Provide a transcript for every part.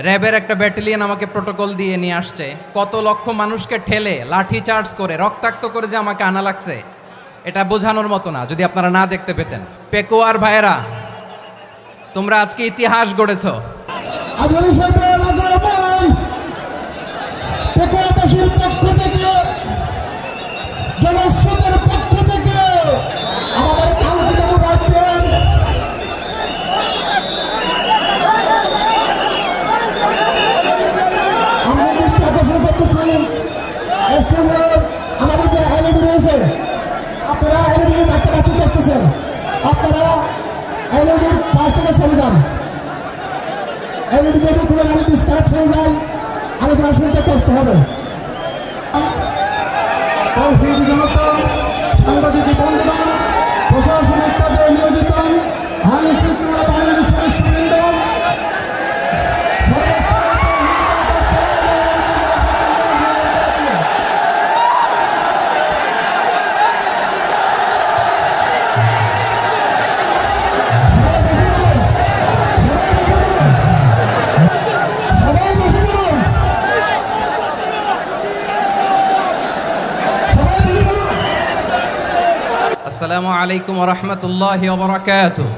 র্যাবের একটা ব্যাটালিয়ন আমাকে প্রোটোকল দিয়ে নিয়ে আসছে, কত লক্ষ মানুষকে ঠেলে লাঠি চার্জ করে রক্তাক্ত করে যে আমাকে আনা লাগছে, এটা বোঝানোর মতো না যদি আপনারা না দেখতে পেতেন। পেকুয়ার ভাইয়েরা, তোমরা আজকে ইতিহাস গড়েছ। পেকুয়াবাসীর পক্ষ থেকে, জনস্রোতের পক্ষ থেকে আমাদের কাঙ্ক্ষিত রাখছেন আমরা দৃষ্টি আকর্ষণ করতেছি। আমাদের যে এলইডি রয়েছে, আপনারা এলইডি ডাকাডাকি করতেছেন, আপনারা এলইডির পাশ থেকে চলে যান। এলইডি যদি কোনো এলইডি স্টার্ট হয়ে যায়, আলোচনা শুনতে কষ্ট হবে। সাংবাদিক বন্ধুগণ, প্রশাসনিক কাজে নিয়োজিত আইন শৃঙ্খলা বাহিনীর সদস্যবৃন্দ, আসসালামু আলাইকুম ওয়া রাহমাতুল্লাহি ওয়া বারাকাতুহু।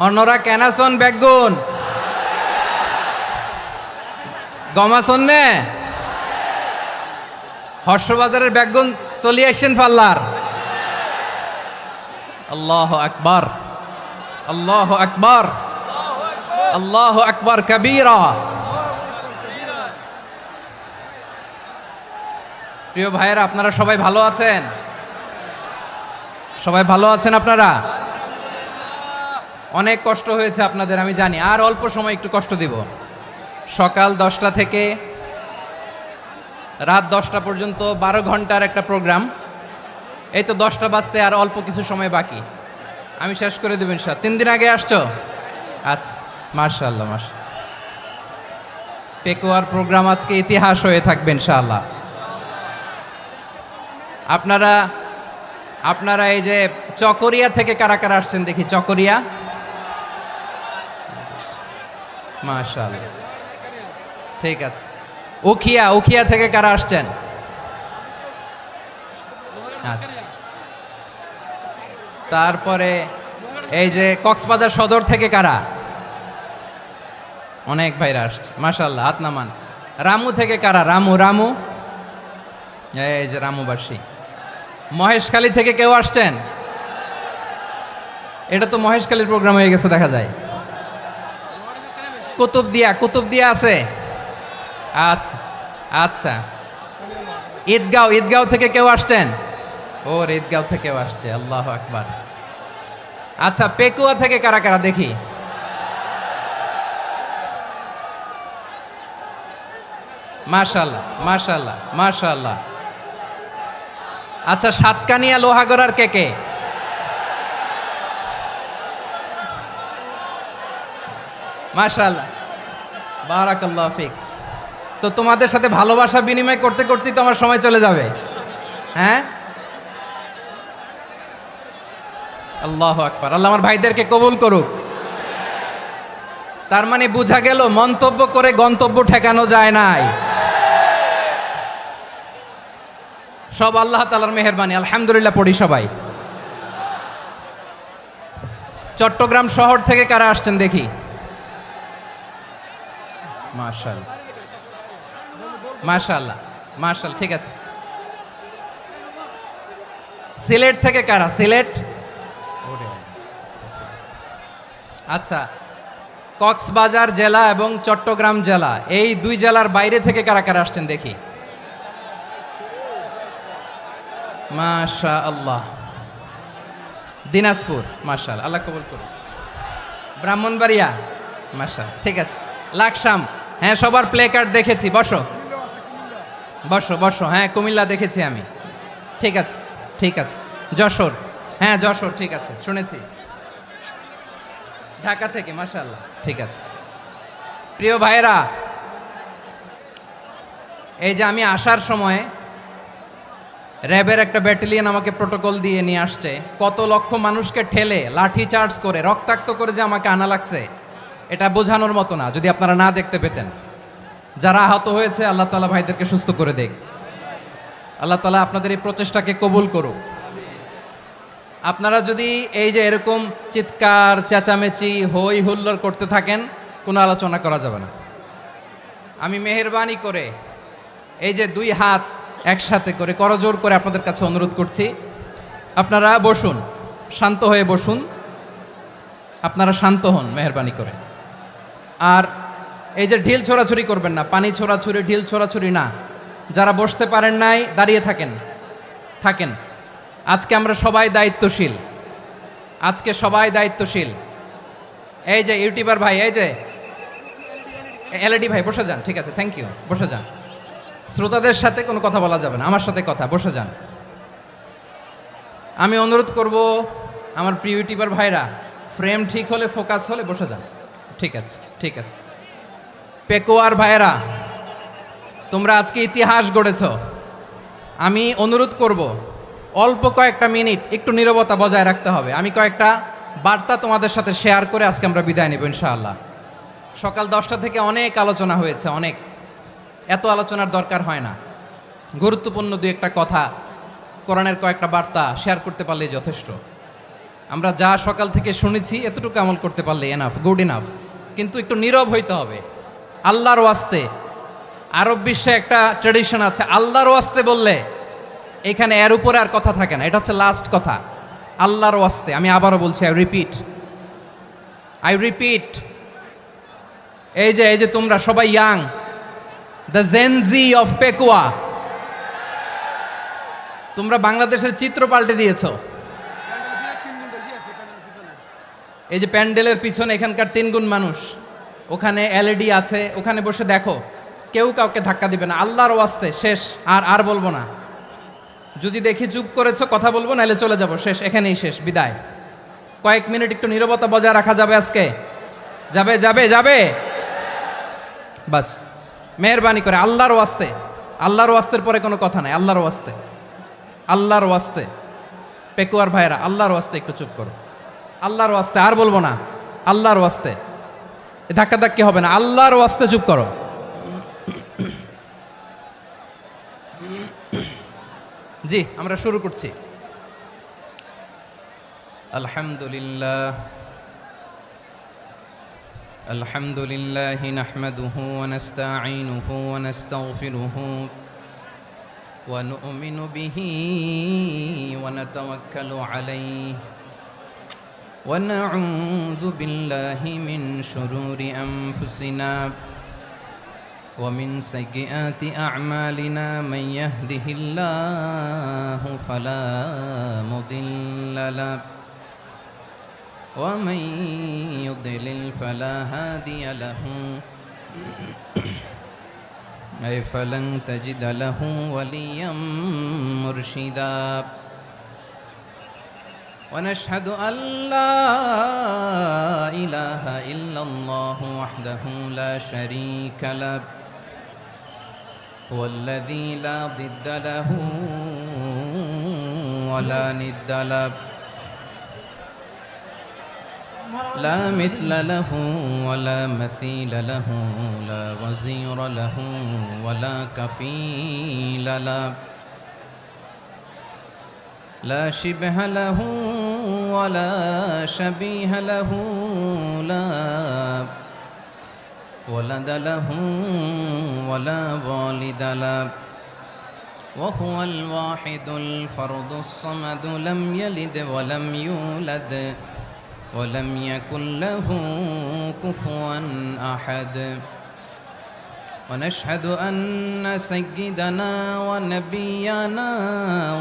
অন্যরা কেনাসন বেগুন গমাসন নে হর্ষবাজারের বেগুন চলি আসছেন পাল্লার। আল্লাহু আকবার, আল্লাহু আকবার, আল্লাহু আকবার কাবীরা। প্রিয় ভাইয়েরা, আপনারা সবাই ভালো আছেন? সবাই ভালো আছেন? আপনারা অনেক কষ্ট হয়েছে আপনাদের, আমি জানি। আর অল্প সময় একটু কষ্ট দিব। সকাল 10টা থেকে রাত 10টা পর্যন্ত 12 ঘন্টার একটা প্রোগ্রাম। এই তো 10টা বাজতে আর অল্প কিছু সময় বাকি, আমি শেষ করে দেব ইনশাআল্লাহ। 3 দিন আগে আসছো? আচ্ছা, মাশাআল্লাহ মাশাআল্লাহ। পেকুয়ার প্রোগ্রাম আজকে ইতিহাস হয়ে থাকবে ইনশাআল্লাহ। আপনারা এই যে চকরিয়া থেকে কারা কারা আসছেন দেখি? চকরিয়া, মাশাআল্লাহ, ঠিক আছে। উখিয়া থেকে কারা আসছেন? আচ্ছা। তারপরে এই যে কক্সবাজার সদর থেকে কারা? অনেক ভাইরা আসছে, মাশাআল্লাহ, হাত নামান। রামু থেকে কারা? রামু, এই যে রামুবাসী। মহেশখালী থেকে কেউ আসছেন? এটা তো মহেশখালীর প্রোগ্রাম হয়ে গেছে দেখা যায়। কুতুবদিয়া আছে? আচ্ছা আচ্ছা। ঈদগাঁও থেকে কেউ আসছেন? ওর ঈদগাঁও থেকেও আসছে, আল্লাহু আকবার। আচ্ছা, পেকুয়া থেকে কারা কারা দেখি? মাশাআল্লাহ মাশাআল্লাহ মাশাআল্লাহ। আচ্ছা, সাতকানিয়া লোহাগড়ার কে? মাশাআল্লাহ, বারাকাল্লাহু ফিক। তো তোমাদের সাথে ভালোবাসা বিনিময় করতে করতেই তো আমার সময় চলে যাবে। হ্যাঁ, আল্লাহু আকবার। আল্লাহ আমার ভাইদেরকে কবুল করুক। তার মানে বোঝা গেল মন্তব্য করে গন্তব্য ঠেকানো যায় নাই। সব আল্লাহ তাআলার মেহেরবানি, আলহামদুলিল্লাহ পড়ি সবাই। চট্টগ্রাম শহর থেকে কারা আসছেন দেখি? মাশাআল্লাহ মাশাআল্লাহ মাশাআল্লাহ, ঠিক আছে। সিলেট থেকে কারা? সিলেট, আচ্ছা। কক্সবাজার জেলা এবং চট্টগ্রাম জেলা, এই দুই জেলার বাইরে থেকে কারা কারা আসছেন দেখি? মাশাআল্লাহ। দিনাজপুর, মাশাআল্লাহ, আল্লাহ কবুল করুন। ব্রাহ্মণবাড়িয়া, মাশাআল্লাহ, ঠিক আছে। লাকসাম, হ্যাঁ, সবার প্লে কার্ড দেখেছি। বসো বসো বসো। হ্যাঁ, কুমিল্লা দেখেছি আমি, ঠিক আছে ঠিক আছে। যশোর, হ্যাঁ যশোর, ঠিক আছে, শুনেছি। ঢাকা থেকে, মাশাআল্লাহ, ঠিক আছে। প্রিয় ভাইয়েরা, এই যে আমি আসার সময় র্যাবের একটা ব্যাটালিয়ন আমাকে প্রোটোকল দিয়ে নিয়ে আসছে, কত লক্ষ মানুষকে ঠেলে লাঠি চার্জ করে রক্তাক্ত করে যে আমাকে আনা লাগছে, এটা বোঝানোর মতো না যদি আপনারা না দেখতে পেতেন। যারা আহত হয়েছে আল্লাহ তাআলা ভাইদেরকে সুস্থ করে দেখ। আল্লাহ তাআলা আপনাদের এই প্রচেষ্টাকে কবুল করুক। আপনারা যদি এই যে এরকম চিৎকার চেঁচামেচি হই হুল্লোড় করতে থাকেন, কোনো আলোচনা করা যাবে না। আমি মেহেরবানি করে এই যে দুই হাত একসাথে করে করজোর করে আপনাদের কাছে অনুরোধ করছি, আপনারা বসুন, শান্ত হয়ে বসুন, আপনারা শান্ত হন মেহেরবানি করে। আর এই যে ঢিল ছোড়াছুরি করবেন না, পানি ছোড়াছুরি ঢিল ছোড়াছুরি না। যারা বসতে পারেন নাই দাঁড়িয়ে থাকেন। আজকে আমরা সবাই দায়িত্বশীল, আজকে সবাই দায়িত্বশীল। এই যে ইউটিউবার ভাই, এই যে এলইডি ভাই বসে যান, ঠিক আছে, থ্যাংক ইউ, বসে যান। শ্রোতাদের সাথে কোনো কথা বলা যাবে না, আমার সাথে কথা, বসে যান। আমি অনুরোধ করব আমার প্রিয় ইউটিউবার ভাইরা, ফ্রেম ঠিক হলে ফোকাস হলে বসে যান, ঠিক আছে, ঠিক আছে। পেকোয়ার ভাইরা, তোমরা আজকে ইতিহাস গড়েছ। আমি অনুরোধ করব অল্প কয়েকটা মিনিট একটু নীরবতা বজায় রাখতে হবে। আমি কয়েকটা বার্তা তোমাদের সাথে শেয়ার করে আজকে আমরা বিদায় নেব ইনশাআল্লাহ। সকাল 10টা থেকে অনেক আলোচনা হয়েছে, অনেক, এত আলোচনার দরকার হয় না। গুরুত্বপূর্ণ দুই একটা কথা, কোরআনের কয়েকটা বার্তা শেয়ার করতে পারলেই যথেষ্ট। আমরা যা সকাল থেকে শুনেছি এতটুকু আমল করতে পারলে এনাফ, গুড ইনাফ। কিন্তু একটু নীরব হইতে হবে আল্লাহর ওয়াস্তে। আরব বিশ্বে একটা ট্র্যাডিশন আছে, আল্লাহর ওয়াস্তে বললে এখানে এর উপরে আর কথা থাকে না, এটা হচ্ছে লাস্ট কথা। আল্লাহর ওয়াস্তে, আমি আবারও বলছি, আই রিপিট। এই যে তোমরা সবাই young, the Gen Z of Pekua, তোমরা বাংলাদেশের চিত্র পাল্টে দিয়েছ। এই যে প্যান্ডেলের পিছনে এখানকার 3 গুণ মানুষ, ওখানে এলইডি আছে, ওখানে বসে দেখো, কেউ কাউকে ধাক্কা দিবে না। আল্লাহর ওয়াস্তে, শেষ, আর বলবো না। যদি দেখি চুপ করেছো, কথা বলবো, নাহলে চলে যাব, শেষ, এখানেই শেষ, বিদায়। কয়েক মিনিট একটু নীরবতা বজায় রাখা যাবে আজকে? যাবে বাস, মেহেরবানি করে আল্লাহর ওয়াস্তে। আল্লাহর ওয়াস্তের পরে কোনো কথা নাই, আল্লাহর ওয়াস্তে। পেকুয়ার ভাইরা, আল্লাহর ওয়াস্তে একটু চুপ করো, আল্লাহর ওয়াস্তে, আর বলবো না, আল্লাহর ওয়াস্তে। ধাক্কাধাক্কি হবে না, আল্লাহর ওয়াস্তে চুপ করো। জি, আমরা শুরু করছি। আলহামদুলিল্লাহ নাহমাদুহু ওয়া নাস্তাঈনুহু ওয়া নাস্তাগফিরুহু ওয়া নু'মিনু বিহি ওয়া নাতাওয়াক্কালু আলাইহি ওয়া নাউযু বিল্লাহি মিন শুরুরি আনফুসিনা ومن سيئات أعمالنا من يهده الله فلا مضل له ومن يضلل فلا هادي له أي فلن تجد له وليا مرشدا ونشهد أن لا إله إلا الله وحده لا شريك له هو الذي لا ضد له ولا ند له لا مثل له ولا مثيل له لا وزير له ولا كفيل له لا شبه له ولا شبيه له لا ولد له ولا والد له وهو الواحد الفرد الصمد لم يلد ولم يولد ولم يكن له كفوا أحد ونشهد أن سيدنا ونبينا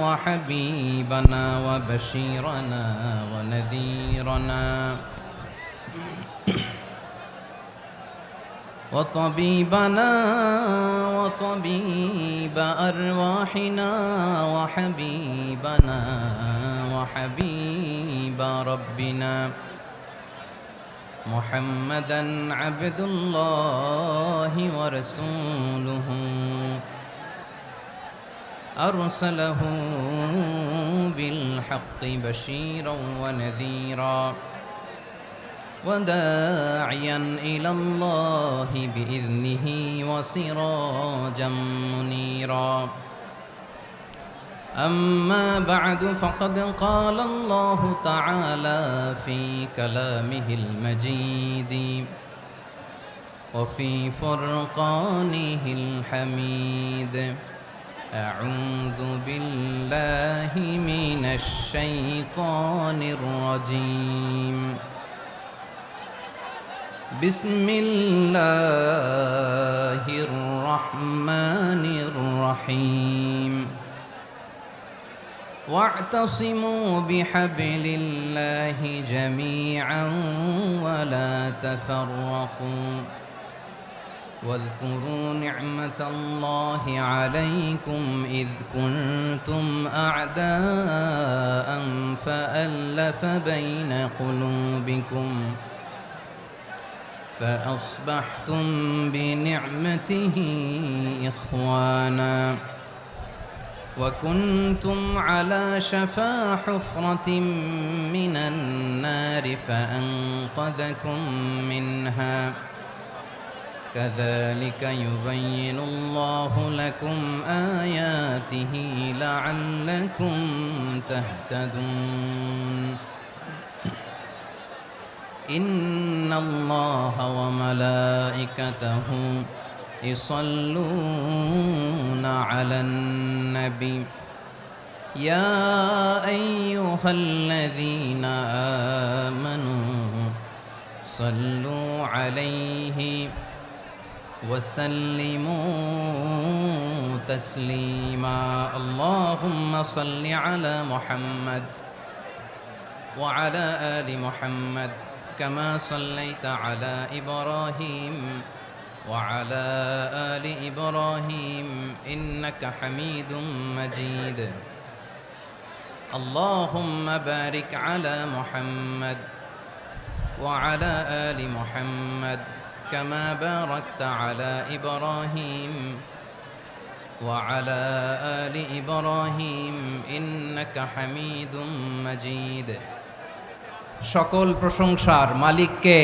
وحبيبنا وبشيرنا ونذيرنا وطبيبنا وطبيب أرواحنا وحبيبنا وحبيب ربنا محمدا عبد الله ورسوله أرسله بالحق بشيرا ونذيرا وداعيا إلى الله بإذنه وسراجا منيرا أما بعد فقد قال الله تعالى في كلامه المجيد وفي فرقانه الحميد أعوذ بالله من الشيطان الرجيم بسم الله الرحمن الرحيم واعتصموا بحبل الله جميعا ولا تفرقوا واذكروا نعمة الله عليكم إذ كنتم أعداء فألف بين قلوبكم فأصبحتم بنعمته إخوانا وكنتم على شفا حفرة من النار فأنقذكم منها كذلك يبين الله لكم آياته لعلكم تهتدون إن الله وملائكته يصلون على النبي يا أيها الذين آمنوا صلوا عليه وسلموا تسليما اللهم صل على محمد وعلى آل محمد كما صليت على إبراهيم وعلى آل إبراهيم إنك حميد مجيد اللهم بارك على محمد وعلى آل محمد كما باركت على إبراهيم وعلى آل إبراهيم إنك حميد مجيد সকল প্রশংসার মালিক কে?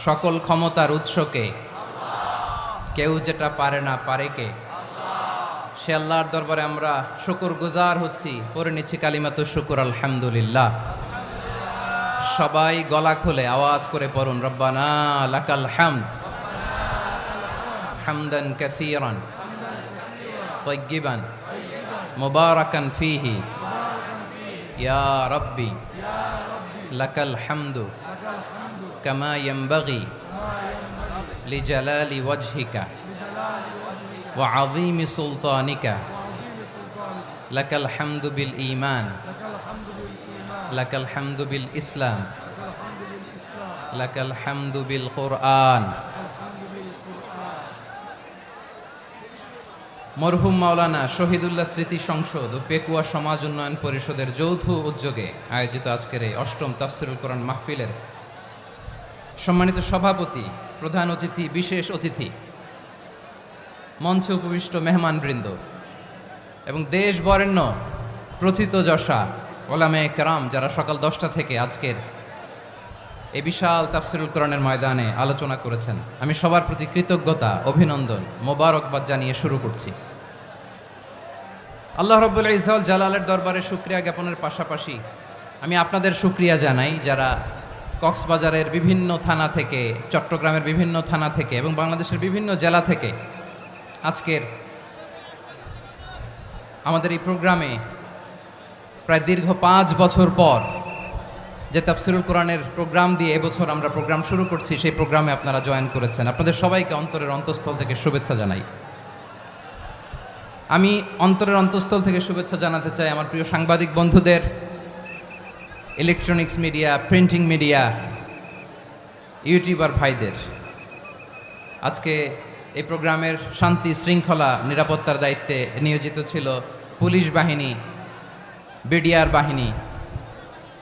সকল ক্ষমতার উৎস কে? কেউ যেটা পারে না পারে কে? সে আল্লাহর দরবারে আমরা শুকরগুজার হচ্ছি, পড়ে নিচ্ছি কালিমাতুশ শুকর আলহামদুলিল্লাহ। সবাই গলা খুলে আওয়াজ করে পড়ুন রব্বানা লাকাল হামদ হামদান কাসীরান তাইয়্যিবান মুবারাকান ফীহি ইয়া রাব্বি লাকাল হামদু কামা ইয়ানবাগি লিজালালি ওয়াজহিকা ওয়া আযীমি সুলতানিকা লাকাল হামদু বিল ঈমান লাকাল হামদু বিল ইসলাম লাকাল হামদু বিল কুরআন। মরহুম মাওলানা শহীদুল্লাহ স্মৃতি সংসদ ও পেকুয়া সমাজ উন্নয়ন পরিষদের যৌথ উদ্যোগে আয়োজিত আজকের এই অষ্টম তাফসিরুল কোরআন মাহফিলের সম্মানিত সভাপতি, প্রধান অতিথি, বিশেষ অতিথি, মঞ্চে উপবিষ্ট মেহমানবৃন্দ এবং দেশ বরেণ্য প্রথিতযশা ওলামায়ে কেরাম যারা সকাল 10টা থেকে আজকের এই বিশাল তাফসিরুল কোরআনের ময়দানে আলোচনা করেছেন, আমি সবার প্রতি কৃতজ্ঞতা, অভিনন্দন, মোবারকবাদ জানিয়ে শুরু করছি। আল্লাহ রাব্বুল ইজ্জত জালালের দরবারে শুকরিয়া জ্ঞাপনের পাশাপাশি আমি আপনাদের শুকরিয়া জানাই যারা কক্সবাজারের বিভিন্ন থানা থেকে, চট্টগ্রামের বিভিন্ন থানা থেকে এবং বাংলাদেশের বিভিন্ন জেলা থেকে আজকের আমাদের এই প্রোগ্রামে প্রায় দীর্ঘ 5 বছর পর যে তাফসিরুল কোরআনের প্রোগ্রাম দিয়ে এবছর আমরা প্রোগ্রাম শুরু করছি, সেই প্রোগ্রামে আপনারা জয়েন করেছেন। আপনাদের সবাইকে অন্তরের অন্তঃস্থল থেকে শুভেচ্ছা জানাই। আমি অন্তরের অন্তঃস্থল থেকে শুভেচ্ছা জানাতে চাই আমার প্রিয় সাংবাদিক বন্ধুদের, electronics media, printing media, YouTuber ভাইদের। আজকে এই প্রোগ্রামের শান্তি শৃঙ্খলা নিরাপত্তার দায়িত্বে নিয়োজিত ছিল পুলিশ বাহিনী, বিডিআর বাহিনী,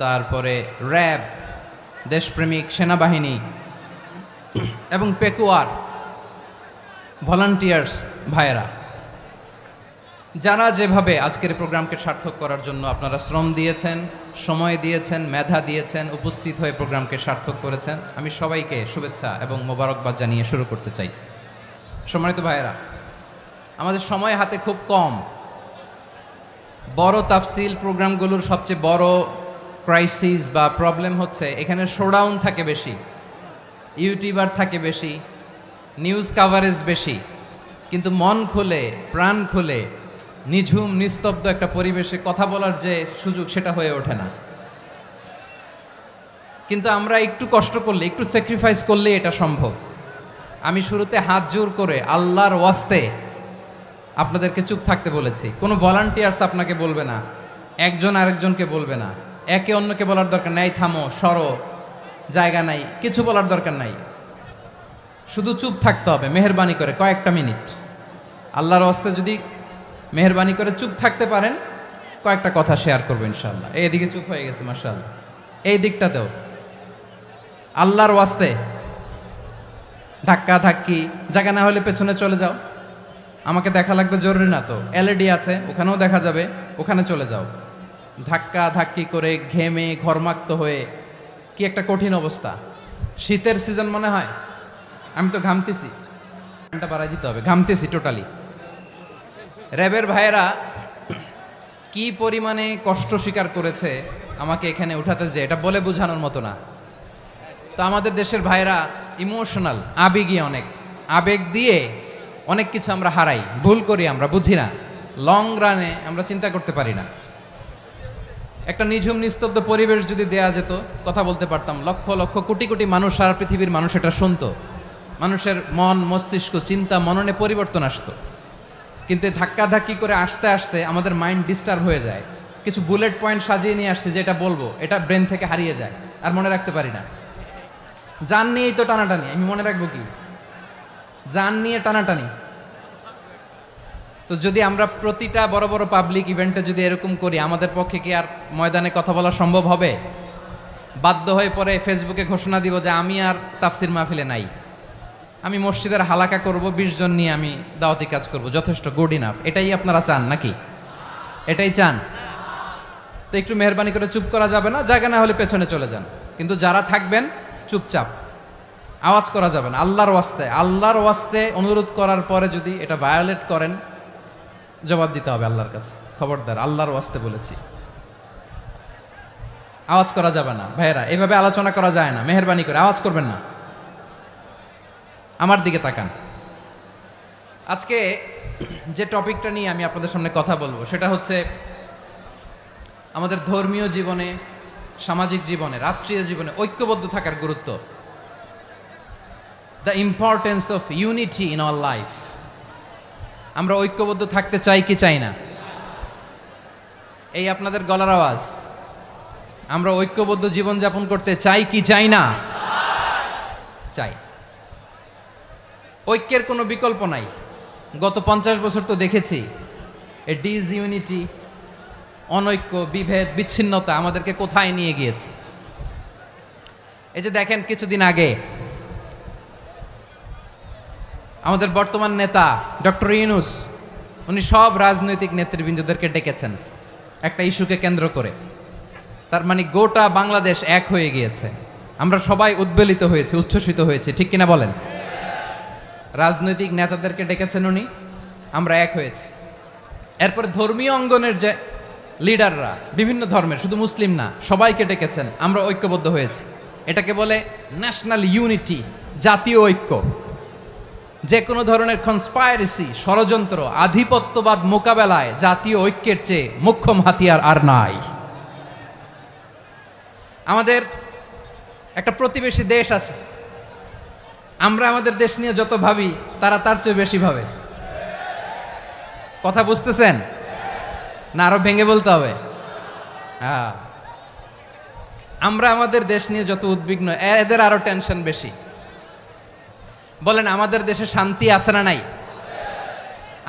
তারপরে র্যাব, দেশপ্রেমিক সেনাবাহিনী এবং পেকুয়ার ভলান্টিয়ার্স ভাইয়েরা। যারা যেভাবে আজকের প্রোগ্রামকে সার্থক করার জন্য আপনারা শ্রম দিয়েছেন, সময় দিয়েছেন, মেধা দিয়েছেন, উপস্থিত হয়ে প্রোগ্রামকে সার্থক করেছেন, আমি সবাইকে শুভেচ্ছা এবং মোবারকবাদ জানিয়ে শুরু করতে চাই। সম্মানিত ভাইয়েরা, আমাদের সময় হাতে খুব কম। বড় তাফসিল প্রোগ্রামগুলোর সবচেয়ে বড় ক্রাইসিস বা প্রবলেম হচ্ছে এখানে শোডাউন থাকে বেশি, ইউটিউবার থাকে বেশি, নিউজ কাভারেজ বেশি, কিন্তু মন খুলে প্রাণ খুলে নিঝুম নিস্তব্ধ একটা পরিবেশে কথা বলার যে সুযোগ সেটা হয়ে ওঠে না। কিন্তু আমরা একটু কষ্ট করলে, একটু স্যাক্রিফাইস করলে এটা সম্ভব। আমি শুরুতে হাত জোর করে আল্লাহর ওয়াস্তে আপনাদেরকে চুপ থাকতে বলেছি। কোনো ভলান্টিয়ার্স আপনাকে বলবে না, একজন আরেকজনকে বলবে না, একে অন্যকে বলার দরকার নাই, থামো সরো জায়গা নাই, কিছু বলার দরকার নাই, শুধু চুপ থাকতে হবে মেহেরবানি করে কয়েকটা মিনিট। আল্লাহর ওয়াস্তে যদি মেহেরবানি করে চুপ থাকতে পারেন, কয়েকটা কথা শেয়ার করবো ইনশাআল্লাহ। এইদিকে চুপ হয়ে গেছে মাশাআল্লাহ, এই দিকটাতেও আল্লাহর ওয়াস্তে ধাক্কা ধাক্কি জায়গা না হলে পেছনে চলে যাও। আমাকে দেখা লাগবে জরুরি না তো, এলইডি আছে ওখানেও দেখা যাবে, ওখানে চলে যাও। ধাক্কা ধাক্কি করে ঘেমে ঘরমাক্ত হয়ে কি একটা কঠিন অবস্থা। শীতের সিজন মনে হয়, আমি তো ঘামতেছি, ফ্যানটা বাড়াই দিতে হবে, ঘামতেছি টোটালি। র্যাবের ভাইয়েরা কি পরিমাণে কষ্ট স্বীকার করেছে আমাকে এখানে উঠাতে, যে এটা বলে বোঝানোর মতো না। তো আমাদের দেশের ভাইয়েরা ইমোশনাল, আবেগী অনেক, আবেগ দিয়ে অনেক কিছু আমরা হারাই, ভুল করি, আমরা বুঝি না, লং রানে আমরা চিন্তা করতে পারি না। একটা নিঝুম নিস্তব্ধ পরিবেশ যদি দেয়া যেত, কথা বলতে পারতাম, লক্ষ লক্ষ কোটি কোটি মানুষ, সারা পৃথিবীর মানুষ এটা শুনতো, মানুষের মন মস্তিষ্ক চিন্তা মননে পরিবর্তন আসতো। কিন্তু ধাক্কা ধাক্কি করে আসতে আসতে আমাদের মাইন্ড ডিস্টার্ব হয়ে যায়। কিছু বুলেট পয়েন্ট সাজিয়ে নিয়ে আসছে, যেটা বলবো এটা ব্রেন থেকে হারিয়ে যায়, আর মনে রাখতে পারি না। জান নিয়েই তো টানাটানি, আমি মনে রাখবো কি? জান নিয়ে টানাটানি। তো যদি আমরা প্রতিটা বড় বড় পাবলিক ইভেন্টে যদি এরকম করি, আমাদের পক্ষে কি আর ময়দানে কথা বলা সম্ভব হবে? বাধ্য হয়ে পরে ফেসবুকে ঘোষণা দিব যে আমি আর তাফসির মাহফিলে নাই, আমি মসজিদের হালাকা করব, 20 জন নিয়ে আমি দাওয়াতি কাজ করব, যথেষ্ট, গুড ইনাফ। এটাই আপনারা চান নাকি? এটাই চান? তো একটু মেহরবানি করে চুপ করা যাবে না, জায়গা না হলে পেছনে চলে যান। কিন্তু যারা থাকবেন চুপচাপ, আওয়াজ করা যাবে না। আল্লাহর ওয়াস্তে, আল্লাহর ওয়াস্তে অনুরোধ করার পরে যদি এটা ভায়োলেট করেন, জবাব দিতে হবে আল্লাহর কাছে। খবরদার, আল্লাহর ওয়াস্তে বলেছি, আওয়াজ করা যাবে না। ভাইয়েরা, এভাবে আলোচনা করা যায় না, মেহরবানি করে আওয়াজ করবেন না। আমার দিকে তাকান। আজকে যে টপিকটা নিয়ে আমি আপনাদের সামনে কথা বলবো সেটা হচ্ছে আমাদের ধর্মীয় জীবনে, সামাজিক জীবনে, রাষ্ট্রীয় জীবনে ঐক্যবদ্ধ থাকার গুরুত্ব। The importance of unity in our life. আমরা ঐক্যবদ্ধ থাকতে চাই কি চাই না? এই আপনাদের গলার আওয়াজ। আমরা ঐক্যবদ্ধ জীবনযাপন করতে চাই কি চাই না? চাই। ঐক্যের কোনো বিকল্প নাই। গত 50 বছর তো দেখেছি এ ডিসইউনিটি, অনৈক্য, বিভেদ, বিচ্ছিন্নতা আমাদেরকে কোথায় নিয়ে গিয়েছে। এই যে দেখেন, কিছুদিন আগে আমাদের বর্তমান নেতা ডক্টর ইউনূস, উনি সব রাজনৈতিক নেতৃবৃন্দদেরকে ডেকেছেন একটা ইস্যুকে কেন্দ্র করে। তার মানে গোটা বাংলাদেশ এক হয়ে গিয়েছে। আমরা সবাই উদ্বেলিত হয়েছে, উচ্ছ্বসিত হয়েছে, ঠিক কিনা বলেন? রাজনৈতিক নেতাদেরকে ডেকেছেন উনি, আমরা এক হয়েছি। এরপর ধর্মীয় অঙ্গনের যে লিডাররা, বিভিন্ন ধর্মের, শুধু মুসলিম না, সবাইকে ডেকেছেন, আমরা ঐক্যবদ্ধ হয়েছি। এটাকে বলে ন্যাশনাল ইউনিটি, জাতীয় ঐক্য। যে কোনো ধরনের কনস্পাইরেসি, ষড়যন্ত্র, আধিপত্যবাদ মোকাবেলায় জাতীয় ঐক্যের চেয়ে মোক্ষম হাতিয়ার আর নাই। আমাদের একটা প্রতিবেশী দেশ আছে, আমরা আমাদের দেশ নিয়ে যত ভাবি তারা তার চেয়ে বেশি ভাবে। কথা বুঝতেছেন না? আরো ভেঙে বলতে হবে। হ্যাঁ, আমরা আমাদের দেশ নিয়ে যত উদ্বিগ্ন, এদের আরো টেনশন বেশি। বলেন, আমাদের দেশে শান্তি আছে না নাই?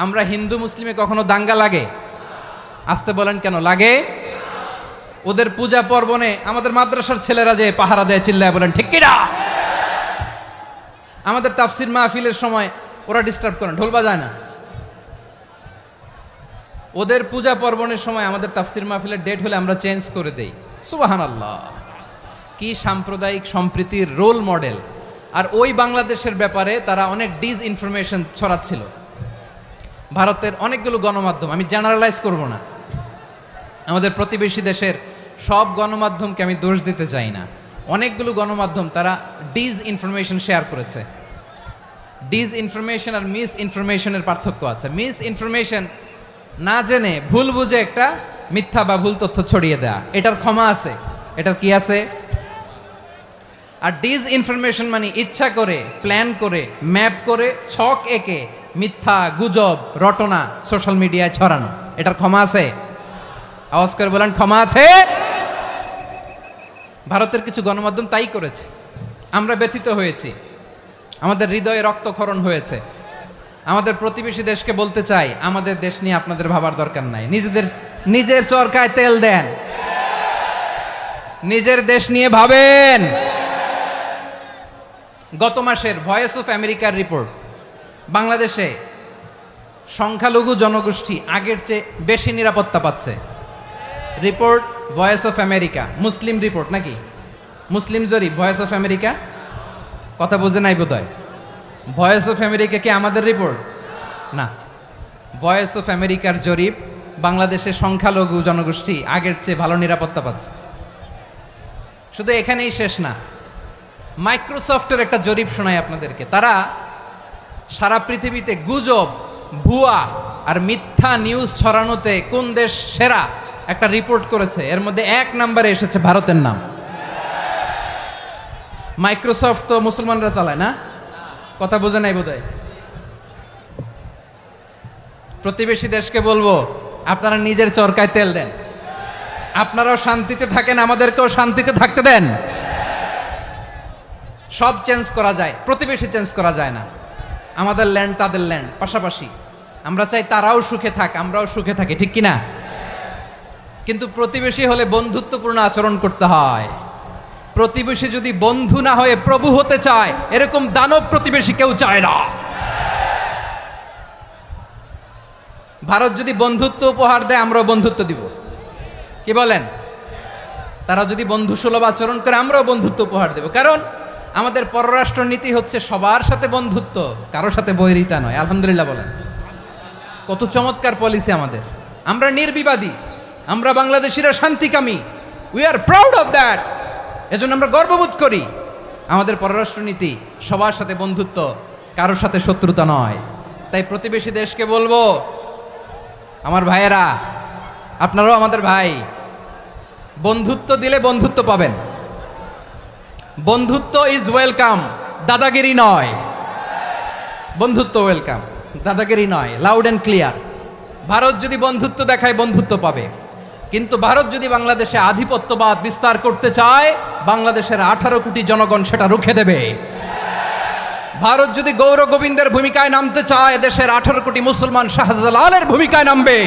আমরা হিন্দু মুসলিমে কখনো দাঙ্গা লাগে? আসতে বলেন, কেন লাগে? ওদের পূজা পার্বণে আমাদের মাদ্রাসার ছেলেরা যে পাহারা দেয়, চিল্লায় বলেন ঠিক কিনা? আমাদের তাফসির মাহফিলের সময় ওরা ডিস্টার্ব করেন, ঢোল বাজায় না। ওদের পূজা পার্বণের সময় আমাদের তাফসির মাহফিলের ডেট হলে আমরা চেঞ্জ করে দেই। সুবহানাল্লাহ, কি সাম্প্রদায়িক সম্প্রীতির রোল মডেল। আর ওই বাংলাদেশের ব্যাপারে তারা অনেক ডিসইনফরমেশন ছড়াচ্ছিল। ভারতের অনেকগুলো গণমাধ্যম, আমি জেনারেলাইজ করব না, আমাদের প্রতিবেশী দেশের সব গণমাধ্যমকে আমি দোষ দিতে চাই না, অনেকগুলো গণমাধ্যম তারা ডিসইনফরমেশন শেয়ার করেছে। ডিসইনফরমেশন আর মিস ইনফরমেশনের পার্থক্য আছে। মিস ইনফরমেশন না জেনে ভুল বুঝে একটা মিথ্যা বা ভুল তথ্য ছড়িয়ে দেয়া, এটার ক্ষমা আছে, এটার কি আছে। আর ডিসইনফরমেশন মানে ইচ্ছা করে, প্ল্যান করে, ম্যাপ করে, ছক এঁকে মিথ্যা, গুজব, রটনা সোশ্যাল মিডিয়ায় ছড়ানো, এটার ক্ষমা আছে? আওয়াজ করে বলেন, ক্ষমা আছে? ভারতের কিছু গণমাধ্যম তাই করেছে, আমরা ব্যথিত হয়েছি, আমাদের হৃদয়ে রক্তক্ষরণ হয়েছে। আমাদের প্রতিবেশী দেশকে বলতে চাই, আমাদের দেশ নিয়ে আপনাদের ভাবার দরকার নাই, নিজের চরকায় তেল দেন, নিজের দেশ নিয়ে ভাবেন। গত মাসের ভয়েস অফ আমেরিকার রিপোর্ট, বাংলাদেশে সংখ্যালঘু জনগোষ্ঠী আগের চেয়ে বেশি নিরাপত্তা পাচ্ছে। Report voice of America, Muslim report নাকি? মুসলিম জরিপ, ভয়েস অফ আমেরিকা। কথা বুঝে নাই বোধহয়। ভয়েস অফ আমেরিকা কি আমাদের রিপোর্ট? না, ভয়েস অফ আমেরিকার জরিপ, বাংলাদেশের সংখ্যালঘু জনগোষ্ঠী আগের চেয়ে ভালো নিরাপত্তা পাচ্ছে। শুধু এখানেই শেষ না, মাইক্রোসফটের একটা জরিপ শোনাই আপনাদেরকে। তারা সারা পৃথিবীতে গুজব, ভুয়া আর মিথ্যা নিউজ ছড়ানোতে কোন দেশ সেরা একটা রিপোর্ট করেছে। এর মধ্যে 1 নম্বরে এসেছে ভারতের নাম। মাইক্রোসফট তো মুসলমানরা চালায় না, কথা বোঝে নাই বোধহয়। প্রতিবেশী দেশকে বলবো, আপনারা নিজের চরকায় তেল দেন, আপনারাও শান্তিতে থাকেন, আমাদেরকেও শান্তিতে থাকতে দেন। সব চেঞ্জ করা যায়, প্রতিবেশী চেঞ্জ করা যায় না। আমাদের ল্যান্ড তাদের ল্যান্ড, পাশাপাশি। আমরা চাই তারাও সুখে থাক, আমরাও সুখে থাকি, ঠিক কিনা? কিন্তু প্রতিবেশী হলে বন্ধুত্বপূর্ণ আচরণ করতে হয়। প্রতিবেশী যদি বন্ধু না হয়ে প্রভু হতে চায়, এরকম দানব প্রতিবেশী কেউ চায় না। ভারত যদি বন্ধুত্ব উপহার দেয়, আমরাও বন্ধুত্ব দিব, কি বলেন? তারা যদি বন্ধু সুলভ আচরণ করে, আমরাও বন্ধুত্ব উপহার দেব। কারণ আমাদের পররাষ্ট্র নীতি হচ্ছে সবার সাথে বন্ধুত্ব, কারোর সাথে বৈরিতা নয়। আলহামদুলিল্লাহ বলেন, কত চমৎকার পলিসি আমাদের। আমরা নির্বিবাদী, আমরা বাংলাদেশিরা শান্তিকামী, we are proud of that. এজন্য আমরা গর্ববোধ করি। আমাদের পররাষ্ট্র নীতি সবার সাথে বন্ধুত্ব, কারোর সাথে শত্রুতা নয়। তাই প্রতিবেশী দেশকে বলবো, আমার ভাইয়েরা, আপনারাও আমাদের ভাই, বন্ধুত্ব দিলে বন্ধুত্ব পাবেন। বন্ধুত্ব ইজ ওয়েলকাম, দাদাগিরি নয়। বন্ধুত্ব ওয়েলকাম, দাদাগিরি নয়, লাউড অ্যান্ড ক্লিয়ার। ভারত যদি বন্ধুত্ব দেখায়, বন্ধুত্ব পাবে। কিন্তু ভারত যদি বাংলাদেশে আধিপত্যবাদ বিস্তার করতে চায়, বাংলাদেশের 18 কোটি জনগণ সেটা রুখে দেবে। ভারত যদি গৌর গোবিন্দের ভূমিকায় নামতে চায়, দেশের 18 কোটি মুসলমান শাহজালালের ভূমিকায় নামবে।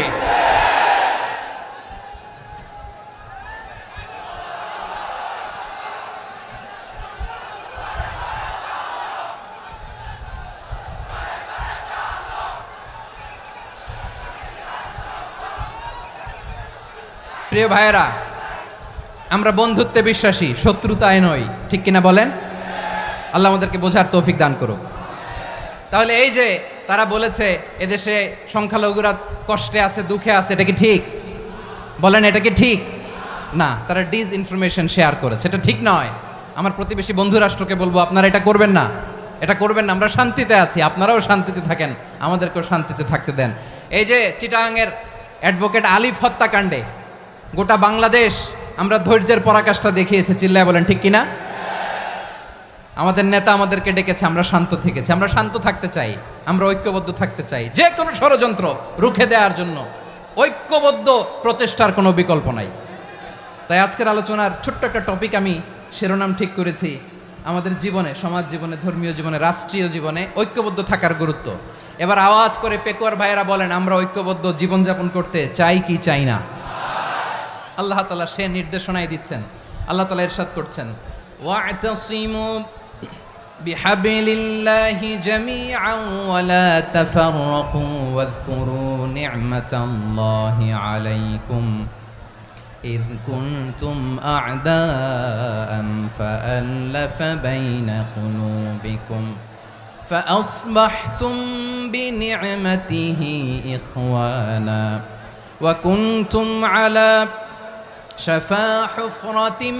প্রিয় ভাইয়েরা, আমরা বন্ধুত্বে বিশ্বাসী, শত্রুতায় নই, ঠিক কিনা বলেন? আল্লাহ আমাদেরকে বোঝার তৌফিক দান করুক। তাহলে এই যে তারা বলেছে এদেশে সংখ্যালঘুরা কষ্টে আছে, দুঃখে আছে, এটা কি ঠিক? বলেন, এটা কি ঠিক? না, তারা ডিসইনফরমেশন শেয়ার করেছে, এটা ঠিক নয়। আমার প্রতিবেশী বন্ধু রাষ্ট্রকে বলবো, আপনারা এটা করবেন না, এটা করবেন না। আমরা শান্তিতে আছি, আপনারাও শান্তিতে থাকেন, আমাদেরকেও শান্তিতে থাকতে দেন। এই যে চিটাগাংয়ের অ্যাডভোকেট আলিফ হত্যাকাণ্ডে গোটা বাংলাদেশ আমরা ধৈর্যের পরাকাষ্ঠা দেখিয়েছে, চিল্লায় বলেন ঠিক কিনা? আমাদের নেতা আমাদেরকে ডেকেছে, আমরা শান্ত থেকেছি। আমরা শান্ত থাকতে চাই, আমরা ঐক্যবদ্ধ থাকতে চাই। যে কোনো ষড়যন্ত্র রুখে দেওয়ার জন্য ঐক্যবদ্ধ প্রচেষ্টার কোনো বিকল্প নাই। তাই আজকের আলোচনার ছোট্ট একটা টপিক আমি শিরোনাম ঠিক করেছি, আমাদের জীবনে, সমাজ জীবনে, ধর্মীয় জীবনে, রাষ্ট্রীয় জীবনে ঐক্যবদ্ধ থাকার গুরুত্ব। এবার আওয়াজ করে পেকুয়ার ভাইয়েরা বলেন, আমরা ঐক্যবদ্ধ জীবনযাপন করতে চাই কি চাই না? আল্লাহ তাআলা সে নির্দেশনাই দিচ্ছেন। আল্লাহ তাআলা ইরশাদ করছেন, ওয়া'তাসিমু بحبل الله جميعا ولا تفرقوا واذكروا نعمة الله عليكم إذ كنتم أعداء فألف بين قلوبكم فأصبحتم بنعمته إخوانا وكنتم على شفا حفرة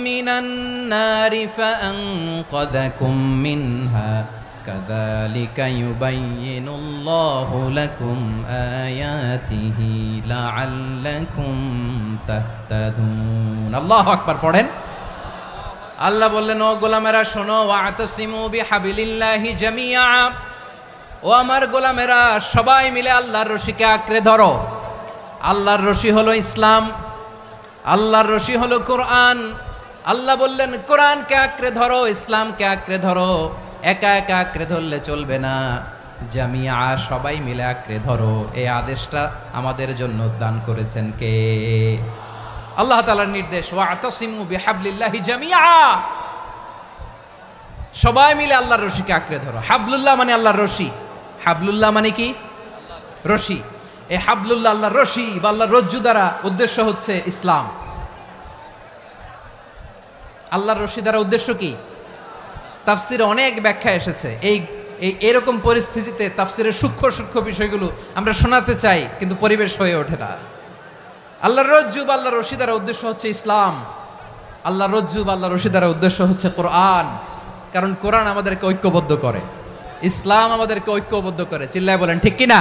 من النار فأنقذكم منها كذلك يبين الله لكم آياته لعلكم تهتدون الله أكبر পড়েন আল্লাহ বললেন ও গোলামেরা শোনো ওয়াতাসিমু বিহাবিলিল্লাহি জামিআ ও আমার গোলামেরা সবাই মিলে আল্লাহর রশিকে আঁকড়ে ধরো আল্লাহর রশি হলো ইসলাম আল্লাহর রশি হলো কোরআন আল্লাহ বললেন কোরআনকে আঁকড়ে ধরো ইসলামকে আঁকড়ে ধরো একা একা আঁকড়ে ধরলে চলবে না জামিয়া সবাই মিলে আঁকড়ে ধরো এই আদেশটা আমাদের জন্য দান করেছেন কে আল্লাহ তাআলার নির্দেশ ওয়াতাসিমু বিহাবলিল্লাহি জামিআ সবাই মিলে আল্লাহর রশিকে আঁকড়ে ধরো হাবলুল্লাহ মানে আল্লাহর রশি হাবলুল্লাহ মানে কি রশি এই হাবলুল্লাহ আল্লাহর রশি বা আল্লাহর রজ্জু দ্বারা উদ্দেশ্য হচ্ছে ইসলাম আল্লাহর রশি দ্বারা উদ্দেশ্য কি তাফসিরে অনেক ব্যাখ্যা এসেছে এই এরকম পরিস্থিতিতে তাফসিরের সূক্ষ্ম সূক্ষ্ম বিষয়গুলো আমরা শোনাতে চাই কিন্তু পরিবেশ হয়ে ওঠে না আল্লাহর রজ্জু বা আল্লাহর রশি দ্বারা উদ্দেশ্য হচ্ছে ইসলাম আল্লাহর রজ্জু বা আল্লাহর রশি দ্বারা উদ্দেশ্য হচ্ছে কোরআন কারণ কোরআন আমাদেরকে ঐক্যবদ্ধ করে ইসলাম আমাদেরকে ঐক্যবদ্ধ করে চিল্লায় বলেন ঠিক কি না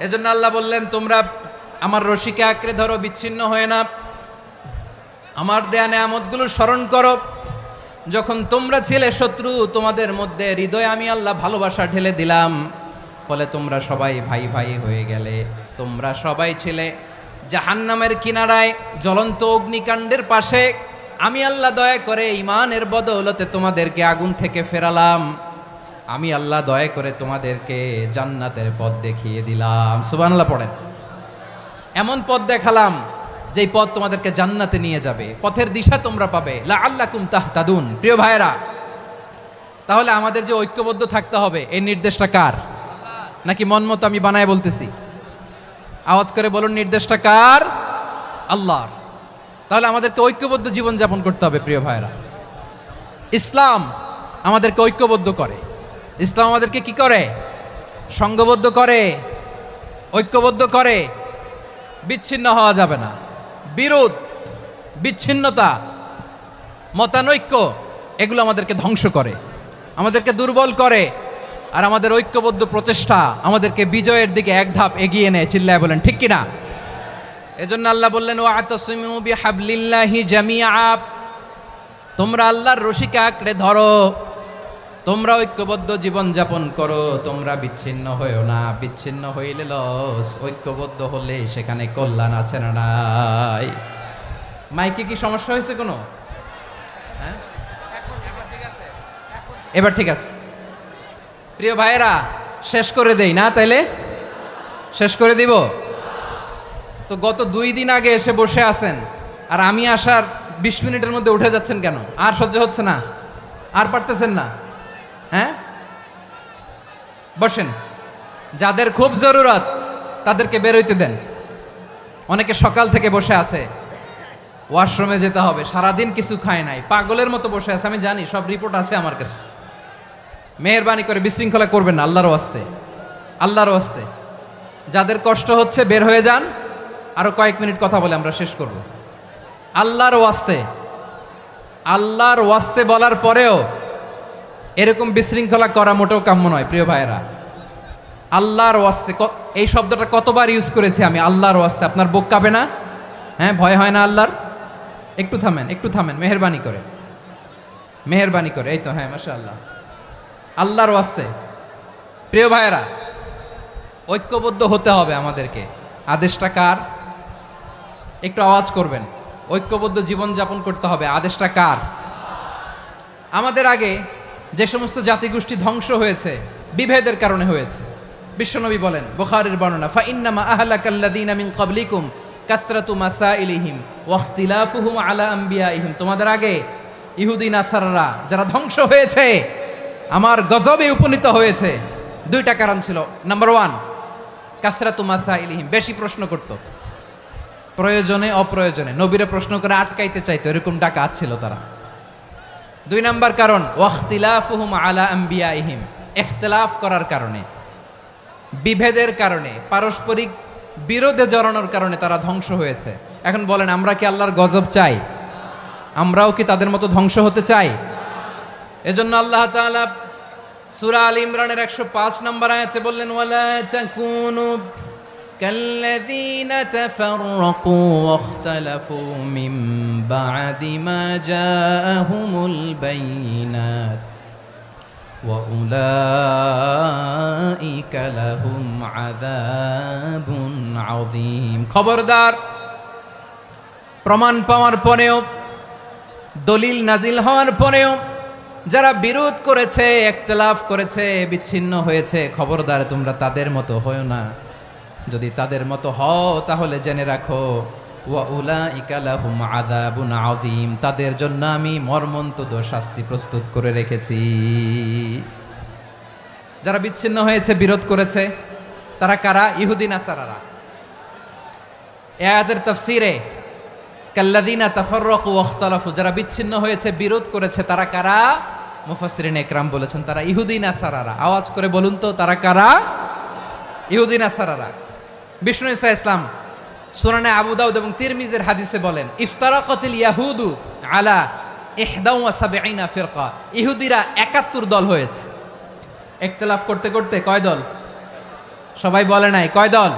এজন্য আল্লাহ বললেন তোমরা আমার রশিকে আঁকড়ে ধরো বিচ্ছিন্ন হয়ে না আমার দেয়া নেয়ামতগুলো স্মরণ করো যখন তোমরা ছিলে শত্রু তোমাদের মধ্যে হৃদয়ে আমি আল্লাহ ভালোবাসা ঢেলে দিলাম ফলে তোমরা সবাই ভাই ভাই হয়ে গেলে তোমরা সবাই ছিলে জাহান্নামের কিনারায় জ্বলন্ত অগ্নিকাণ্ডের পাশে আমি আল্লাহ দয়া করে ঈমানের বদৌলতে তোমাদেরকে আগুন থেকে ফেরালাম আমি আল্লাহ দয়া করে তোমাদেরকে জান্নাতের পথ দেখিয়ে দিলাম সুবহানাল্লাহ পড়েন এমন পথ দেখালাম যেই পথ তোমাদেরকে জান্নাতে নিয়ে যাবে পথের দিশা তোমরা পাবে লাআল্লাকুম তাহতাদুন প্রিয় ভাইরা তাহলে আমাদের যে ঐক্যবদ্ধ থাকতে হবে এই নির্দেশটা কার নাকি মন মতো আমি বানায় বলতেছি আওয়াজ করে বলুন নির্দেশটা কার আল্লাহর তাহলে আমাদেরকে ঐক্যবদ্ধ জীবন যাপন করতে হবে প্রিয় ভাইরা ইসলাম আমাদেরকে ঐক্যবদ্ধ করে ইসলাম আমাদেরকে কি করে সংঘবদ্ধ করে ঐক্যবদ্ধ করে বিচ্ছিন্ন হওয়া যাবে না বিরোধ বিচ্ছিন্নতা মতানৈক্য এগুলো আমাদেরকে ধ্বংস করে আমাদেরকে দুর্বল করে আর আমাদের ঐক্যবদ্ধ প্রচেষ্টা আমাদেরকে বিজয়ের দিকে এক ধাপ এগিয়ে নেয় চিল্লায় বলেন ঠিক কিনা এজন্য আল্লাহ বললেন ওয়াতাসিমু বিহাবলিল্লাহি জামিআ তোমরা আল্লাহর রশিকে আঁকড়ে ধরো তোমরা ঐক্যবদ্ধ জীবন যাপন করো তোমরা বিচ্ছিন্ন হইও না বিচ্ছিন্ন হইলে লস ঐক্যবদ্ধ হলে সেখানে কল্যাণ আছে না নাই মাইকে কি সমস্যা হয়েছে কোনো হ্যাঁ এবার ঠিক আছে প্রিয় ভাইয়েরা শেষ করে দেই না তাইলে শেষ করে দিব তো গত 2 দিন আগে এসে বসে আছেন আর আমি আসার 20 মিনিটের মধ্যে উঠে যাচ্ছেন কেন আর সহ্য হচ্ছে না আর পারতেছেন না হ্যাঁ বসেন যাদের খুব জরুরত তাদেরকে বের হইতে দেন অনেকে সকাল থেকে বসে আছে ওয়াশরুমে যেতে হবে সারাদিন কিছু খায় নাই পাগলের মতো বসে আছে আমি জানি সব রিপোর্ট আছে আমার কাছে মেহেরবানি করে বিশৃঙ্খলা করবেন না আল্লাহর ওয়াস্তে আল্লাহর ওয়াস্তে যাদের কষ্ট হচ্ছে বের হয়ে যান আরো কয়েক মিনিট কথা বলে আমরা শেষ করব আল্লাহর ওয়াস্তে বলার পরেও এরকম বিশৃঙ্খলা করা মোটেও কাম্য নয় প্রিয় ভাইয়েরা আল্লাহর ওয়াস্তে এই শব্দটা কতবার ইউজ করেছি আমি আল্লাহর ওয়াস্তে আপনার বুক কাঁপে না হ্যাঁ ভয় হয় না আল্লাহর একটু থামেন মেহেরবানি করে এই তো হ্যাঁ মাশাআল্লাহ আল্লাহর ওয়াস্তে প্রিয় ভাইয়েরা ঐক্যবদ্ধ হতে হবে আমাদেরকে আদেশটা কার একটু আওয়াজ করবেন ঐক্যবদ্ধ জীবন যাপন করতে হবে আদেশটা কার আমাদের আগে যে সমস্ত জাতিগোষ্ঠী ধ্বংস হয়েছে বিভেদের কারণে হয়েছে বিশ্বনবী বলেন বুখারীর বর্ণনা ফা ইন্নামা আহলাকাল্লাযীনা মিন ক্বাবলিকুম কাসরাতু মাসাইলিহিম ওয়া ইখতিলাফুহুম আলা আমবিয়াইহিম তোমাদের আগে ইহুদি নাসারারা যারা ধ্বংস হয়েছে, আমার গজবে উপনীত হয়েছে, দুইটা কারণ ছিল। নাম্বার ওয়ান, কাসরাতু মাসাইলিহিম, বেশি প্রশ্ন করত, প্রয়োজনে অপ্রয়োজনে নবীরে প্রশ্ন করে আটকাইতে চাইতো, এরকম ডাকাত ছিল তারা। দুই নাম্বার কারণ, ওয়াখতিলাফুহুম আলা আম্বিয়াইহিম, ইখতিলাফ করার কারণে, বিভেদের কারণে, পারস্পরিক বিরোধে জড়ানোর কারণে তারা ধ্বংস হয়েছে। এখন বলেন, আমরা কি আল্লাহর গজব চাই? আমরাও কি তাদের মতো ধ্বংস হতে চাই? এজন্য আল্লাহ তাআলা সূরা আল ইমরানের 105 নম্বর আয়াতে বললেন, ওয়ালা তাকুনু কাল্লাযীনা তাফাররাকু ওয়াখতালাফু মিন বা'দি মা জাআহুমুল বাইয়িনাত ওয়া উলাইকা লাহুম আযাবুন আযীম। খবরদার, প্রমাণ পাওয়ার পরেও, দলিল নাজিল হওয়ার পরেও যারা বিরোধ করেছে, ইখতিলাফ করেছে, বিচ্ছিন্ন হয়েছে, খবরদার তোমরা তাদের মতো হয়ো না। যদি তাদের মতো হও তাহলে জেনে রাখো, ওয়া উলাইকা লাহুম আযাবুন আযীম, তাদের জন্য আমি মর্মন্তুদ শাস্তি প্রস্তুত করে রেখেছি। যারা বিচ্ছিন্ন হয়েছে, বিরোধ করেছে, তারা কারা? ইহুদি নাসারারা। এই আয়াতের তাফসীরে কাল্লাযীনা তাফাররাকু ওয়াখতালাফু, যারা বিচ্ছিন্ন হয়েছে, বিরোধ করেছে, তারা কারা? মুফাসসিরিন ইকরাম বলেছেন তারা ইহুদি নাসারারা। আওয়াজ করে বলুন তো, তারা কারা? ইহুদি নাসারারা। বিষ্ণু ঈসা ইসলাম সুনানে আবু দাউদ এবং তিরমিজির হাদিসে বলেন, ইফতারাকাতিল ইয়াহুদু আলা 71 ফিরকা, ইহুদিরা 71 দল হয়েছে। ইখতিলাফ করতে করতে কয় দল? সবাই বলে নাই, কয় দল?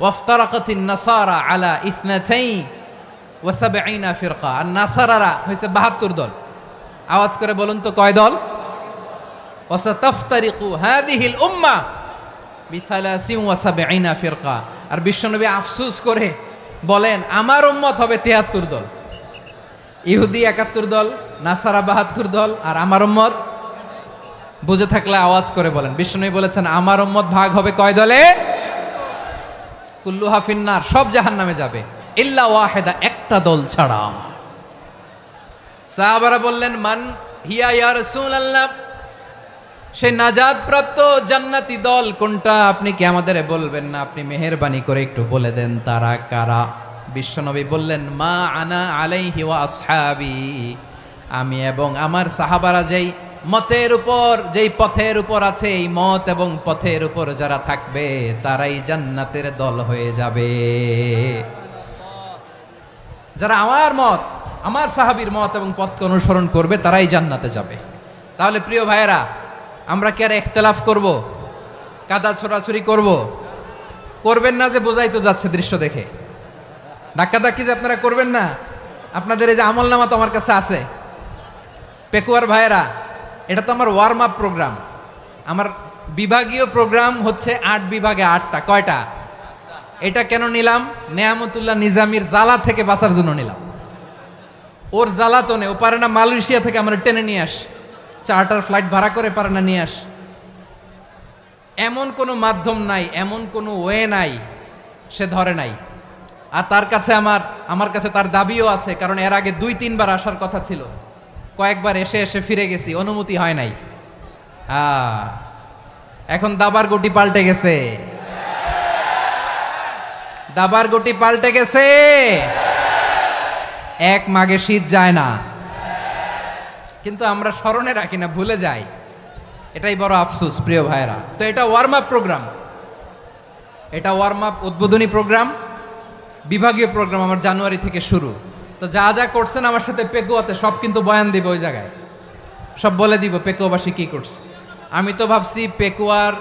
ওয়াফতারাকাতিন নাসারা আলা 72 ফিরকা, আর নাসারারা হয়েছে 72 দল। আওয়াজ করে বলুন তো, কয় দল? ওয়াসাতাফতারিকু হাযিহিল উম্মাহ বি73 ফিরকা। আর বিশ্বনবী আফসোস করে বলেন, আমার উম্মত হবে 73 দল। ইহুদি 71 দল, নাসারা 72 দল, আর আমার উম্মত, বুঝে থাকলে আওয়াজ করে বলেন। বিশ্বনবী বলেছেন, আমার উম্মত ভাগ হবে কয় দলে? কুল্লুহা ফিন্নার, সব জাহান্নামে যাবে, ইল্লা ওয়াহিদা, একটা দল ছাড়া। সাহাবারা বললেন, মান হিয়া ইয়া রাসূলুল্লাহ, সেই নাজাত প্রাপ্ত জান্নাতি দল কোনটা? আপনি কি আমাদের বলবেন না? আপনি মেহেরবানি করে একটু বলে দেন তারা কারা। বিশ্বনবী বললেন, মা আনা আলাইহি ওয়া আসহাবি, আমি এবং আমার সাহাবারা যেই মতের উপর, যেই পথের উপর আছে, এই মত এবং পথের উপর যারা থাকবে তারাই জান্নাতের দল হয়ে যাবে। যারা আমার মত, আমার সাহাবীর মত এবং পথকে অনুসরণ করবে তারাই জান্নাতে যাবে। তাহলে প্রিয় ভাইয়েরা, আমরা কি আর ইখতিলাফ করব? কাদা ছোড়াছুরি করব? করবেন না যে বোঝাই তো যাচ্ছে দৃশ্য দেখে। ধাক্কাধাক্কি যে আপনারা করবেন না। আপনাদের এই যে আমলনামা তো আমার কাছে আছে। পেকুয়ার ভাইয়েরা, এটা তো আমার ওয়ার্ম আপ প্রোগ্রাম। আমার বিভাগীয় প্রোগ্রাম হচ্ছে 8 বিভাগে 8টা। কয়টা? এটা কেন নিলাম? নেয়ামতুল্লাহ নিজামীর জ্বালা থেকে বাঁচার জন্য নিলাম। ওর জ্বালাতনে ও পারে না মালয়েশিয়া থেকে আমরা টেনে নিয়ে আস, চার্টার ফ্লাইট ভাড়া করে পারে না নিয়ে আস। এমন কোনো মাধ্যম নাই, এমন কোনো ওয়ে নাই সে ধরে নাই। আর তার কাছে আমার কাছে তার দাবিও আছে, কারণ এর আগে 2-3 বার আসার কথা ছিল। কয়েকবার এসে এসে ফিরে গেছি, অনুমতি হয় নাই। এখন দাবার গুটি পাল্টে গেছে, দাবার গুটি পাল্টে গেছে। এক মাঘে শীত যায় না, কিন্তু আমরা স্মরণে রাখি না, ভুলে যাই। এটাই বড় আফসোস প্রিয় ভাইরা। তো এটা ওয়ার্ম আপ প্রোগ্রাম, এটা ওয়ার্ম আপ উদ্বোধনী প্রোগ্রাম, বিভাগীয় প্রোগ্রাম আমার জানুয়ারি থেকে শুরু। তো যা যা করছেন আমার সাথে পেকুয়াতে সব কিন্তু বয়ান দিব, ওই জায়গায় সব বলে দিব পেকুয়াবাসী কি করছে। আমি তো ভাবছি পেকুয়ার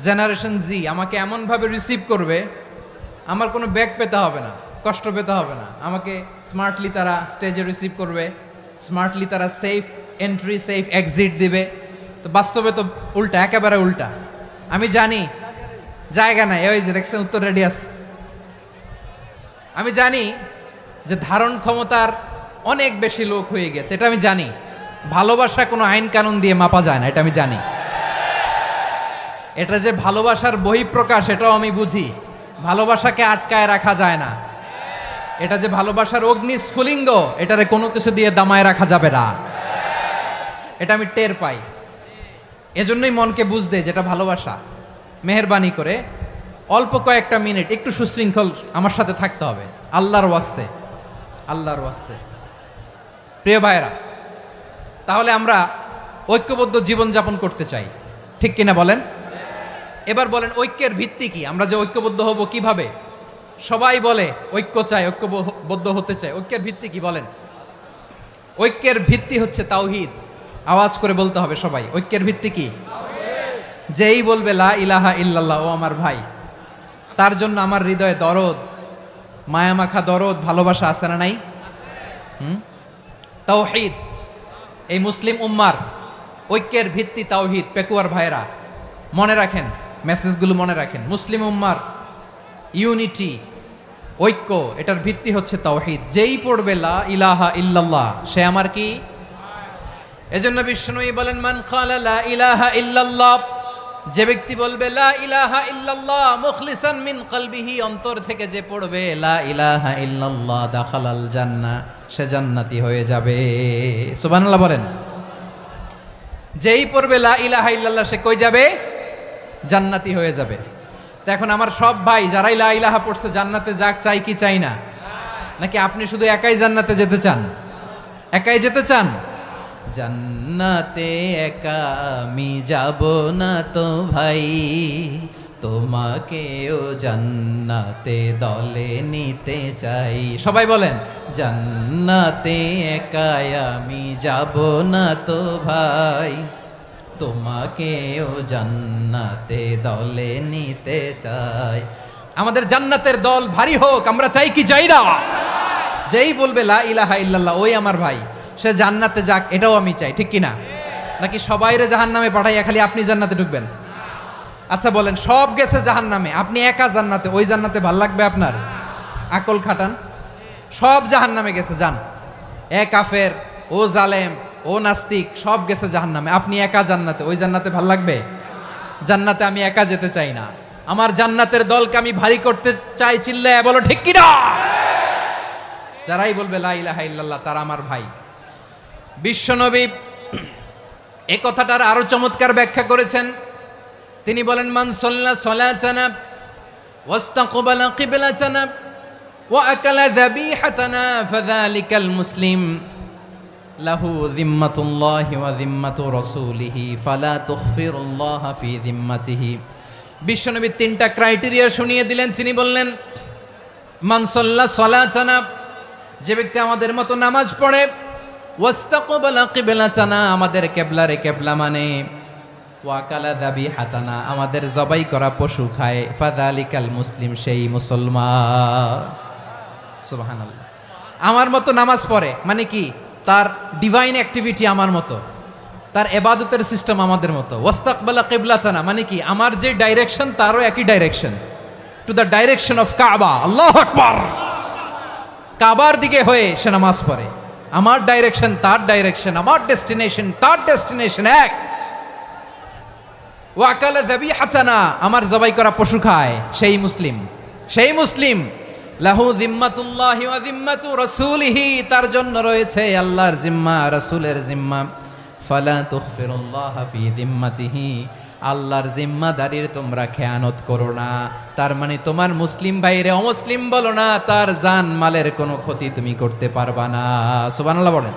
জেনারেশন জি আমাকে এমনভাবে রিসিভ করবে, আমার কোনো ব্যাক পেতে হবে না, কষ্ট পেতে হবে না। আমাকে স্মার্টলি তারা স্টেজে রিসিভ করবে, স্মার্টলি তারা সেফ এন্ট্রি সেফ এক্সিট দিবে। তো বাস্তবে তো উল্টা, একেবারে উল্টা। আমি জানি জায়গা নাই, ওই যে দেখছেন উত্তর রেডি আছে। আমি জানি যে ধারণ ক্ষমতার অনেক বেশি লোক হয়ে গেছে, এটা আমি জানি। ভালোবাসা কোনো আইন কানুন দিয়ে মাপা যায় না, এটা আমি জানি। এটা যে ভালোবাসার বহিঃপ্রকাশ এটাও আমি বুঝি। ভালোবাসাকে আটকায় রাখা যায় না। এটা যে ভালোবাসার অগ্নি স্ফুলিঙ্গ, এটারে কোনো কিছু দিয়ে দামায় রাখা যাবে না। এটা আমি টের পাই, এজন্যই মনকে বুঝতে যেটা ভালোবাসা। মেহেরবানি করে অল্প কয়েকটা মিনিট একটু সুশৃঙ্খল আমার সাথে থাকতে হবে, আল্লাহর ওয়াস্তে, আল্লাহর ওয়াস্তে। প্রিয় ভাইরা, তাহলে আমরা ঐক্যবদ্ধ জীবনযাপন করতে চাই, ঠিক কিনা বলেন? এবার বলেন ঐক্যের ভিত্তি কি? আমরা যে ঐক্যবদ্ধ হব কিভাবে? সবাই বলে ঐক্য চাই, ঐক্যবদ্ধ হতে চাই। ঐক্যের ভিত্তি কি বলেন? ঐক্যের ভিত্তি হচ্ছে তাওহীদ। আওয়াজ করে বলতে হবে সবাই, ঐক্যের ভিত্তি কি? যেই বলবে লা ইলাহা ইল্লাল্লাহ, ও আমার ভাই, তার জন্য আমার হৃদয়ে দরদ, মায়ামাখা দরদ, ভালোবাসা আছে না নাই? তাওহীদ। এই মুসলিম উম্মার ঐক্যের ভিত্তি তাওহীদ। পেকুয়ার ভাইরা মনে রাখেন, মেসেজগুলো মনে রাখেন। মুসলিম উম্মার ইউনিটি, ঐক্য, এটার ভিত্তি হচ্ছে তাওহীদ। যেই পড়বে লা ইলাহা ইল্লাল্লাহ, সে আমার কি? এজন্য বিষ্ণুই বলেন, মান ক্বালা লা ইলাহা ইল্লাল্লাহ, যে ব্যক্তি বলবে লা ইলাহা ইল্লাল্লাহ মুখলিসান মিন কলবিহি, অন্তর থেকে যে পড়বে লা ইলাহা ইল্লাল্লাহ, দাখালাল জান্নাহ, সে জান্নাতি হয়ে যাবে। সুবহানাল্লাহ বলেন। যেই পড়বে লা ইলাহা ইল্লাল্লাহ, সে কই যাবে? জান্নাতি হয়ে যাবে। তো এখন আমার সব ভাই যারাই লা ইলাহা পড়ছে জান্নাতে যাক, চাই কি চাই না? নাকি আপনি শুধু একাই জান্নাতে যেতে চান? একাই যেতে চান? জান্নাতে একা আমি যাব না তো ভাই, তোমাকেও জান্নাতে দলে নিতে চাই। সবাই বলেন, জান্নাতে একা আমি যাব না তো ভাই, তোমাকেও জান্নাতে দলে নিতে চাই। আমাদের জান্নাতের দল ভারী হোক, আমরা চাই কি চাই না? যেই বলবে লা ইলাহা ইল্লাল্লাহ, ওই আমার ভাই, সে জান্নাতে যাক, এটাও আমি চাই, ঠিক কিনা? নাকি সবাইরে জাহান্নামে পাঠাইয়া খালি আপনি জান্নাতে ঢুকবেন? আচ্ছা বলেন, সব গেছে জাহান্নামে, আপনি একা জান্নাতে, ওই জান্নাতে ভাল লাগবে আপনার? আকল খাটান। সব জাহান্নামে গেছে, যান। এ কাফের, ও জালেম, ও নাস্তিক, সব গেছে জাহান্নামে, আপনি একা জান্নাতে, ওই জান্নাতে ভাল লাগবে? জান্নাতে আমি একা যেতে চাই না, আমার জান্নাতের দলকে আমি ভারী করতে চাই। চিল্লায় বলো ঠিক কিনা? যারাই বলবে লা ইলাহা ইল্লাল্লাহ, তারা আমার ভাই। বিশ্বনবী এ কথাটার আরো চমৎকার ব্যাখ্যা করেছেন। তিনি বলেন, মান সাল্লা সালাতানা ওয়াস্তাকবালা কিবলাতানা ওয়া আকালা যাবিহাতানা ফাযালিকাল মুসলিম লাহু যিম্মাতুল্লাহি ওয়া যিম্মাতু রাসূলিহি ফালা তুখফিরুল্লাহা ফি যিম্মাতিহি। বিশ্বনবী তিনটা ক্রাইটেরিয়া শুনিয়ে দিলেন। তিনি বললেন, মান সাল্লা সালাতানা, যে ব্যক্তি আমাদের মতো নামাজ পড়ে, ওয়াস্তাকবালা কিবলাতানা, আমাদের কিবলারে কিবলা মানে, ওয়াকালা যাবিহাতানা, আমাদের জবাই করা পশু খায়, ফাযালিকাল মুসলিম, সেই মুসলমান। সুবহানাল্লাহ। আমার মতো নামাজ পড়ে মানে কি? তার ডিভাইন অ্যাক্টিভিটি আমার মতো, তার ইবাদতের সিস্টেম আমাদের মতো। ওয়াস্তাকবালা কিবলাতানা মানে কি? আমার যে ডাইরেকশন তারও একই direction, to the direction of কাবা। আল্লাহু আকবার। কাবার দিকে হয়ে সে নামাজ পড়ে। আমার ডাইরেকশন তার ডাইরেকশন, আমার ডেস্টিনেশন তার ডেস্টিনেশন এক। ওয়াকালা যাবিহাতানা, আমার জবাই করা পশু খায়, সেই মুসলিম, সেই মুসলিম। লাহু যিম্মাতুল্লাহি ওয়া যিম্মাতু রাসূলিহি, তার জন্য রয়েছে আল্লাহর জিম্মা, রাসূলের জিম্মা। ফালা তুখফিরুল্লাহা ফি যিম্মাতিহি, আল্লাহর জিম্মাদারির তোমরা খেয়ানত করো না। তার মানে তোমার মুসলিম ভাইরে অমুসলিম বলো না, তার জান মালের কোনো ক্ষতি তুমি করতে পারবা না। সুবহানাল্লাহ বলেন।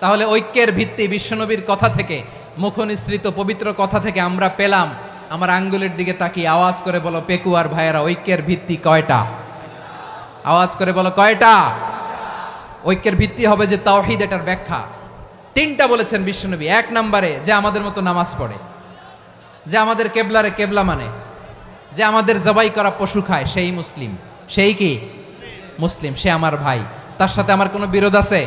তাহলে ঐক্যের ভিত্তি বিশ্বনবীর কথা থেকে, মুখনিসৃত পবিত্র কথা থেকে আমরা পেলাম। আমার আঙ্গুলের দিকে তাকিয়ে আওয়াজ করে বলো পেকুয়ার ভাইয়েরা, ঐক্যের ভিত্তি কয়টা? আওয়াজ করে বলো কয়টা? ঐক্যের ভিত্তি হবে যে তাওহীদ, এটার ব্যাখ্যা তিনটা বলেছেন বিশ্বনবী। এক নম্বরে, যে আমাদের মতো নামাজ পড়ে, যে আমাদের কেবলারে কেবলা মানে, যে আমাদের জবাই করা পশু খায়, সেই মুসলিম। সেই কি? মুসলিম, সে আমার ভাই। তার সাথে আমার কোনো বিরোধ আছে?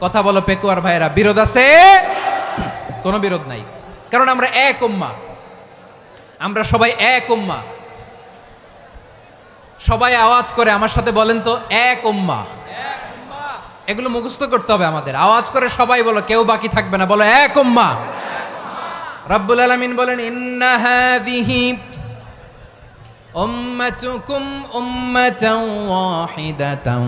কথা বলো পেকুয়ার ভাইয়েরা, বিরোধ আছে? কোনো বিরোধ নাই, কারণ আমরা এক উম্মাহ, আমরা সবাই এক উম্মাহ। সবাই আওয়াজ করে আমার সাথে বলেন তো, এক উম্মাহ। এগুলো মুখস্থ করতে হবে আমাদের। আওয়াজ করে সবাই বলো, কেউ বাকি থাকবে না, বলো এক উম্মাহ। রব্বুল আলামিন বলেন, ইন্না হাযিহি উম্মাতুকুম উম্মাতান ওয়াহিদাতাম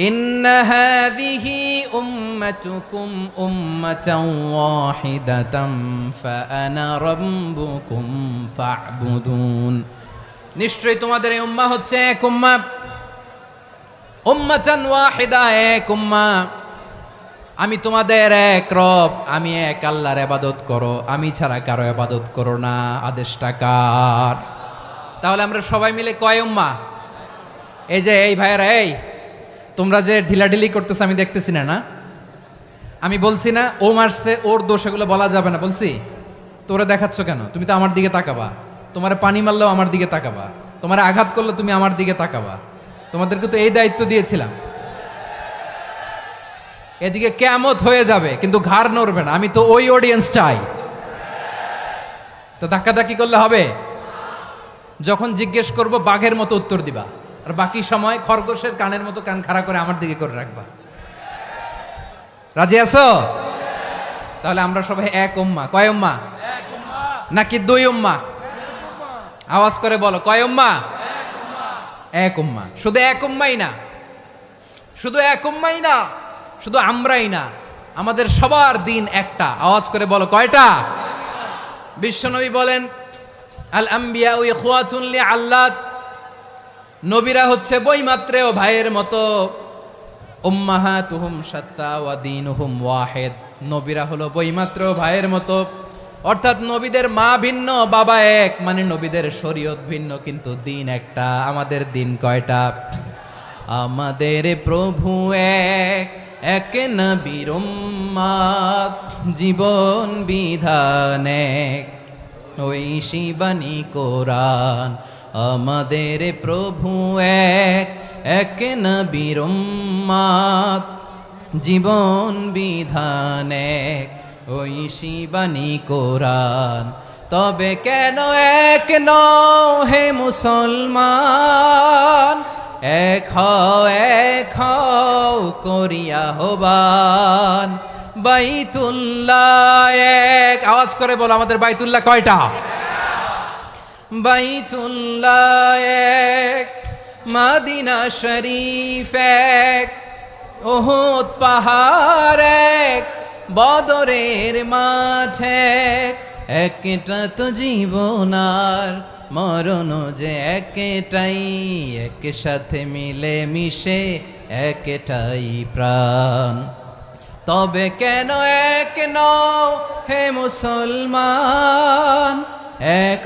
ইন্না হাযিহি উম্মাতুকুম উম্মাতান ওয়াহিদাতাম ফাআনা রাব্বুকুম ফা'বুদুন। নিশ্চয়ই তোমাদের এই উম্মাহ হচ্ছে এক উম্মাহ, উম্মাতান ওয়াহিদা, এক উম্মাহ। আমি তোমাদের এক রব, আমি এক আল্লাহর ইবাদত করো, আমি ছাড়া কারো ইবাদত করো না। আদেশটা কার? তাহলে আমরা সবাই মিলে কয় উম্মাহ? এই যে এই ভাইয়েরা, এই তোমরা যে ঢিলাঢিলি করতেছো আমি দেখতেছি না, না আমি বলছি না ও মারছে ওর দোষ, এগুলো বলা যাবে না বলছি? তোরা দেখাচ্ছ কেন? তুমি তো আমার দিকে তাকাবা। তোমার পানি মারলেও আমার দিকে তাকাবা, তোমার আঘাত করলে তুমি আমার দিকে তাকাবা। তোমাদেরকে তো এই দায়িত্ব দিয়েছিলাম। এদিকে কিয়ামত হয়ে যাবে কিন্তু ঘাড় নড়বে না, আমি তো ওই অডিয়েন্স চাই। তো ধাক্কাধাক্কি করলে হবে? যখন জিজ্ঞেস করব বাঘের মতো উত্তর দিবা, আর বাকি সময় খরগোশের কানের মতো কান খাড়া করে আমার দিকে করে রাখবা। রাজি আছো? তাহলে আমরা সবাই এক উম্মাহ। কয় উম্মাহ? নাকি দুই উম্মাহ? আওয়াজ করে বলো, কয় উম্মাহ? এক উম্মাহ। শুধু এক উম্মাই না, শুধু এক উম্মাই না, শুধু আমরাই না, আমাদের সবার দিন একটা। আওয়াজ করে বলো, কয়টা? বিশ্বনবী বলেন, আল আম্বিয়া ইখওয়াতুন লিআল্লাত, নবীরা হচ্ছে বইমাত্রেও ভাইয়ের মতো। উম্মাহাতুহুম শাত্তা ওয়া দীনুহুম ওয়াহিদ, নবীরা হলো বইমাত্রেও ভাইয়ের মতো। অর্থাৎ নবীদের মা ভিন্ন, বাবা এক, মানে নবীদের শরীয়ত ভিন্ন, কিন্তু দিন একটা। আমাদের দিন কয়টা? আমাদের প্রভু এক, এক নবীর উম্মাত, জীবন বিধান এক, ওই শিবানী কোরআন। আমাদের প্রভু এক, এক নবীর উম্মাত, জীবন বিধান এক, ওই শিবানী কোরআন। তবে কেন এক নও হে মুসলমান? এক হও করিয়া হবান। বাইতুল্লাহ এক, আওয়াজ করে বলো আমাদের বাইতুল্লাহ কয়টা? বাইতুল্লাহ এক, মদিনা শরীফ এক, উহুদ পাহাড় এক, বদরের মাঠ এক। একটা তো জীবন আর মরণ যে একটাই, একসাথে মিলে মিশে একটাই প্রাণ। তবে কেন এক নও হে মুসলমান? এক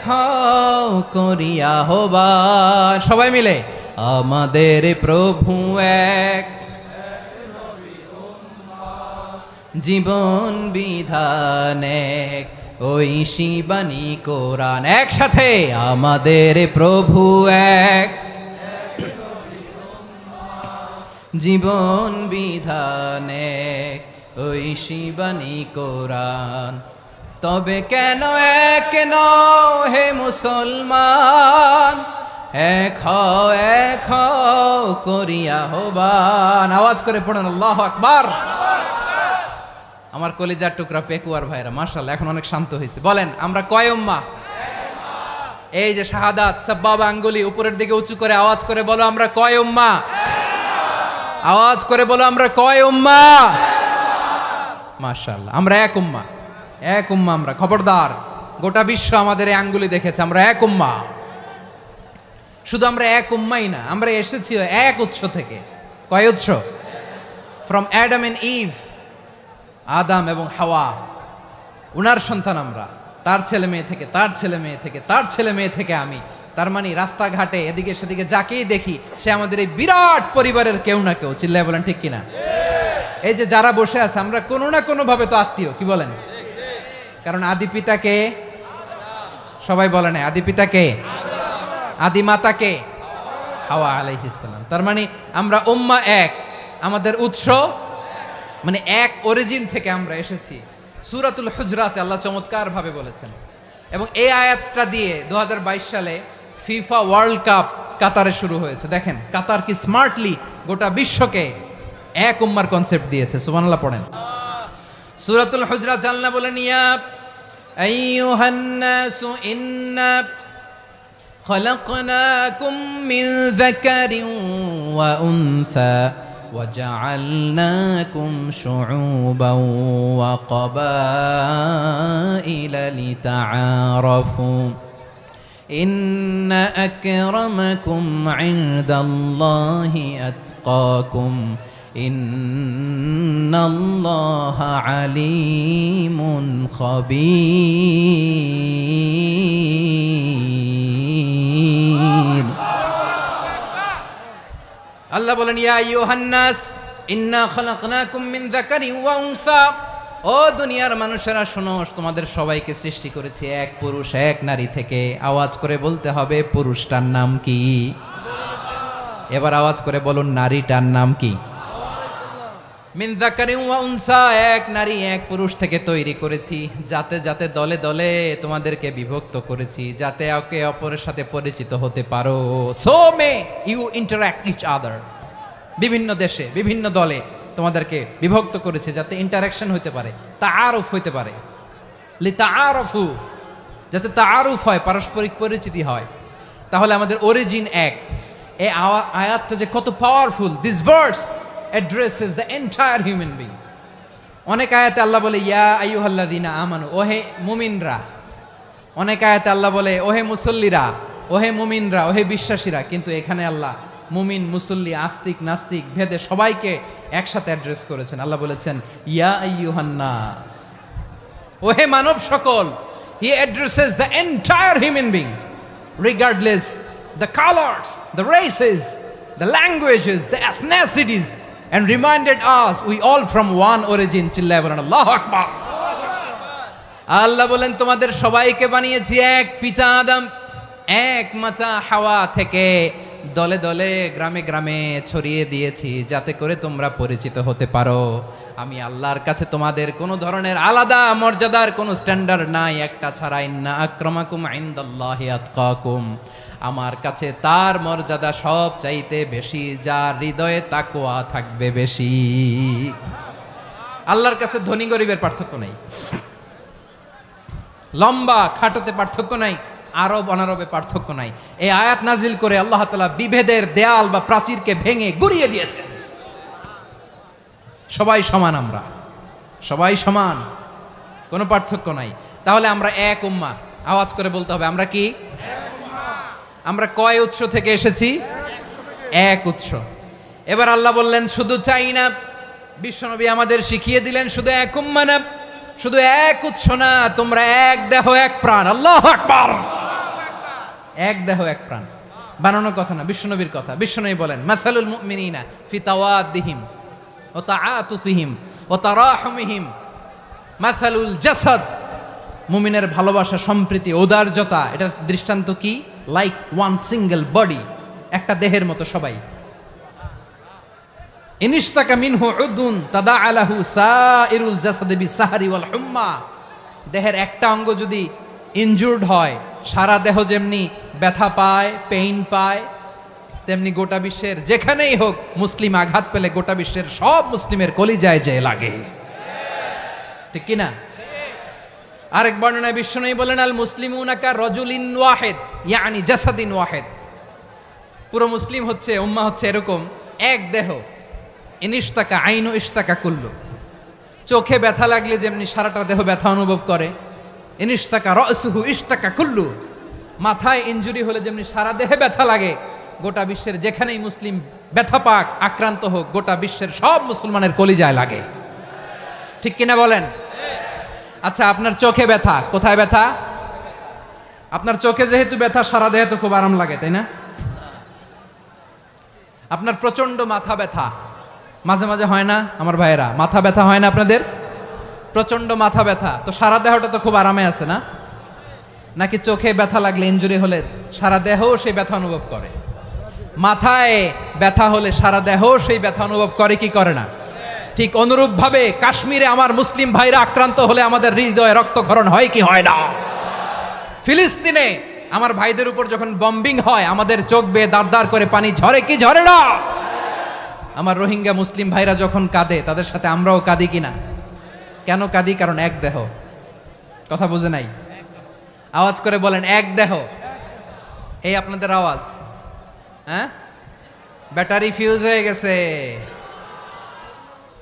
হও করিয়া হবান। সবাই মিলে, আমাদের প্রভু এক, জীবন বিধান এক, ওই শিবানী কোরআন। একসাথে, আমাদের প্রভু এক, জীবন বিধান এক, ওই শিবানী কোরআন। তবে কেন এক নও হে মুসলমান? এক হও করিয়া হবান। আওয়াজ করে পড়েন আল্লাহু আকবার। আমার কলিজার টুকরা পেকুয়ার ভাইরা মাশাআল্লাহ এখন অনেক শান্ত হয়েছে। বলেন আমরা কয় উম্মাহ? এই যে শাহাদাত সাব্বাবা আঙ্গুলি উপরের দিকে উঁচু করে আওয়াজ করে বলো আমরা কয় উম্মাহ? আওয়াজ করে বলো আমরা কয় উম্মাহ? মাশাআল্লাহ আমরা এক উম্মাহ, এক উম্মাহ আমরা। খবরদার, গোটা বিশ্ব আমাদের এই আঙ্গুলি দেখেছে, আমরা এক উম্মাহ। শুধু আমরা এক উম্মাই না, আমরা এসেছি এক উৎস থেকে। কয় উৎস? ফ্রম অ্যাডাম এন্ড ইভ, আদাম এবং হাওয়া, উনার সন্তান আমরা। তার ছেলে মেয়ে থেকে, তার ছেলে মেয়ে থেকে, তার ছেলে মেয়ে থেকে আমি। তার মানে রাস্তাঘাটে এদিকে সেদিকে যাকেই দেখি সে আমাদের এই বিরাট পরিবারের কেউ না কেউ। চিল্লায় বলেন ঠিক কিনা? এই যে যারা বসে আছে আমরা কোনো না কোনো ভাবে তো আত্মীয়, কি বলেন? কারণ আদি পিতাকে সবাই বলে না, আদি পিতাকে, আদি মাতাকে হাওয়া আলাইহিস সালাম। তার মানে আমরা উম্মাহ এক, আমাদের উৎস মানে এক অরিজিন থেকে আমরা এসেছি। সূরাতুল হুজরাতে আল্লাহ চমৎকার ভাবে বলেছেন, এবং এই আয়াতটা দিয়ে 2022 সালে ফিফা ওয়ার্ল্ড কাপ কাতারে শুরু হয়েছে। দেখেন কাতার কি স্মার্টলি গোটা বিশ্বকে এক উম্মার কনসেপ্ট দিয়েছে। সুবহানাল্লাহ পড়েন। সূরাতুল হুজরাত আল্লাহ বলেন, ইয়া আইয়ুহান নাসু ইন্না খলাকনাকুম মিন যাকারিন ওয়া উনসা وجعلناكم شعوبا وقبائل لتعارفوا إن أكرمكم عند الله أتقاكم إن الله عليم خبير আল্লাহ বলেন ইয়া আইয়ুহান নাস ইন্না খলাকনাকুম মিন যাকারিন ওয়া উনসা, ও দুনিয়ার মানুষেরা শোনো, তোমাদের সবাইকে সৃষ্টি করেছি এক পুরুষ এক নারী থেকে। আওয়াজ করে বলতে হবে পুরুষটার নাম কি? এবার আওয়াজ করে বলুন নারীটার নাম কি? মিন যাকারিন ওয়া উনসা, এক নারী এক পুরুষ থেকে তৈরি করেছি, যাতে যাতে দলে দলে তোমাদেরকে বিভক্ত করেছি, যাতে একে অপরের সাথে পরিচিত হতে পারো। So may you interact each other, বিভিন্ন দেশে বিভিন্ন দলে তোমাদেরকে বিভক্ত করেছে যাতে ইন্টারাকশন হতে পারে, তাআরুফ হতে পারে। লিতাআরফু, যাতে তাআরুফ হয়, পারস্পরিক পরিচিতি হয়। তাহলে আমাদের অরিজিন এক। এই আয়াতটা যে কত powerful! This verse addresses the entire human being. অনেক আয়াতে আল্লাহ বলে ইয়া আইয়ুহাল্লাযীনা আমানু, ওহে মুমিনরা। অনেক আয়াতে আল্লাহ বলে ওহে মুসল্লিরা, ওহে মুমিনরা, ওহে বিশ্বাসীরা। কিন্তু এখানে আল্লাহ মুমিন মুসল্লি আস্তিক নাস্তিক ভেদে সবাইকে একসাথে অ্যাড্রেস করেছেন। আল্লাহ বলেছেন ইয়া আইয়ুহান নাস, ওহে মানব সকল। হি addresses the entire human being regardless the colors, the races, the languages, the ethnicities, and reminded us we all from one origin. চিল্লায় বলেন আল্লাহু আকবার। আল্লাহ বলেন তোমাদের সবাইকে বানিয়েছি এক পিতা আদম, এক মাতা হাওয়া থেকে, দলে দলে গ্রামে গ্রামে ছড়িয়ে দিয়েছি যাতে করে তোমরা পরিচিত হতে পারো। আমি আল্লাহর কাছে তোমাদের কোনো ধরনের আলাদা মর্যাদার কোনো স্ট্যান্ডার্ড নাই একটা ছাড়া। ইন্না আক্রামাকুম ইনদাল্লাহি আতকাকুম, আমার কাছে তার মর্যাদা সব চাইতে বেশি যার হৃদয়ে তাকওয়া থাকবে বেশি। আল্লাহর কাছে ধনী গরিবের পার্থক্য নাই, লম্বা খাটোতে পার্থক্য নাই, আরব অনারবে পার্থক্য নাই। এই আয়াত নাজিল করে আল্লাহ তাআলা বিভেদের দেয়াল বা প্রাচীরকে ভেঙে গুড়িয়ে দিয়েছেন। সবাই সমান, আমরা সবাই সমান, কোনো পার্থক্য নাই। তাহলে আমরা এক উম্মাহ। আওয়াজ করে বলতে হবে আমরা কি? আমরা কয় উৎস থেকে এসেছি? এক উৎস। এবার আল্লাহ বললেন শুধু চাই না, বিশ্বনবী আমাদের শিখিয়ে দিলেন শুধু এক উম্মাহ না, শুধু এক উৎস না, তোমরা এক দেহ এক প্রাণ। আল্লাহু আকবার। এক দেহ এক প্রাণ বানানো কথা না, বিশ্বনবীর কথা। বিশ্বনবী বলেন মাসালুল মুমিনিনা ফি তাওয়াদ্দিহিম ওয়া তাআতুফিহিম ওয়া তারাহুমিহিম মাসালুল জাসাদ, মুমিনের ভালোবাসা, সম্প্রীতি, ঔদার্যতা, এটা দৃষ্টান্ত কি? লাইক ওয়ান সিঙ্গেল বডি, একটা দেহের মতো সবাই। ইনিশতাকা মিনহু উদুন তাদাআলাহু সাইরুল জাসাদি বিসাহরি ওয়াল হুম্মা, দেহের একটা অঙ্গ যদি ইনজুর্ড হয় সারা দেহ যেমনি ব্যথা পায়, পেইন পায়, তেমনি গোটা বিশ্বের যেখানেই হোক মুসলিম আঘাত পেলে গোটা বিশ্বের সব মুসলিমের কলিজায় যে লাগে, ঠিক কিনা? আরেক বর্ণনায় বিশ্বনবী বলেন আল মুসলিমুনা কা রাজুলিন ওয়াহিদ ইয়ানি জাসাদিন ওয়াহিদ, পুরো মুসলিম হচ্ছে, উম্মাহ হচ্ছে এরকম এক দেহ। ইনিশতাকা আইনু ইশতাকা কুল্লু, চোখে ব্যথা লাগলে যেমনি সারাটা দেহ ব্যথা অনুভব করে, ইনিশতাকা রাসুহু ইশতাকা কুল্লু, মাথায় ইনজুরি হলে যেমনি সারা দেহে ব্যথা লাগে, গোটা বিশ্বের যেখানেই মুসলিম ব্যথা পাক, আক্রান্ত হোক, গোটা বিশ্বের সব মুসলমানের কলিজায় লাগে, ঠিক কিনা বলেন? আচ্ছা, আপনার চোখে ব্যথা, কোথায় ব্যথা? আপনার চোখে যেহেতু ব্যথা, সারা দেহে তো খুব আরাম লাগে, তাই না? আপনার প্রচন্ড মাথা ব্যথা মাঝে মাঝে হয় না আমার ভাইয়েরা? মাথা ব্যথা হয় না আপনাদের? প্রচন্ড মাথা ব্যথা, তো সারা দেহটা তো খুব আরামে আছে না? নাকি চোখে ব্যথা লাগলে, ইনজুরি হলে সারা দেহ সেই ব্যথা অনুভব করে? মাথায় ব্যথা হলে সারা দেহ সেই ব্যথা অনুভব করে কি করে না? ঠিক অনুরূপ ভাবে কাশ্মীরে আমার মুসলিম ভাইরা আক্রান্ত হলে আমাদের হৃদয়ে রক্তক্ষরণ হয় কি হয় না? ফিলিস্তিনে আমার ভাইদের উপর যখন বম্বিং হয় আমাদের চোখ বেয়ে দাঁড় দাঁড় করে পানি ঝরে কি ঝরে না? আমার রোহিঙ্গা মুসলিম ভাইরা যখন কাঁদে তাদের সাথে আমরাও কাঁদি কিনা? কেন কাঁদি? কারণ এক দেহ। কথা বুঝে নাই? আওয়াজ করে বলেন এক দেহ। এই আপনাদের আওয়াজ। হ্যাঁ, ব্যাটারি ফিউজ হয়ে গেছে,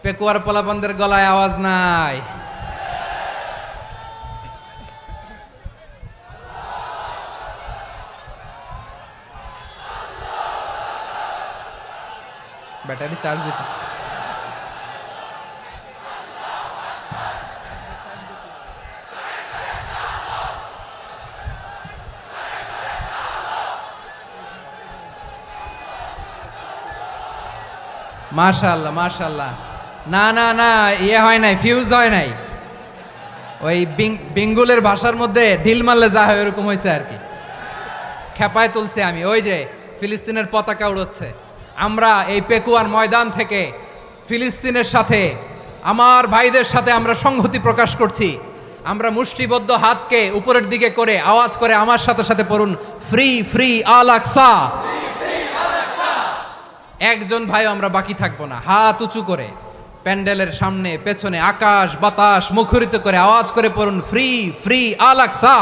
পেকুয়ার পোলাপানদের গলায় আওয়াজ নাই। ব্যাটারি চার্জ হইতেছে। মাশাআল্লাহ মাশাআল্লাহ। না না না, ইয়ে হয় নাই, ফিউজ হয় নাই। ওই বিঙ্গুলের ভাষার মধ্যে ঢিল মারলে যা হয় ওরকম হয়েছে আর কি। খেপায় তুলছে আমি। ওই যে ফিলিস্তিনের পতাকা উড়োচ্ছে। আমরা এই পেকুয়ার ময়দান থেকে ফিলিস্তিনের সাথে, আমার ভাইদের সাথে আমরা সংহতি প্রকাশ করছি। আমরা মুষ্টিবদ্ধ হাতকে উপরের দিকে করে আওয়াজ করে আমার সাথে সাথে পড়ুন, ফ্রি ফ্রি আল আকসা। একজন ভাই আমরা বাকি থাকবো না। হাত উঁচু করে প্যান্ডেলের সামনে পেছনে আকাশ বাতাস মুখরিত করে আওয়াজ করে পড়ুন, ফ্রি ফ্রি আল আকসা।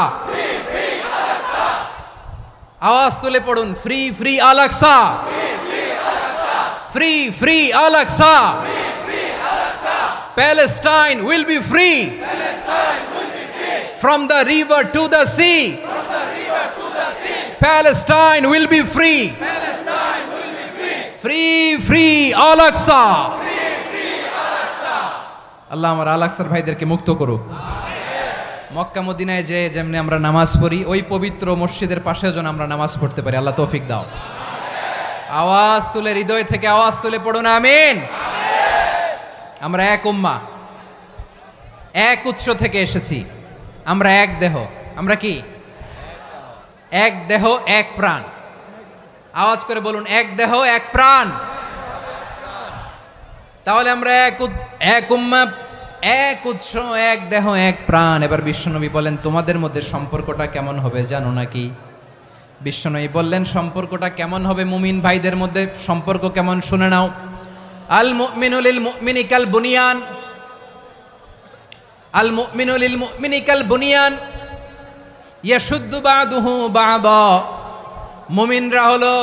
আওয়াজ তুলে পড়ুন, free free Al Aqsa, free free Al Aqsa. Palestine will be free from the river to the sea. Palestine will be free. Free free Al Aqsa. আল্লাহ আমার আল আকসার ভাইদেরকে মুক্ত করুক। মক্কা মদিনায় যে যেমনি আমরা নামাজ পড়ি, ওই পবিত্র মসজিদের পাশে যেন আমরা নামাজ পড়তে পারি। আল্লাহ তৌফিক দাও। আওয়াজ তুলে, হৃদয় থেকে আওয়াজ তুলে পড়ুন আমিন। আমরা এক উম্মাহ, এক উৎস থেকে এসেছি। আমরা এক দেহ। আমরা কি? এক দেহ এক প্রাণ। আওয়াজ করে বলুন, এক দেহ এক প্রাণ। তাহলে আমরা এক উম্মাহ, এক উৎস, এক দেহ এক প্রাণ। এবার বিশ্বনবী বলেন, তোমাদের মধ্যে সম্পর্কটা কেমন হবে জানো নাকি? বিশ্বনবী বললেন, সম্পর্কটা কেমন হবে মুমিন ভাইদের মধ্যে? সম্পর্ক কেমন শুনে নাও। আল মুমিনু লিল মুমিনি কাল বুনিয়ান, আল মুমিনু লিল মুমিনি কাল বুনিয়ান ইয়াশুদ্দু বাদুহু বাদা। মুমিনরা হলো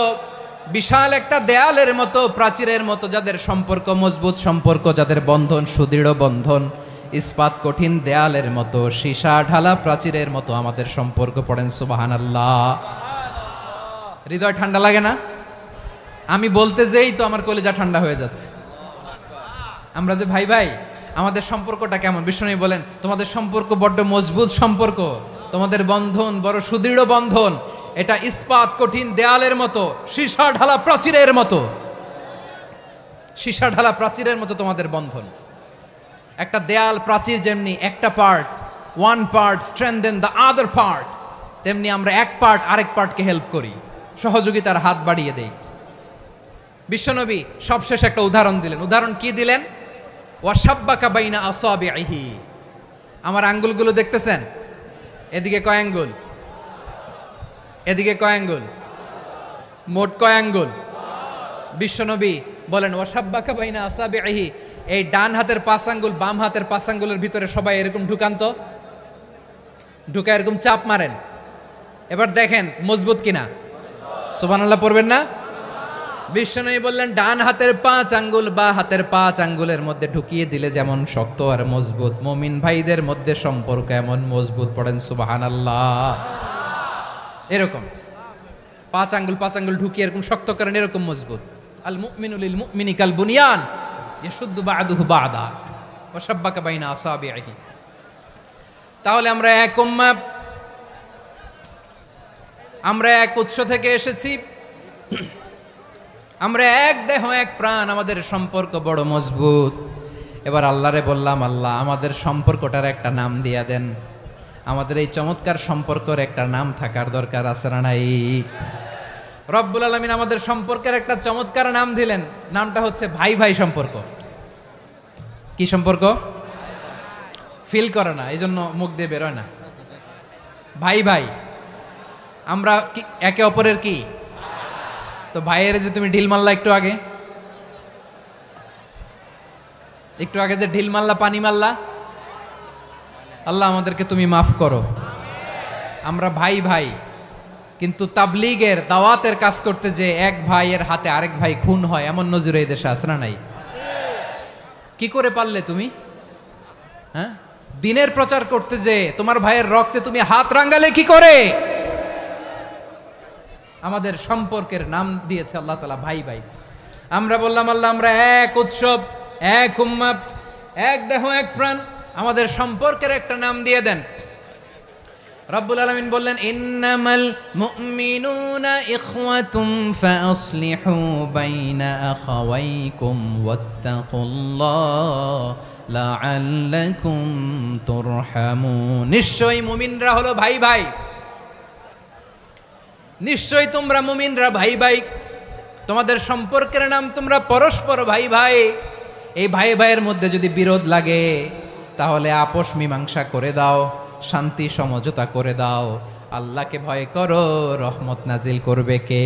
বিশাল একটা দেয়ালের মতো, প্রাচীরের মতো, যাদের সম্পর্ক মজবুত সম্পর্ক, যাদের বন্ধন সুদৃঢ় বন্ধন, ইস্পাত কঠিন দেয়ালের মতো, সীসা ঢালা প্রাচীরের মতো আমাদের সম্পর্ক। পড়েন সুবহানাল্লাহ। হৃদয় ঠান্ডা লাগে না? আমি বলতে যেই তো আমার কলিজা ঠান্ডা হয়ে যাচ্ছে। আমরা যে ভাই ভাই, আমাদের সম্পর্কটা কেমন? বিষ্ণু বলেন, তোমাদের সম্পর্ক বড্ড মজবুত সম্পর্ক, তোমাদের বন্ধন বড় সুদৃঢ় বন্ধন। এটা ইস্পাত কঠিন দেয়ালের মতো, সীসা ঢালা প্রাচীরের মতো, সীসা ঢালা প্রাচীরের মতো তোমাদের বন্ধন। একটা দেয়াল প্রাচীর যেমনি একটা part, one part strengthen the other part, তেমনি আমরা এক পার্ট আরেক পার্টকে হেল্প করি, সহযোগিতার হাত বাড়িয়ে দেই। বিশ্বনবী সবশেষ একটা উদাহরণ দিলেন। উদাহরণ কি দিলেন? ওয়াশাব্বাকা বাইনা আসাবিহি। আমার আঙ্গুলগুলো দেখতেছেন? এদিকে কয় আঙ্গুল, এদিকে কয় আঙ্গুল, মোট কয় আঙ্গুল? বিশ্বনবী বলেন, ওয়াশাব্বাকা বাইনা আসাবিহি। এই ডান হাতের 5 আঙ্গুল বাম হাতের 5 আঙ্গুলের ভিতরে সবাই এরকম ঢুকান তো, ঢুকা এরকম চাপ মারেন। এবার দেখেন মজবুত কিনা। সুবহানাল্লাহ পড়বেন না? বিশ্বনবী বললেন, ডান হাতের 5 আঙ্গুল বা হাতের 5 আঙ্গুলের মধ্যে ঢুকিয়ে দিলে যেমন শক্ত আর মজবুত, মুমিন ভাইদের মধ্যে সম্পর্ক এমন মজবুত। পড়েন সুবহানাল্লাহ। এরকম 5 আঙ্গুল ঢুকিয়ে এরকম শক্ত করেন, এরকম মজবুত। আল মুমিনু লিল মুমিনি কাল বুনিয়ান ইয়াশুদ্দু বাদুহু বাদা ওয়া শাব্বাকা বাইনা আসাবিহি। তাহলে আমরা এক উম্মাহ, আমরা এক উৎস থেকে এসেছি, আমরা এক দেহ এক প্রাণ, আমাদের সম্পর্ক বড় মজবুত। এবার আল্লাহরে বললাম, আল্লাহ আমাদের সম্পর্কটার একটা নাম দিয়া দেন। আমাদের এই চমৎকার সম্পর্কের একটা নাম থাকার দরকার আছে না নাই? রব্বুল আলামিন আমাদের সম্পর্কের একটা চমৎকার নাম দিলেন। নামটা হচ্ছে ভাই ভাই সম্পর্ক। কি সম্পর্ক? ফিল করে না, এই জন্য মুখ দিয়ে বেরোয় না। ভাই ভাই, আমরা একে অপরের কি? তো ভাইয়ের যে তুমি ঢিল মারলা একটু আগে, একটু আগে যে ঢিল মারলা, পানি মারলা, আল্লাহ আমাদেরকে তুমি মাফ করো। আমরা ভাই ভাই, কিন্তু তাবলীগের দাওয়াতের কাজ করতে যে এক ভাইয়ের হাতে আরেক ভাই খুন হয়, এমন নজির এই দেশে আছে না নাই? কি করে পারলে তুমি? হ্যাঁ, দিনের প্রচার করতে যে তোমার ভাইয়ের রক্তে তুমি হাত রাঙ্গালে কি করে? আমাদের সম্পর্কের নাম দিয়েছে আল্লাহ তাআলা ভাই ভাই। আমরা বললাম আল্লাহ আমরা এক উৎসব, এক উম্মাত, এক দেহ এক প্রাণ, আমাদের সম্পর্কের একটা নাম দিয়ে দেন। রব্বুল আলামিন বললেন ইন্নামাল মুমিনুনা ইখওয়াতুম ফাসলিহু বাইনা আখাওয়াইকুম ওয়াত্তাকুল্লাহ লাআল্লাকুম তুরহামুন। নিশ্চয়ই মুমিনরা হলো ভাই ভাই, নিশ্চয়ই তোমরা মুমিনরা ভাই ভাই, তোমাদের সম্পর্কের নাম তোমরা পরস্পর ভাই ভাই। এই ভাই ভাইয়ের মধ্যে যদি বিরোধ লাগে তাহলে আপোষ মীমাংসা করে দাও, শান্তি সমঝোতা করে দাও। আল্লাহকে ভয় করো, রহমত নাজিল করবে কে?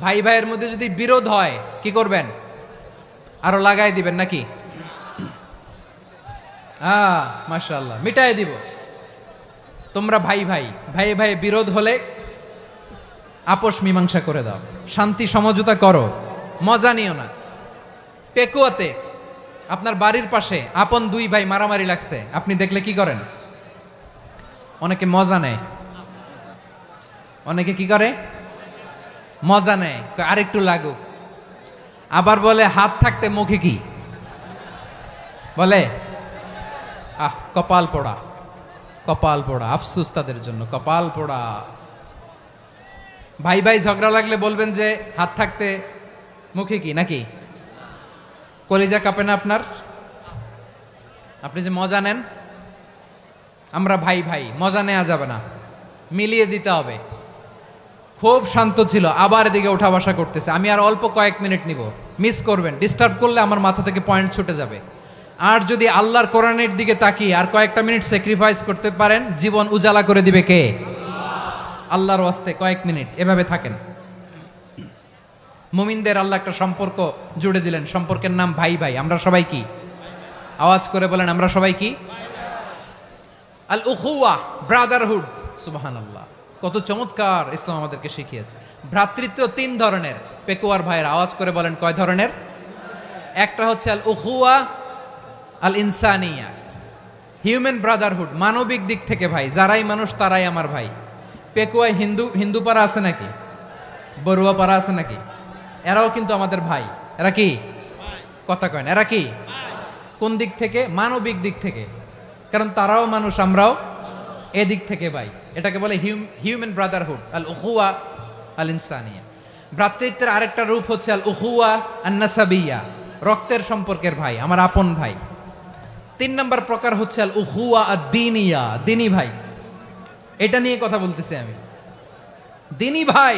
ভাই ভাইয়ের মধ্যে যদি বিরোধ হয় কি করবেন? আরো লাগাই দিবেন নাকি? মাশাআল্লাহ, মিটাই দিব। তোমরা ভাই ভাই, ভাই ভাই বিরোধ হলে আপোষ মীমাংসা করে দাও, শান্তি সমঝোতা করো, মজা নিও না। পেকুয়াতে আপনার বাড়ির পাশে আপন দুই ভাই মারামারি লাগছে, আপনি দেখলে কি করেন? অনেকে মজা নেয়। অনেকে কি করে? মজা নেয়, আরেকটু লাগুক। আবার বলে হাত থাকতে মুখে কি বলে? কপাল পোড়া, কপাল পোড়া। আফসোস তাদের জন্য, কপাল পোড়া। ভাই ভাই ঝগড়া লাগলে বলবেন যে হাত থাকতে মুখে কি, নাকি? কলিজা কাঁপে না আপনার? আপনি যে মজা নেন। আমরা ভাই ভাই, মজা নেওয়া যাবে না, মিলিয়ে দিতে হবে। খুব শান্ত ছিল, আবার এদিকে ওঠা বসা করতেছে। আমি আর অল্প কয়েক মিনিট নিব, মিস করবেন। ডিস্টার্ব করলে আমার মাথা থেকে পয়েন্ট ছুটে যাবে। আর যদি আল্লাহর কোরআনের দিকে তাকিয়ে আর কয়েকটা মিনিট স্যাক্রিফাইস করতে পারেন, জীবন উজালা করে দিবে কে? আল্লাহর ওয়াস্তে কয়েক মিনিট এভাবে থাকেন। মুমিনদের আল্লাহ একটা সম্পর্ক জুড়ে দিলেন, সম্পর্কের নাম ভাই ভাই। আমরা সবাই কি? আওয়াজ করে বলেন, আমরা সবাই কি? আল উখুয়া, ব্রাদারহুড। সুবহানাল্লাহ, কত চমৎকার ইসলাম আমাদেরকে শিখিয়েছে। ভ্রাতৃত্ব তিন ধরনের। পেকুয়ার ভাইয়ের আওয়াজ করে বলেন, কয় ধরনের? একটা হচ্ছে আল উখুয়া আল ইনসানিয়া, হিউম্যান ব্রাদারহুড, মানবিক দিক থেকে ভাই। যারাই মানুষ তারাই আমার ভাই। পেকুয়ায় হিন্দু পাড়া আছে নাকি? বড়ুয়া পাড়া আছে নাকি? এরাও কিন্তু আমাদের ভাই। এরা কি? কথা কয় না, এরা কি? কোন দিক থেকে? মানবিক দিক থেকে। কারণ তারাও মানুষ, আমরাও এদিক থেকে ভাই। এটাকে বলে হিউম্যান ব্রাদারহুড, আল উখুয়া আল ইনসানিয়া। ভ্রাতৃত্বের আরেকটা রূপ হচ্ছে আল উখুয়া আন নাসাবিয়া, রক্তের সম্পর্কের ভাই, আমার আপন ভাই। 3 নম্বর প্রকার হচ্ছে আল উখুয়া আদ দ্বীনিয়া, দ্বীনি ভাই। এটা নিয়ে কথা বলতেছি আমি। দ্বীনি ভাই,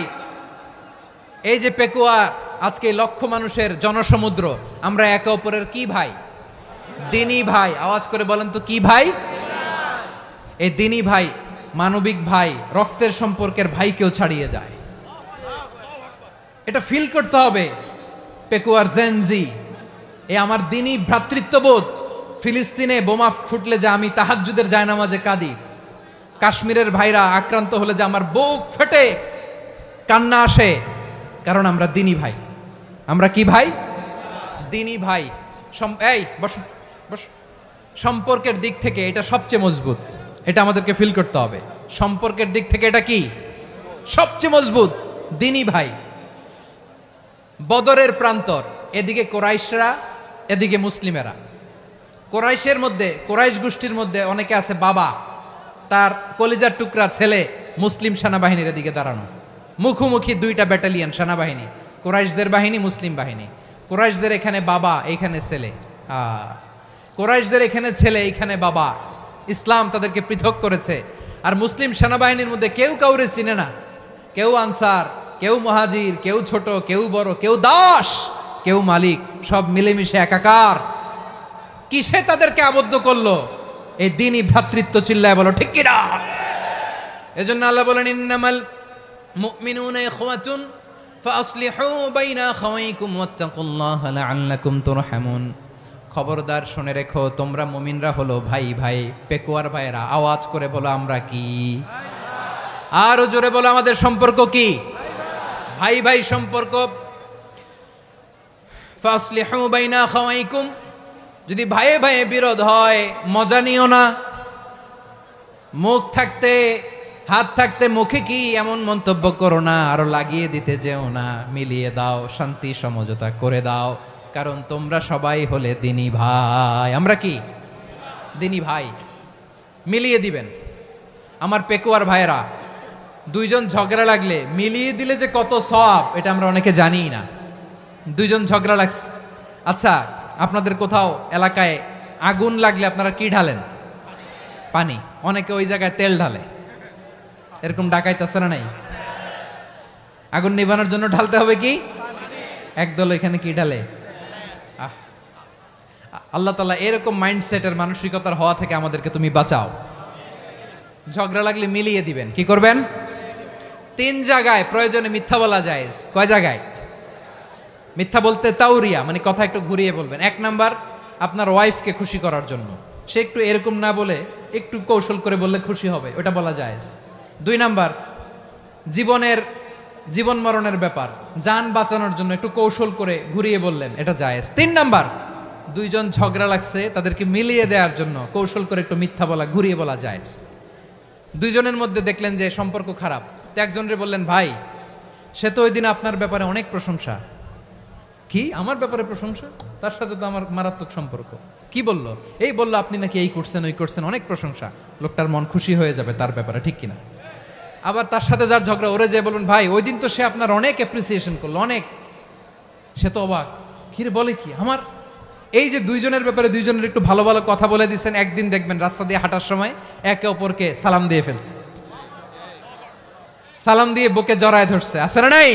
এই যে পেকুয়া, আজকে লক্ষ মানুষের জনসমুদ্র, আমরা একে অপরের কি ভাই? দ্বীনি ভাই। আওয়াজ করে বলেন তো কি ভাই? এই দ্বীনি ভাই, মানবিক ভাই, রক্তের সম্পর্কের ভাইকেও ছাড়িয়ে যায়। এটা ফিল করতে হবে। পেকুয়ার জেনজি, এ আমার দ্বীনি ভ্রাতৃত্ববোধ। ফিলিস্তিনে বোমা ফুটলে যে আমি তাহাজ্জুদের জায়নামাজে কাঁদি, কাশ্মীরের ভাইরা আক্রান্ত হলে যে আমার বুক ফেটে কান্না আসে, কারণ আমরা দ্বীনি ভাই। আমরা কি ভাই? দ্বীনি ভাই। এই বস বস। সম্পর্কের দিক থেকে এটা সবচেয়ে মজবুত। এটা আমাদেরকে ফিল করতে হবে। সম্পর্কের দিক থেকে এটা কি? সবচেয়ে মজবুত, দ্বীনি ভাই। বদরের প্রান্তর, এদিকে কোরাইশরা, এদিকে মুসলিমেরা। কোরাইশের মধ্যে, কোরাইশ গোষ্ঠীর মধ্যে অনেকে আছে বাবা, তার কলিজার টুকরা ছেলে মুসলিম সেনাবাহিনীর এদিকে দাঁড়ানো, মুখোমুখি দুইটা ব্যাটালিয়ন সেনাবাহিনী, কোরাইশদের বাহিনী, মুসলিম বাহিনী। কোরাইশদের এখানে বাবা, এইখানে ছেলে। কোরাইশদের এখানে ছেলে, এইখানে বাবা। ইসলাম তাদেরকে পৃথক করেছে। আর মুসলিম সেনাবাহিনীর মধ্যে কেউ কাউরে চিনে না। কেউ আনসার, কেউ মুহাজির, কেউ ছোট, কেউ বড়, কেউ দাস, কেউ মালিক, সব মিলেমিশে একাকার। কিসে তাদেরকে আবদ্ধ করলো? এই দ্বীনি ভ্রাতৃত্ব। চিল্লায় বলো ঠিক কিনা? এজন্য আল্লাহ বলেন ইন্নামাল মুমিনুনা ইখওয়াতুন ফাসলিহু বাইনা আখাওয়াইকুম ওয়াত্তাকুল্লাহা লাআল্লাকুম তুরহামুন। খবরদার শুনে রেখো, তোমরা মুমিনরা হলো ভাই ভাই। পেকুয়ার ভাইয়েরা আওয়াজ করে বলো আমরা কি? আরো জোরে বলো আমাদের সম্পর্ক কি? ভাই ভাই সম্পর্ক। ফাসলিহু বাইনা খাওয়াইকুম, যদি ভাইয়ে ভাইয়ে বিরোধ হয় মজা নিও না। মুখ থাকতে হাত থাকতে মুখে কি এমন মন্তব্য করো না, আরো লাগিয়ে দিতে যেও না। মিলিয়ে দাও, শান্তি সমঝোতা করে দাও, কারণ তোমরা সবাই হলে দিনী ভাই। আমরা কি দিনী ভাই? মিলিয়ে দিবেন। আমার পেকুয়ার ভাইয়েরা, দুইজন ঝগড়া লাগলে মিলিয়ে দিলে যে কত সওয়াব, এটা আমরা অনেকে জানিই না। দুইজন ঝগড়া লাগছে, আচ্ছা আপনাদের কোথাও এলাকায় আগুন লাগলে আপনারা কি ঢালেন? পানি। অনেকে ওই জায়গায় তেল ঢালে, এরকম ডাকাইতেছে না নাই? আগুন নিভানোর জন্য ঢালতে হবে কি? একদল এখানে কি ঢালে? আল্লাহ তাআলা এরকম মাইন্ডসেটের মানসিকতার হওয়া থেকে আমাদেরকে তুমি বাঁচাও। ঝগড়া লাগলে মিলিয়ে দিবেন। কি করবেন? 3 জায়গায় প্রয়োজনে মিথ্যা বলা যায়। কয় জায়গায় মিথ্যা বলতে? তাউরিয়া, মানে কথা একটু ঘুরিয়ে বলবেন। 1 নাম্বার, আপনার ওয়াইফকে খুশি করার জন্য, সে একটু এরকম না বলে একটু কৌশল করে বললে খুশি হবে, ওটা বলা যায়। 2 নাম্বার, জীবন মরণের ব্যাপার, জান বাঁচানোর জন্য একটু কৌশল করে ঘুরিয়ে বললেন, এটা জায়েজ। 3 নাম্বার, দুইজন ঝগড়া লাগছে তাদেরকে মিলিয়ে দেওয়ার জন্য কৌশল করে একটু মিথ্যা বলা, ঘুরিয়ে বলা জায়েজ। দুইজনের মধ্যে দেখলেন যে সম্পর্ক খারাপ, তো একজনরে বললেন, ভাই সে তো ওই দিন আপনার ব্যাপারে অনেক প্রশংসা। কি আমার ব্যাপারে প্রশংসা? তার সাথে তো আমার মারাত্মক সম্পর্ক। কি বলল? এই বলল আপনি নাকি এই করছেন ওই করছেন, অনেক প্রশংসা। লোকটার মন খুশি হয়ে যাবে তার ব্যাপারে, ঠিক কিনা? আবার তার সাথে যার ঝগড়া, ওরে যে বলবেন, ভাই ওই দিন তো সে আপনার অনেক অ্যাপ্রিসিয়েশন করলো, অনেক। সে তো অবাক, কিরে বলে কি আমার? এই যে দুইজনের ব্যাপারে দুইজনের একটু ভালো ভালো কথা বলে দিচ্ছেন, একদিন দেখবেন রাস্তা দিয়ে হাঁটার সময় একে অপরকে সালাম দিয়ে ফেলছে, সালাম দিয়ে বুকে জড়ায় ধরছে, আছে না নাই?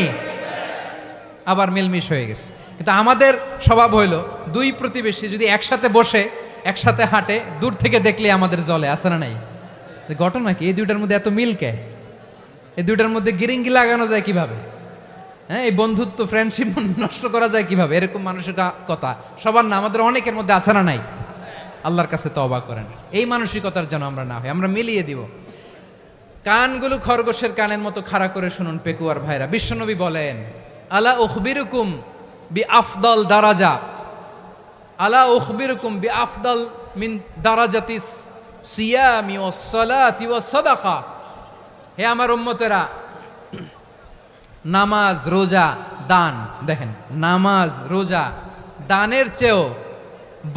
আবার মিলমিশ হয়ে গেছে। কিন্তু আমাদের স্বভাব হইল, দুই প্রতিবেশী যদি একসাথে বসে একসাথে হাঁটে, দূর থেকে দেখলে আমাদের জলে, আছে না নাই? ঘটনা কি? এই দুইটার মধ্যে এত মিল কে? এই দুইটার মধ্যে গিরিঙ্গি লাগানো যায় কিভাবে? হ্যাঁ, এই বন্ধুত্ব ফ্রেন্ডশিপ নষ্ট করা যায় কিভাবে? এরকম মানসিকতা সবার না, আমাদের অনেকের মধ্যে আছে না নাই? আল্লাহর কাছে তওবা করেন, এই মানসিকতার যেন আমরা না হই, আমরা মিলিয়ে দিব। কানগুলো খরগোশের কানের মতো খাড়া করে শুনুন পেকুয়ার ভাইরা। বিশ্বনবী বলেন, আলা উখবিরুকুম বি আফদল দারাজা, আলা উখবিরুকুম বি আফদল মিন দারাজাতিস সিয়ামি ওয়াস সালাতি ওয়াস সাদাকা। হে আমার উম্মতেরা, নামাজ, রোজা, দান, দেখেন নামাজ, রোজা, দানের চেয়েও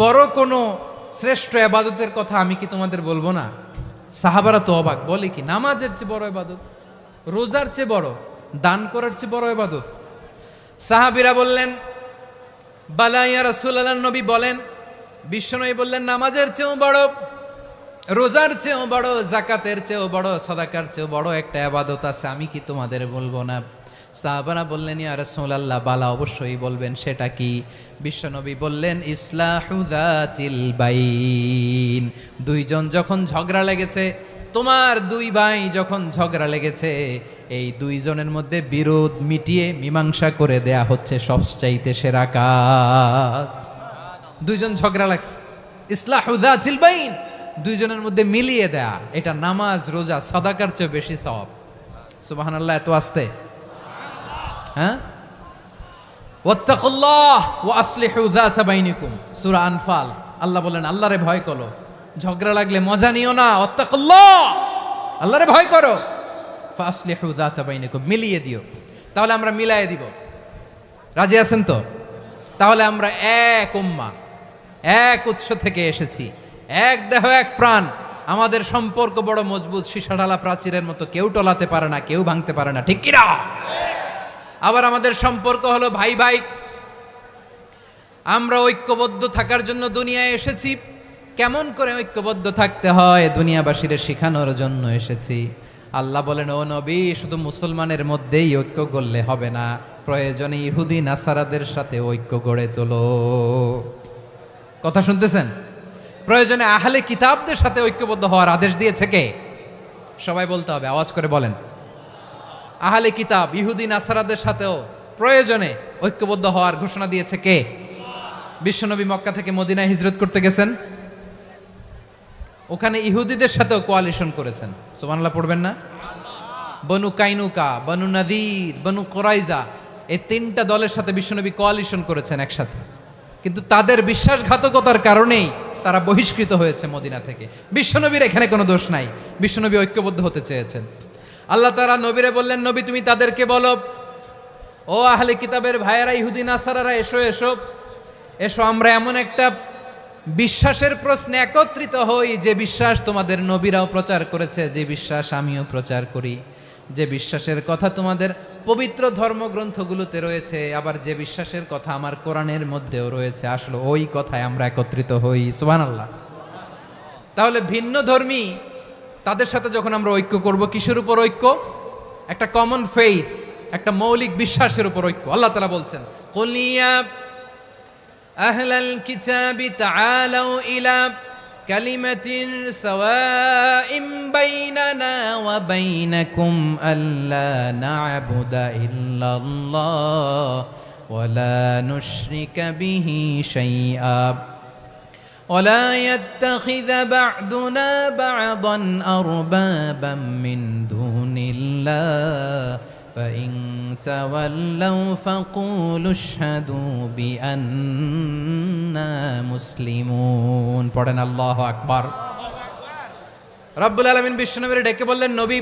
বড় কোনো শ্রেষ্ঠ ইবাদতের কথা আমি কি তোমাদের বলবো না? সাহাবারা তো অবাক, বলে কি নামাজের চেয়ে বড় ইবাদত, রোজার চেয়ে বড়, দান করার চেয়ে বড় ইবাদত? সাহাবীরা বললেন, বালা ইয়া রাসূলুল্লাহ। নবী বলেন, বিশ্বনবী বললেন, নামাজের চেয়েও বড়, রোজার চেয়েও বড়, যাকাতের চেয়েও বড়, সাদাকার চেয়েও বড় একটা ইবাদত আছে, আমি কি তোমাদের বলবো না? সাহাবারা বললেন, ইয়া রাসূলুল্লাহ, বালা অবশ্যই বলবেন, সেটা কি? বিশ্বনবী বললেন, ইসলাহু যাতিল বাইন। দুইজন যখন ঝগড়া লেগেছে, তোমার দুই ভাই যখন ঝগড়া লেগেছে, এই দুইজনের মধ্যে বিরোধ মিটিয়ে মীমাংসা করে দেয়া হচ্ছে সবচাইতে সেরা কাজ। দুইজন ঝগড়া লাগছে, ইসলাহু যাতিল বাইন, দুইজনের মধ্যে মিলিয়ে দেয়া, এটা নামাজ, রোজা, সাদাকার চেয়ে বেশি সওয়াব। সুবহানাল্লাহ, এত আস্তে? হ্যাঁ, ওয়াত্তাকুল্লাহ ওয়া আসলিহু যাতা বাইনিকুম, সূরা আনফাল। আল্লাহ বলেন, আল্লাহরে ভয় করো, ঝগড়া লাগলে মজা নিও না, ওয়াত্তাকুল্লাহ, আল্লাহরে ভয় করো, ফাসলিহু যাতা বাইনিকুম, মিলিয়ে দিও। তাহলে আমরা মিলায়ে দিব, রাজি আছেন তো? তাহলে আমরা এক উম্মাহ, এক উৎস থেকে এসেছি, এক দেহ এক প্রাণ, আমাদের সম্পর্ক বড় মজবুত, সীসাঢালা প্রাচীরের মতো, কেউ টলাতে পারে না, কেউ ভাঙতে পারে না, ঠিক কিনা? আবার আমাদের সম্পর্ক হলো ভাই ভাই, আমরা ঐক্যবদ্ধ থাকার জন্য দুনিয়ায় এসেছি। কেমন করে ঐক্যবদ্ধ থাকতে হয় দুনিয়াবাসীর শেখানোর জন্য এসেছি। আল্লাহ বলেন, ও নবী, শুধু মুসলমানের মধ্যেই ঐক্য গড়লে হবে না, প্রয়োজনে ইহুদি নাসারাদের সাথে ঐক্য গড়ে তোলো। কথা শুনতেছেন? প্রয়োজনে আহলে কিতাবদের সাথে ঐক্যবদ্ধ হওয়ার আদেশ দিয়েছে কে? সবাই বলতে হবে, আওয়াজ করে বলেন। আহলে কিতাব ইহুদি নাসারাদের সাথেও প্রয়োজনে ঐক্যবদ্ধ হওয়ার ঘোষণা দিয়েছে কে? বিশ্বনবী মক্কা থেকে মদিনায় হিজরত করতে গেছেন, ওখানে ইহুদিদের সাথেও কোয়ালিশন করেছেন। সুবহানাল্লাহ পড়বেন না? বনু কাইনুকা, বনু নাদির, বনু কোরাইজা, এই তিনটা দলের সাথে বিশ্বনবী কোয়ালিশন করেছেন একসাথে। কিন্তু তাদের বিশ্বাসঘাতকতার কারণেই তারা বহিষ্কৃত হয়েছে মদিনা থেকে। বিশ্বনবীর এখানে কোনো দোষ নাই, বিশ্বনবী ঐক্যবদ্ধ হতে চেয়েছেন। আল্লাহ তাআলা নবীরে বললেন, নবী তুমি তাদেরকে বলো, ও আহলে কিতাবের ভাইয়েরা, ইহুদি নাসারারা, এসো এসো এসো, আমরা এমন একটা বিশ্বাসের প্রশ্নে একত্রিত হই যে বিশ্বাস তোমাদের নবীরাও প্রচার করেছে, যে বিশ্বাস আমিও প্রচার করি, যে বিশ্বাসের কথা তোমাদের পবিত্র ধর্মগ্রন্থগুলোতে রয়েছে, আবার যে বিশ্বাসের কথা আমার কোরআনের মধ্যেও রয়েছে, আসলে ওই কথায় আমরা একত্রিত হই। সুবহানাল্লাহ। তাহলে ভিন্ন ধর্মী তাদের সাথে যখন আমরা ঐক্য করব, কিসের উপর ঐক্য? একটা কমন ফেইথ, একটা মৌলিক বিশ্বাসের উপর ঐক্য। আল্লাহ তাআলা বলছেন, কুল ইয়া আহলাল কিতাবি তাআলাউ ইলা কালিমাতিন সাওয়াইম বাইনানা ওয়া বাইনাকুম আল্লা না'বুদা ইল্লাল্লাহ ওয়া লা নুশরিকা বিহি শাইআ ولا يتخذ بعضنا بعضا أربابا من دون الله فإن تولوا فقولوا اشهدوا بأننا مسلمون পড়েন আল্লাহু আকবার। রব্বুল আলামিন বিশ্বনবীর ডেকে বললেন, নবী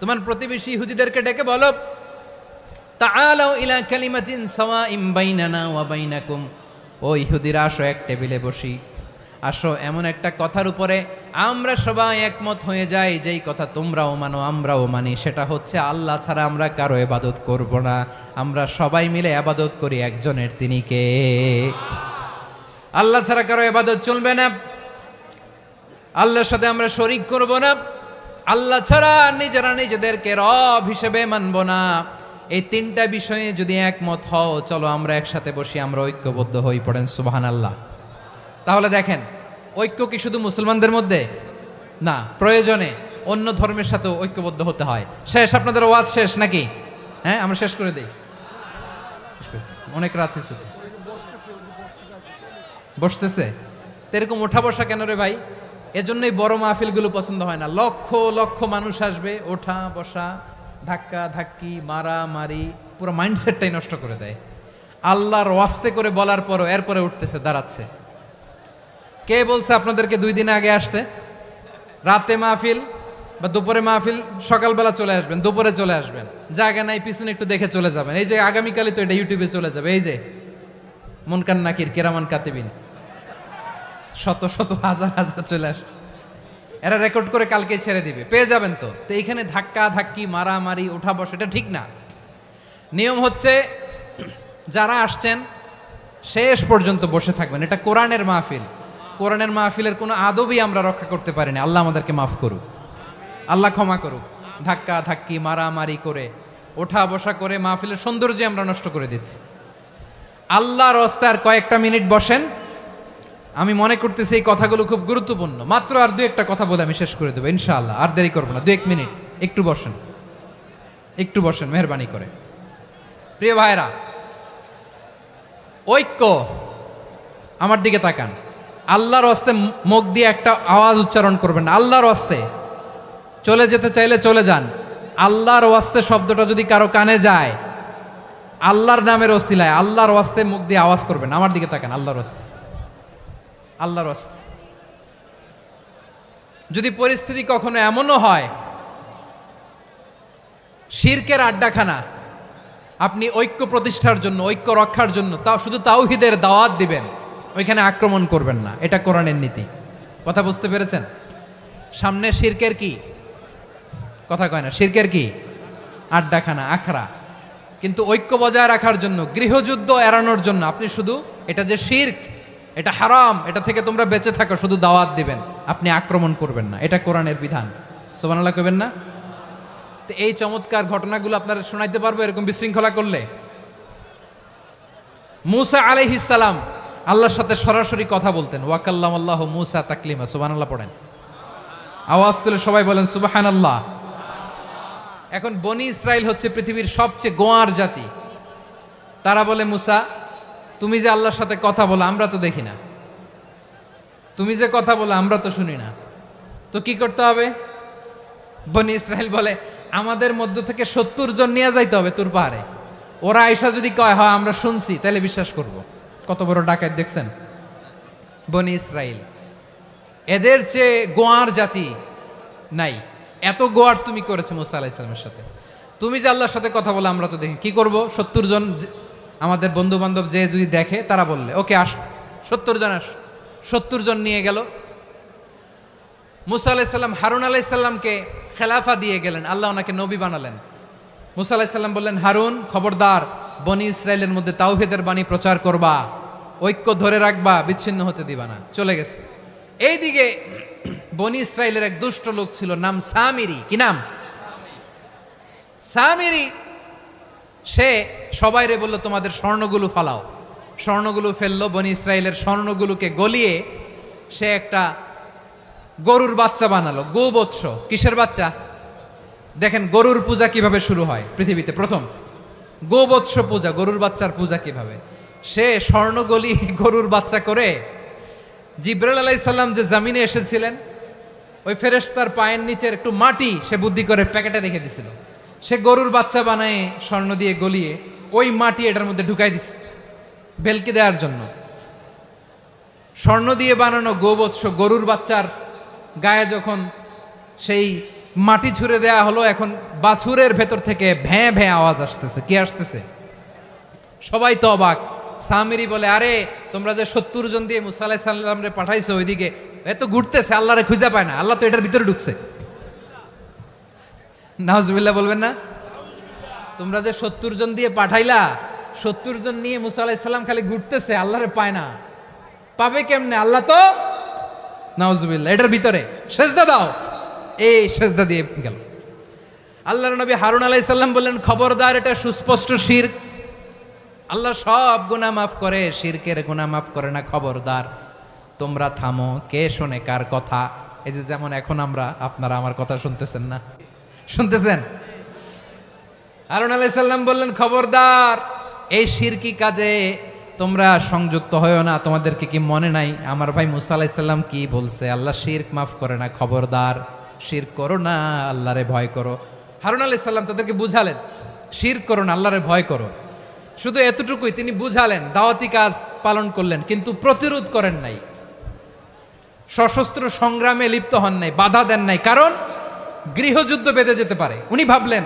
তোমার প্রতিবেশী ইহুদিদেরকে ডেকে বলো, তাআলাউ ইলা কালিমাতিন সাওয়াইম বাইনানা ওয়া বাইনাকুম, ও ইহুদিরা আসো, এক টেবিলে বসি, আসো এমন একটা কথার উপরে আমরা সবাই একমত হয়ে যাই, যেই কথা তোমরাও মানো আমরাও মানি, সেটা হচ্ছে আল্লাহ ছাড়া আমরা কারো ইবাদত করব না, আমরা সবাই মিলে ইবাদত করি একজনের, তিনি কে? আল্লাহ ছাড়া কারো ইবাদত চলবে না, আল্লাহর সাথে আমরা শরীক করব না, আল্লাহ ছাড়া নিজেরা নিজেদেরকে রব হিসেবে মানব না। এই তিনটা বিষয়ে যদি একমত হও, চলো আমরা একসাথে বসি, আমরা ঐক্যবদ্ধ হই। পড়েন সুবহানাল্লাহ। তাহলে দেখেন, ঐক্য কি শুধু মুসলমানদের মধ্যে না, প্রয়োজনে অন্য ধর্মের সাথে ঐক্যবদ্ধ হতে হয়। শেষ, আপনাদের ওয়াজ শেষ নাকি? হ্যাঁ, আমরা শেষ করে দেই, অনেক রাত হয়েছে। বসতেছে তো এরকম ওঠা বসা কেন রে ভাই? এজন্যই বড় মাহফিলগুলো পছন্দ হয় না। লক্ষ লক্ষ মানুষ আসবে, ওঠা বসা, ধাক্কা ধাক্কি, মারামারি, পুরো মাইন্ডসেটটাই নষ্ট করে দেয়। আল্লাহর ওয়াস্তে করে বলার পরও এরপরে উঠতেছে, দাঁড়াচ্ছে। কে বলছে আপনাদেরকে 2 দিন আগে আসতে? রাতে মাহফিল বা দুপুরে মাহফিল, সকালবেলা চলে আসবেন, দুপুরে চলে আসবেন, জায়গা নাই পিছনে একটু দেখে চলে যাবেন। এই যে আগামীকালই তো এটা ইউটিউবে চলে যাবে, এই যে মুনকার নাকির কিরামান কাতিবিন, শত শত হাজার হাজার চলে আসছে, এরা রেকর্ড করে কালকে ছেড়ে দিবে, পেয়ে যাবেন। তো এইখানে ধাক্কা ধাক্কি, মারামারি, ওঠা বসা, এটা ঠিক না। নিয়ম হচ্ছে যারা আসছেন শেষ পর্যন্ত বসে থাকবেন। এটা কোরআনের মাহফিল, কোরআনের মাহফিলের কোনো আদবই আমরা রক্ষা করতে পারিনি। আল্লাহ আমাদেরকে মাফ করুক, আল্লাহ ক্ষমা করুক। ধাক্কা ধাক্কি, মারামারি করে, ওঠা বসা করে মাহফিলের সৌন্দর্য আমরা নষ্ট করে দিচ্ছি। আল্লাহর রাস্তায় আর কয়েকটা মিনিট বসেন। আমি মনে করতেছি এই কথাগুলো খুব গুরুত্বপূর্ণ। মাত্র আর 2-1টা কথা বলে আমি শেষ করে দেবো ইনশাআল্লাহ, আর দেরি করবো না। 2-1 মিনিট একটু বসেন, একটু বসেন মেহরবানি করে। প্রিয় ভাইরা, ঐক্য, আমার দিকে তাকান। আল্লাহর ওয়াস্তে মুখ দিয়ে একটা আওয়াজ উচ্চারণ করবেন, আল্লাহর ওয়াস্তে। চলে যেতে চাইলে চলে যান। আল্লাহর ওয়াস্তে শব্দটা যদি কারো কানে যায়, আল্লাহর নামের ওসিলায় আল্লাহর ওয়াস্তে মুখ দিয়ে আওয়াজ করবেন। আমার দিকে তাকান, আল্লাহর ওয়াস্তে, আল্লাহর ওয়াস্তে। যদি পরিস্থিতি কখনো এমনও হয় শিরকের আড্ডাখানা, আপনি ঐক্য প্রতিষ্ঠার জন্য, ঐক্য রক্ষার জন্য তাও শুধু তাওহীদের দাওয়াত দিবেন, ওইখানে আক্রমণ করবেন না। এটা কোরআনের নীতি। কথা বুঝতে পেরেছেন? সামনে শিরকের কি কথা কয় না, শিরকের কি আড্ডাখানা, আখড়া। কিন্তু ঐক্য বজায় রাখার জন্য, গৃহযুদ্ধ এড়ানোর জন্য আপনি শুধু এটা যে শিরক, এটা হারাম, এটা থেকে তোমরা বেঁচে থাকো, শুধু দাওয়াত দিবেন, আপনি আক্রমণ করবেন না। এটা কোরআনের বিধান। সুবহানাল্লাহ কইবেন না? তো এই চমৎকার ঘটনাগুলো আপনারা শোনাইতে পারবো এরকম বিশৃঙ্খলা করলে। মূসা আলাইহিস সালাম আল্লাহর সাথে সরাসরি কথা বলতেন। ওয়াকাল্লামাল্লাহু মূসা তাকলিমা। সুবহানাল্লাহ পড়েন, আওয়াজ তুলে সবাই বলেন সুবহানাল্লাহ। এখন বনি ইসরাইল হচ্ছে পৃথিবীর সবচেয়ে গোয়ার জাতি। তারা বলে, মূসা তুমি যে আল্লাহর সাথে কথা বলো আমরা তো দেখি না, তুমি যে কথা বলো আমরা তো শুনি না, তো কি করতে হবে? বনি ইসরাইল বলে আমাদের মধ্য থেকে 70 জন নিয়ে যাইতে হবে তুর পাহাড়ে। ওরা আয়সা যদি কয় হয় আমরা শুনছি তাহলে বিশ্বাস করব। কত বড় ডাকাত দেখছেন বনি ইসরাইল। এদের চেয়ে গোয়ার জাতি নাই, এত গোয়ার তুমি করেছে মুসা আলাইহিস সালামের সাথে। তুমি যে আল্লাহর সাথে কথা বলে আমরা তো দেখি, কি করব? 70 জন আমাদের বন্ধু বান্ধব যে যদি দেখে তারা বললে ওকে আস, 70 জন আস। 70 জন নিয়ে গেল। মুসা আলাইহিস সালাম হারুন আলাইহিস সালামকে খেলাফা দিয়ে গেলেন, আল্লাহ ওনাকে নবী বানালেন। মুসা আলাইহিস সালাম বললেন, হারুন খবরদার বনি ইসরাইলের মধ্যে তাওহীদের বাণী প্রচার করবা, ঐক্য ধরে রাখবা, বিচ্ছিন্ন হতে দিবা না। চলে গেছে। এইদিকে বনি ইসরাইলের এক দুষ্ট লোক ছিল, নাম সামিরি। কি নাম? সামিরি। সে সবাইরে বলল তোমাদের স্বর্ণগুলো ফালাও। স্বর্ণগুলো ফেললো, বনি ইসরাইলের স্বর্ণগুলোকে গলিয়ে সে একটা গরুর বাচ্চা বানালো। গোবৎস। কিসের বাচ্চা? দেখেন গরুর পূজা কিভাবে শুরু হয় পৃথিবীতে প্রথম, গোবৎস পূজা, গরুর বাচ্চার পূজা কিভাবে। সে স্বর্ণ গলিয়ে গরুর বাচ্চা করে জিব্রাইল আলাইহিস সালাম যে জমিনে এসেছিলেন ওই ফেরেশতার পায়ের নিচের একটু মাটি সে বুদ্ধি করে প্যাকেটে রেখে দিছিল। সে গরুর বাচ্চা বানায় স্বর্ণ দিয়ে গলিয়ে ওই মাটি এটার মধ্যে ঢুকাই দিছে ভেলকি দেওয়ার জন্য। স্বর্ণ দিয়ে বানানো গোবৎস গরুর বাচ্চার গায়ে যখন সেই মাটি ছুঁড়ে দেয়া হলো, এখন বাছুরের ভেতর থেকে ভ্যাঁ ভ্যাঁ আওয়াজ আসতেছে। কি আসতেছে? সবাই তো অবাক। সামিরি বলে, আরে তোমরা যে 70 জন দিয়ে মুসা আলাইহিস সালামরে পাঠাইছো ওইদিকে, এত ঘুরতেছে, আল্লাহরে খুঁজে পায় না, আল্লাহ তো এটার ভিতরে ঢুকছে। নাউজুবিল্লাহ বলবেন না? তোমরা যে 70 জন দিয়ে পাঠাইলা, 70 জন নিয়ে মুসা আলাইহিস সালাম খালি ঘুরতেছে, আল্লাহরে পায় না। পাবে কেমনে? আল্লাহ তো নাউজুবিল্লাহ এটার ভিতরে। সেজদা দাও। এই সেজদা দিয়ে গেল। আল্লাহর নবী হারুন আলাইহিস সালাম বললেন, খবরদার, এটা সুস্পষ্ট শিরক। আল্লাহ সব গুনাহ মাফ করে, শিরকের গুনাহ মাফ করে না। খবরদার, তোমরা থামো। কে শোনে কার কথা? এই যে যেমন এখন আপনারা আমার কথা শুনতেছেন না? শুনতেছেন? হারুন আলাইহিস সালাম বললেন, খবরদার, এই শিরকি কাজে তোমরা সংযুক্ত হয়েও না। তোমাদেরকে কি মনে নাই আমার ভাই মুসা আলাইহিস সালাম কি বলছে? আল্লাহ শিরক মাফ করে না। খবরদার, শিরক করো না, আল্লাহরে ভয় করো। হারুন আলাইহিস সালাম তাদেরকে বুঝালেন, শিরক করো না, আল্লাহরে ভয় করো। শুধু এতটুকুই তিনি বুঝালেন, দাওয়াতি কাজ পালন করলেন, কিন্তু প্রতিরোধ করেন নাই, সশস্ত্র সংগ্রামে লিপ্ত হন নাই, বাধা দেন নাই। কারণ গৃহযুদ্ধ বেঁধে যেতে পারে। উনি ভাবলেন,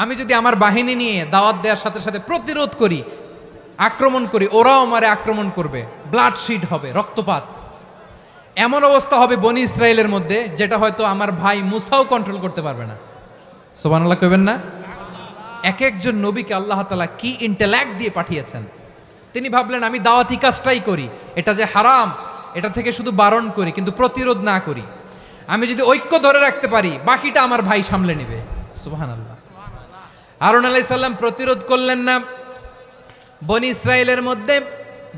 আমি যদি আমার বাহিনী নিয়ে দাওয়াত দেওয়ার সাথে সাথে প্রতিরোধ করি, আক্রমণ করি, ওরাও আমারে আক্রমণ করবে, ব্লাডশিড হবে, রক্তপাত। এমন অবস্থা হবে বনি ইসরায়েলের মধ্যে যেটা হয়তো আমার ভাই মুসাও কন্ট্রোল করতে পারবে না। সুবহানাল্লাহ কইবেন না? এক একজন নবীকে আল্লাহ তাআলা কি ইন্টেলেক্ট দিয়ে পাঠিয়েছেন। তিনি ভাবলেন, আমি দাওয়াতি কাজটাই করি, এটা যে হারাম এটা থেকে শুধু বারণ করি, কিন্তু প্রতিরোধ না করি। আমি যদি ঐক্য ধরে রাখতে পারি, বাকিটা আমার ভাই সামলে নেবে। সুবহানাল্লাহ। হারুন আলাইহিস সালাম প্রতিরোধ করলেন না। বনি ইসরায়েলের মধ্যে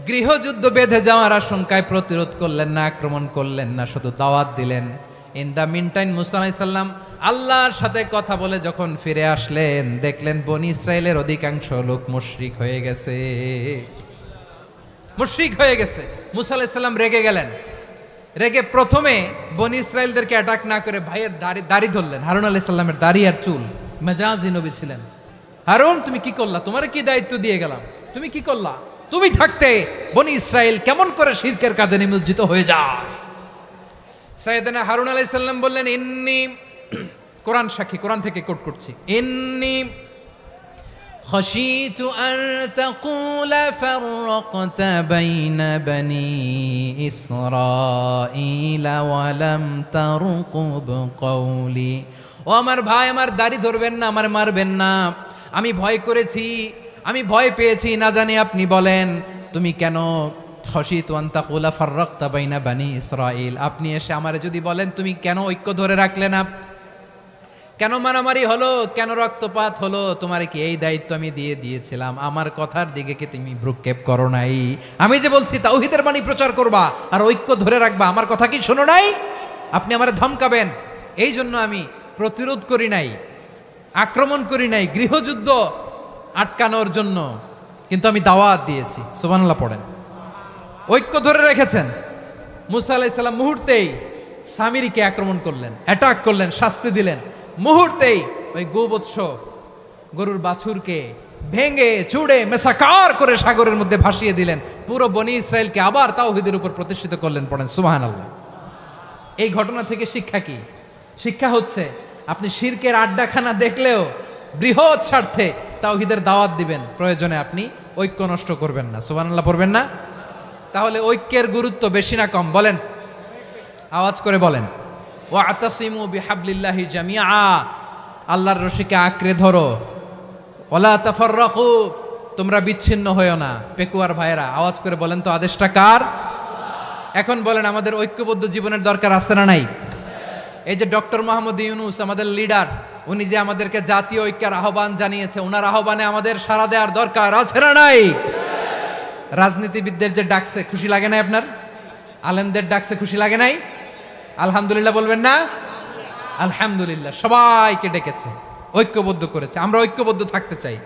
গৃহযুদ্ধ বেঁধে যাওয়ার আশঙ্কায় প্রতিরোধ করলেন না, আক্রমণ করলেন না, শুধু দাওয়াত দিলেন। ইন দ্য মিন টাইম মুসা আলাইহিস সালাম আল্লাহর সাথে কথা বলে যখন ফিরে আসলেন, দেখলেন বনি ইসরায়েলের অধিকাংশ লোক মুশরিক হয়ে গেছে। মুশরিক হয়ে গেছে। মুসা আলাইহিস সালাম রেগে গেলেন। রেগে প্রথমে বনি ইসরায়েলদেরকে অ্যাটাক না করে ভাইয়ের দাড়ি ধরলেন। হারুন আলাইহিস সালামের দাড়ি আর চুল। মেজাজি নবী ছিলেন। হারুন, তুমি কি করলা? তোমারে কি দায়িত্ব দিয়ে গেলাম? তুমি কি করলা? তুমি থাকতে বনি ইসরায়েল কেমন করে শিরকের কাজে নিমজ্জিত হয়ে যায়? সাইয়েদনা হারুন আলাইহিস সালাম বললেন, ইন্নী, কোরআন সাক্ষী, কোরআন থেকে কোট করছি, ইন্নী খাশিতু আন তাকুলা ফাররাকতা বাইনা বনি ইসরাঈলা ওয়া লাম তারকুব কওলি। ও আমার ভাই, আমার দাড়ি ধরবেন না, আমার মারবেন না। আমি ভয় করেছি, আমি ভয় পেয়েছি, না জানি আপনি বলেন তুমি কেন খাশিতু আন তাকুলা ফাররাকতা বাইনা বনি ইসরাঈল, আপনি এসে আমারে যদি বলেন তুমি কেন ঐক্য ধরে রাখলে না, কেন মারামারি হলো, কেন রক্তপাত হলো, তোমারে কি এই দায়িত্ব আমি দিয়ে দিয়েছিলাম? আমার কথার দিকে কি তুমি ভ্রুক্ষেপ করো নাই? আমি যে বলছি তাওহীদের বাণী প্রচার করবা আর ঐক্য ধরে রাখবা, আমার কথা কি শোনো নাই? আপনি আমারে ধমকাবেন, এই জন্য আমি প্রতিরোধ করি নাই, আক্রমণ করি নাই, গৃহযুদ্ধ আটকানোর জন্য কিন্তু আমি দাওয়াত দিয়েছি। সুবহানাল্লাহ পড়েন। ঐক্য ধরে রেখেছেন। মুসা আলাইহিস সালাম মুহূর্তেই সামিরীকে আক্রমণ করলেন, অ্যাটাক করলেন, শাস্তি দিলেন। মুহূর্তেই ওই গোবৎস গরুর বাছুরকে ভেঙে চুড়ে মেসাকার করে সাগরের মধ্যে ভাসিয়ে দিলেন। পুরো বনি ইসরায়েলকে আবার তাওহীদের উপর প্রতিষ্ঠিত করলেন। পড়েন সুবহানাল্লাহ। এই ঘটনা থেকে শিক্ষা কি? শিক্ষা হচ্ছে আপনি শিরকের আড্ডাখানা দেখলেও বৃহৎ স্বার্থে তাওহীদের দাওয়াত দিবেন, প্রয়োজনে আপনি ঐক্য নষ্ট করবেন না। সুবহানাল্লাহ পড়বেন না? তাহলে ঐক্যের গুরুত্ব বেশি না কম বলেন? আওয়াজ করে বলেন। ওয়াতাসিমু বিহাবলিল্লাহি জামিআ, আল্লাহর রশিকে আঁকড়ে ধরো। ওয়ালা তাফাররাকু, তোমরা বিচ্ছিন্ন হয়ো না। পেকুয়ার ভাইরা আওয়াজ করে বলেন তো আদেশটা কার? এখন বলেন আমাদের ঐক্যবদ্ধ জীবনের দরকার আছে না নাই? এই যে ডক্টর মোহাম্মদ ইউনূস আমাদের লিডার, উনি যে আমাদেরকে জাতীয় ঐক্যের আহ্বান জানিয়েছে, ওনার আহ্বানে আমাদের সাড়া দেওয়ার দরকার আছে না নাই? রাজনীতিবিদদের যে ডাকছে খুশি লাগে নাই আপনার? আলেমদের ডাকছে খুশি লাগে নাই? আলহামদুলিল্লাহ বলবেন না? আলহামদুলিল্লাহ। সবাইকে ডেকেছে, ঐক্যবদ্ধ করেছে। আমরা ঐক্যবদ্ধ থাকতে চাই,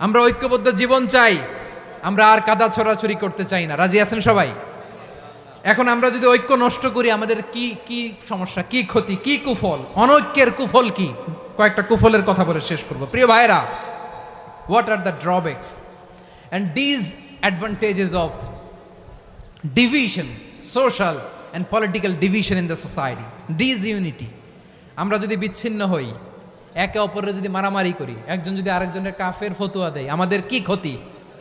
আমরা ঐক্যবদ্ধ জীবন চাই, আমরা আর কাদা ছড়াছড়ি করতে চাই না। রাজি আছেন সবাই? এখন আমরা যদি ঐক্য নষ্ট করি আমাদের কি কি সমস্যা, কি ক্ষতি, কি কুফল? অনৈক্যের কুফল কি? কয়েকটা কুফলের কথা বলে শেষ করব। প্রিয় ভাইরা, what are the drawbacks and disadvantages of division, social and political division in the society, disunity? আমরা যদি বিচ্ছিন্ন হই, একে অপরের যদি মারামারি করি, একজন যদি আরেকজনের কাফের ফতোয়া দেয়, আমাদের কি ক্ষতি?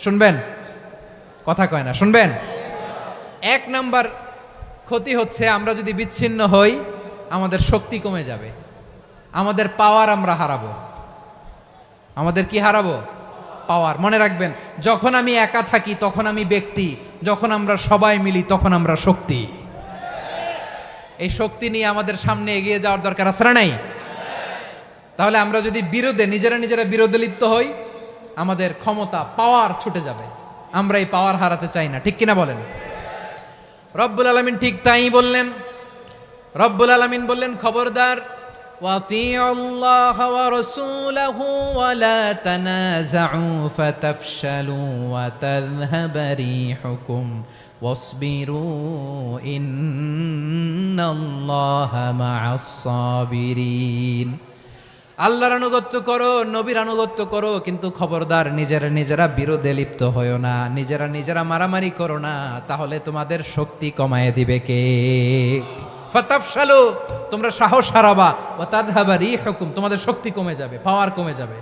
শুনবেন? কথা কয় না, শুনবেন? এক নাম্বার ক্ষতি হচ্ছে আমরা যদি বিচ্ছিন্ন হই আমাদের শক্তি কমে যাবে, আমাদের পাওয়ার আমরা হারাবো। আমাদের কি হারাবো? পাওয়ার। মনে রাখবেন, যখন আমি একা থাকি তখন আমি ব্যক্তি, যখন আমরা সবাই মিলি তখন আমরা শক্তি। এই শক্তি নিয়ে আমাদের সামনে এগিয়ে যাওয়ার দরকার আছে না নাই? তাহলে আমরা যদি বিরোধে নিজেরা বিরোধে লিপ্ত হই আমাদের ক্ষমতা, পাওয়ার ছুটে যাবে। আমরা এই পাওয়ার হারাতে চাই না, ঠিক কিনা বলেন? রব্বুল আলামিন ঠিক তাই বললেন। রব্বুল আলামিন বললেন, খবরদার, ওয়াতিউল্লাহ ওয়া রাসূলাহু ওয়া লা তানাযাউ ফাতাফশালু ওয়া তাযহাবা রিহুকুম ওয়াসবিরু ইন্নাল্লাহা মা'আস সাবিরিন। আল্লাহর আনুগত্য করো, নবীর আনুগত্য করো, কিন্তু খবরদার নিজেরা বিরোধে লিপ্ত হয়ো না, নিজেরা মারামারি করো না, তাহলে তোমাদের শক্তি কমায় দিবে কে? ফাতাফশালু, তোমরা সাহস হারাবা, ওয়া তাযহাবা রিহুকুম, তোমাদের শক্তি কমে যাবে, পাওয়ার কমে যাবে।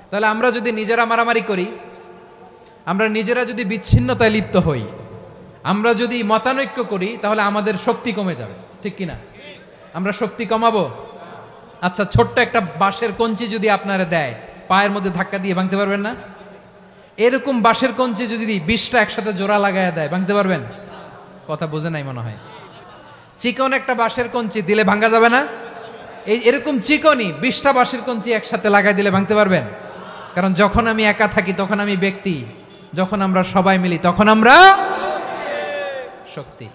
তাহলে আমরা যদি নিজেরা মারামারি করি, আমরা নিজেরা যদি বিচ্ছিন্নতায় লিপ্ত হই, আমরা যদি মতানৈক্য করি, তাহলে আমাদের শক্তি কমে যাবে, ঠিক কিনা? আমরা শক্তি কমাবো। আচ্ছা, ছোট্ট একটা বাঁশের কঞ্চি যদি আপনারা দেয়, পায়ের মধ্যে ধাক্কা দিয়ে ভাঙতে পারবেন না? এরকম বাঁশের কঞ্চি যদি 20টা একসাথে জোড়া লাগায় দেয়, ভাঙতে পারবেন? কথা বোঝে নাই মনে হয়। চিকন একটা বাঁশের কঞ্চি দিলে ভাঙা যাবে না? এরকম চিকনই 20টা বাঁশের কঞ্চি একসাথে লাগাই দিলে ভাঙতে পারবেন? কারণ যখন আমি একা থাকি তখন আমি ব্যক্তি, যখন আমরা সবাই মিলি তখন আমরা শক্তি।